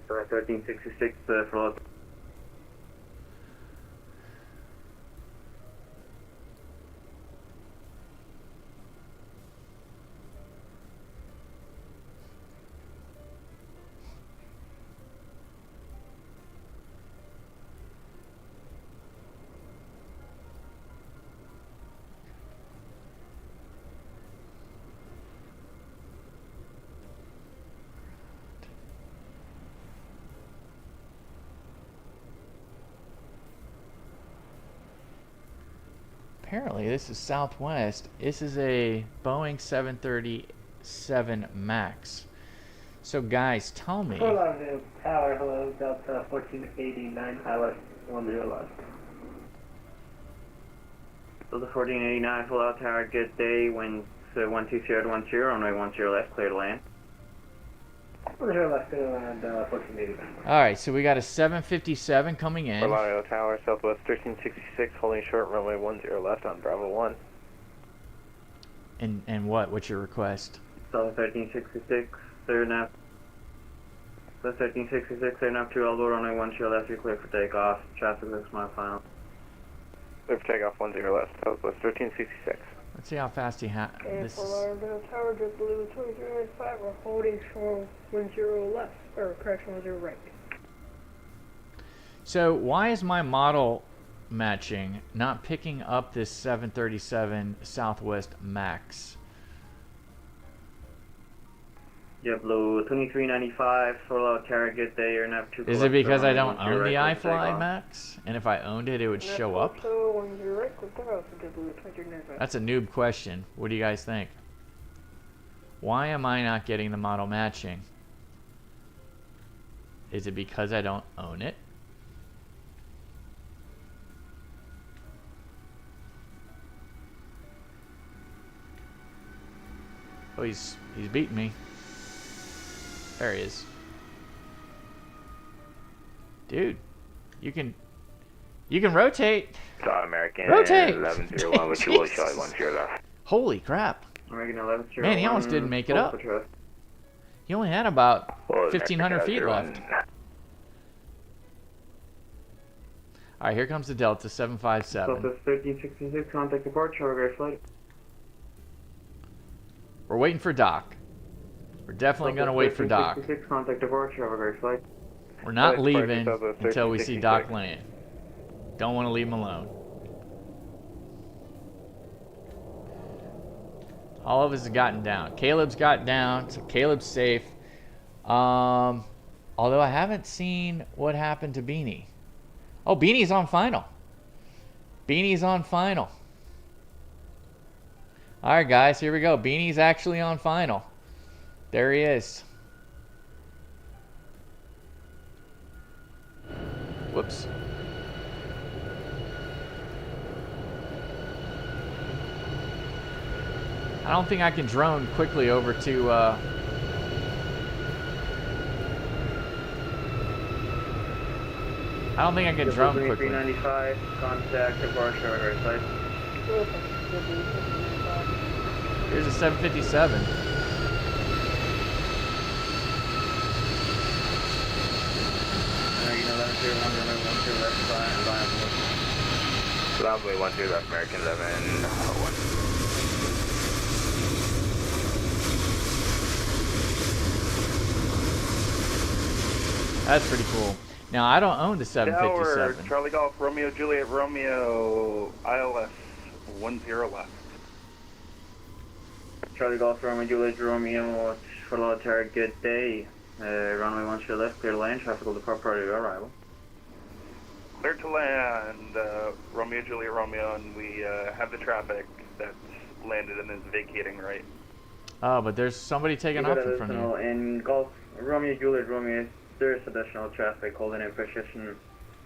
1366 for Apparently, this is Southwest. This is a Boeing 737 MAX. So, guys, tell me. Tower, hello, Delta 1489, pilot 10 left. So the 1489 full out tower, good day, wind 12010, runway 10 left, clear to land. 10 left, clear to land, 1489. Alright, so we got a 757 coming in. Orlando Tower, Southwest 1366, holding short, runway 10 left on Bravo 1. And what? What's your request? So 1366, they're now. So 1366, they're now 2 elbow, runway 10 left, you're clear for takeoff. Traffic 6 mile final. Clear for takeoff 10 left, Southwest 1366. Let's see how fast he has. This Orlando Tower, just blue 2395, we're holding short 10 left, or correction 10 right. So why is my model matching not picking up this 737 Southwest MAX? JetBlue 2395, full out tower, good day, you're now 2 Is it because I don't own the iFly MAX? And if I owned it, it would show up? That's a noob question. What do you guys think? Why am I not getting the model matching? Is it because I don't own it? Oh, he's beating me. There he is. Dude, you can rotate. South American Rotate. 1101 with you, Charlie 10 left. Holy crap. American 1101. Man, he almost didn't make it up. He only had about 1,500 feet left. Alright, here comes the Delta 757. Southwest 1366, contact departure, over flight. We're waiting for Doc. We're definitely going to wait for Doc. Contact departure, over flight. We're not leaving until we see Doc land. Don't want to leave him alone. All of us have gotten down. Caleb's got down, so Caleb's safe. Although I haven't seen what happened to Beanie. Oh, Beanie's on final. Beanie's on final. All right, guys, here we go. Beanie's actually on final. There he is. Whoops. I don't think I can drone quickly over to I don't think I can drone quickly. 395, contact departure at our site. Here's a 757. American 1101, runway 12 left, Runway 12 left, American 1101. That's pretty cool. Now, I don't own the 757. Tower, Charlie Golf, Romeo, Juliet, Romeo, ILS, 10 left. Charlie Golf, Romeo, Juliet, Romeo, for AAL-USAir, good day. Runway 10 left, clear lane, traffic will depart prior to your arrival. Clear to land, Romeo, Juliet, Romeo, and we have the traffic that's landed and is vacating right. Oh, but there's somebody taking off in front of you. In Golf, Romeo, Juliet, Romeo, there's additional traffic holding in position.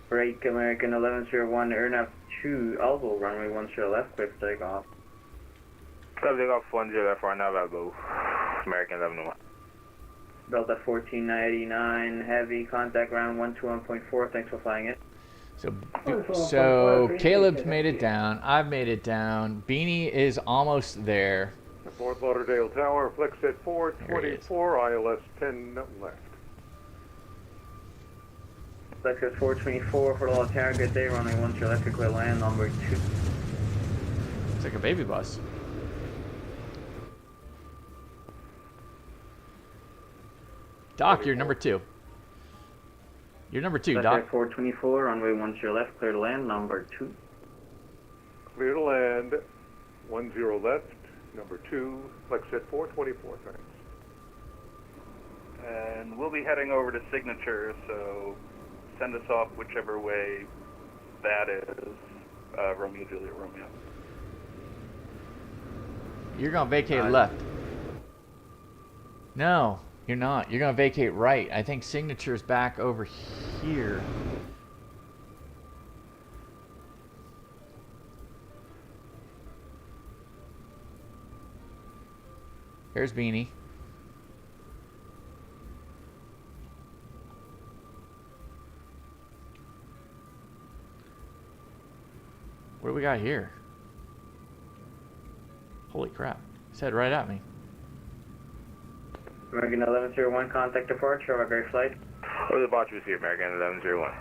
Break American 1101, airnav 2, elbow, runway 10 left, clear for takeoff. Subject off 10 left, right now, elbow, American 1101. Delta 1499, heavy, contact ground 121.4, thanks for flying it. So Caleb's made it down, I've made it down, Beanie is almost there. Fort Lauderdale Tower, flex at 424, ILS 10 left. Flex at 424 for AAL-USAir, good day, runway 10 left, clear land, number 2. It's like a baby bus. Doc, you're number 2. You're number 2, Doc. Flex 424, runway 10 left, clear to land, number 2. Clear to land, 10 left, number 2, flex at 424, thanks. And we'll be heading over to signature, so send us off whichever way that is, Romeo, Juliet, Romeo. You're going to vacate left. No, you're not. You're going to vacate right. I think signature's back over here. Here's Beanie. What do we got here? Holy crap. It's head right at me. American 1101, contact departure, have a great flight. Oh, the departure is here, American 1101.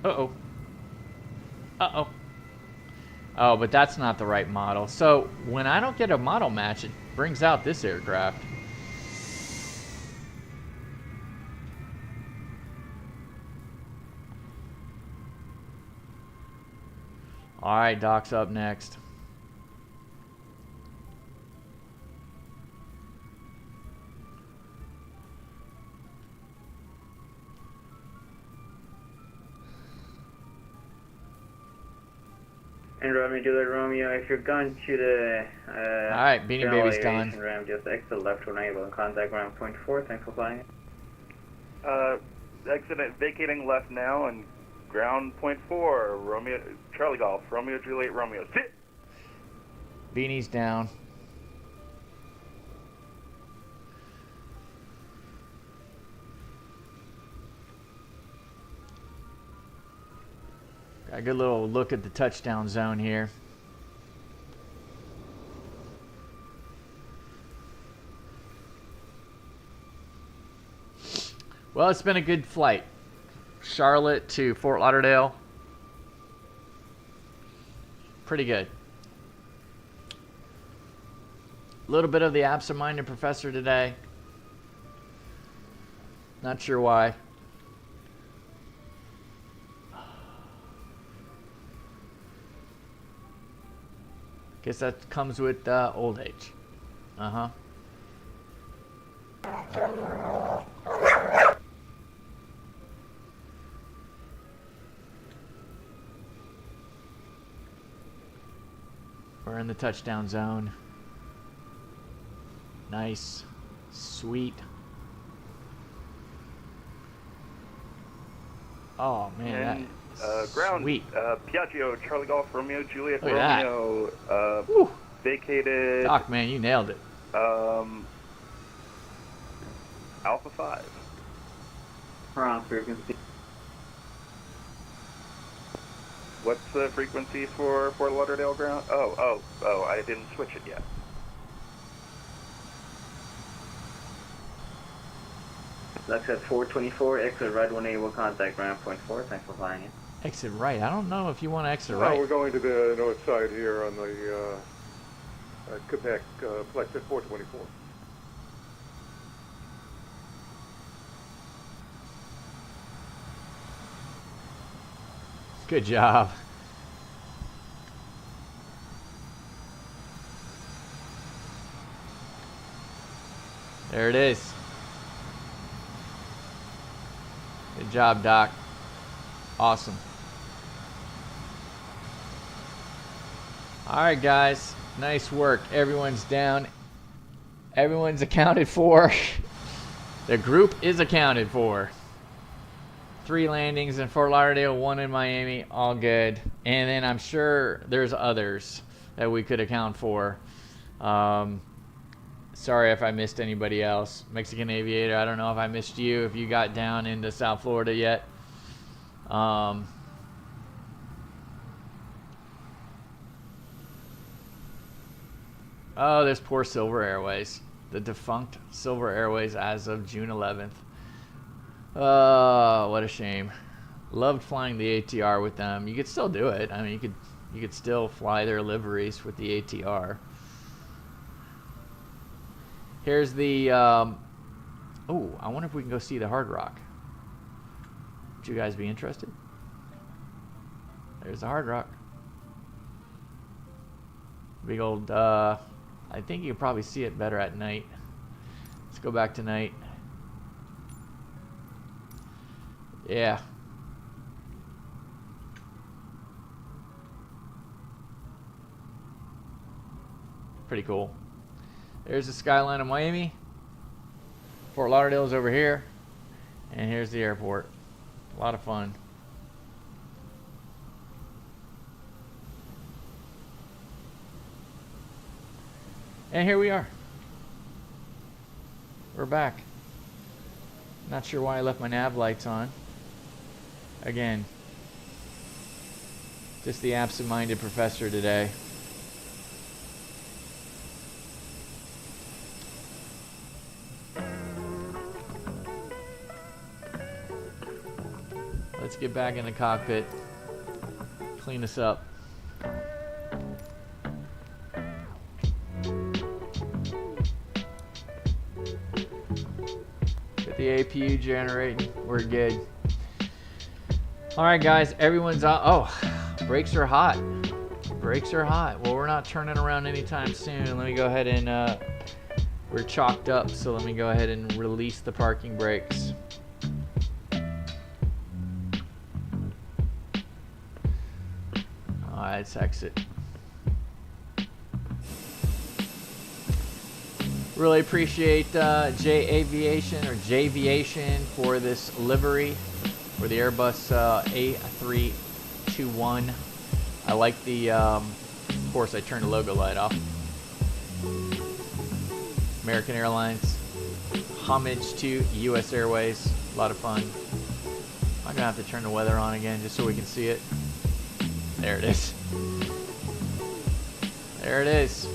Uh-oh. Uh-oh. Oh, but that's not the right model. So, when I don't get a model match, it brings out this aircraft. Alright, Doc's up next. And Romeo, Juliet, Romeo, if you're going to the Alright, Beanie Baby's done. Ram, just exit left to enable and contact ground point 4, thanks for flying. Exit vacating left now and ground point 4, Romeo, Charlie Golf, Romeo, Juliet, Romeo, sit! Beanie's down. Got a good little look at the touchdown zone here. Well, it's been a good flight. Charlotte to Fort Lauderdale. Pretty good. A little bit of the absent-minded professor today. Not sure why. Guess that comes with old age. Uh-huh. We're in the touchdown zone. Nice. Sweet. Oh, man, And that is ground, sweet. Piaggio, Charlie Golf, Romeo, Juliet, Look at Romeo, vacated. Doc, man, you nailed it. Alpha 5. Wrong frequency. What's the frequency for Fort Lauderdale ground? Oh, I didn't switch it yet. Lux at 424, exit right 18 will contact ground point 4. Thanks for flying in. Exit right. I don't know if you want to exit Well, right. we're going to the north side here on the Quebec flight at 424. Good job. There it is. Good job, Doc. Awesome. All right, guys. Nice work. Everyone's down. Everyone's accounted for. The group is accounted for. 3 landings in Fort Lauderdale, 1 in Miami. All good. And then I'm sure there's others that we could account for. Sorry if I missed anybody else. Mexican Aviator, I don't know if I missed you, if you got down into South Florida yet. Oh, this poor Silver Airways. The defunct Silver Airways as of June 11th. Oh, what a shame. Loved flying the ATR with them. You could still do it. I mean, you could still fly their liveries with the ATR. Here's the, oh, I wonder if we can go see the Hard Rock. Would you guys be interested? There's the Hard Rock. Big old, I think you can probably see it better at night. Let's go back to night. Yeah. Pretty cool. There's the skyline of Miami. Fort Lauderdale's over here. And here's the airport. A lot of fun. And here we are. We're back. Not sure why I left my nav lights on. Again, just the absent-minded professor today. Let's get back in the cockpit. Clean this up. Get the APU generating. We're good. Alright guys, everyone's out. Oh, brakes are hot. Brakes are hot. Well, we're not turning around anytime soon. Let me go ahead and, we're chalked up, so let me go ahead and release the parking brakes. Alright, let's exit. Really appreciate J Aviation or J'Aviation for this livery for the Airbus A321. I like the, of course I turned the logo light off. American Airlines. Homage to US Airways. A lot of fun. I'm gonna have to turn the weather on again just so we can see it. There it is. There it is.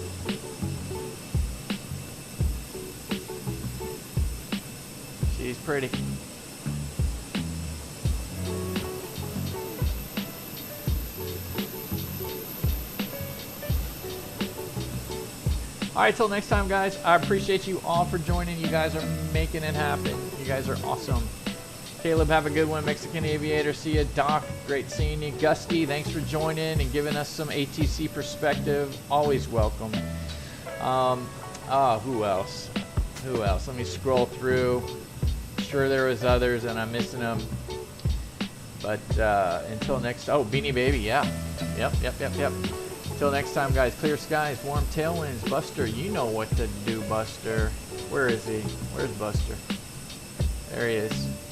She's pretty. All right, till next time, guys. I appreciate you all for joining. You guys are making it happen. You guys are awesome. Caleb, have a good one. Mexican Aviator, see ya. Doc, great seeing you. Gusty, thanks for joining and giving us some ATC perspective. Always welcome. Who else? Who else? Let me scroll through. Sure there was others and I'm missing them. But until next, Beanie Baby, yeah. Yep. Until next time, guys, clear skies, warm tailwinds. Buster, you know what to do, Buster. Where is he? Where's Buster? There he is.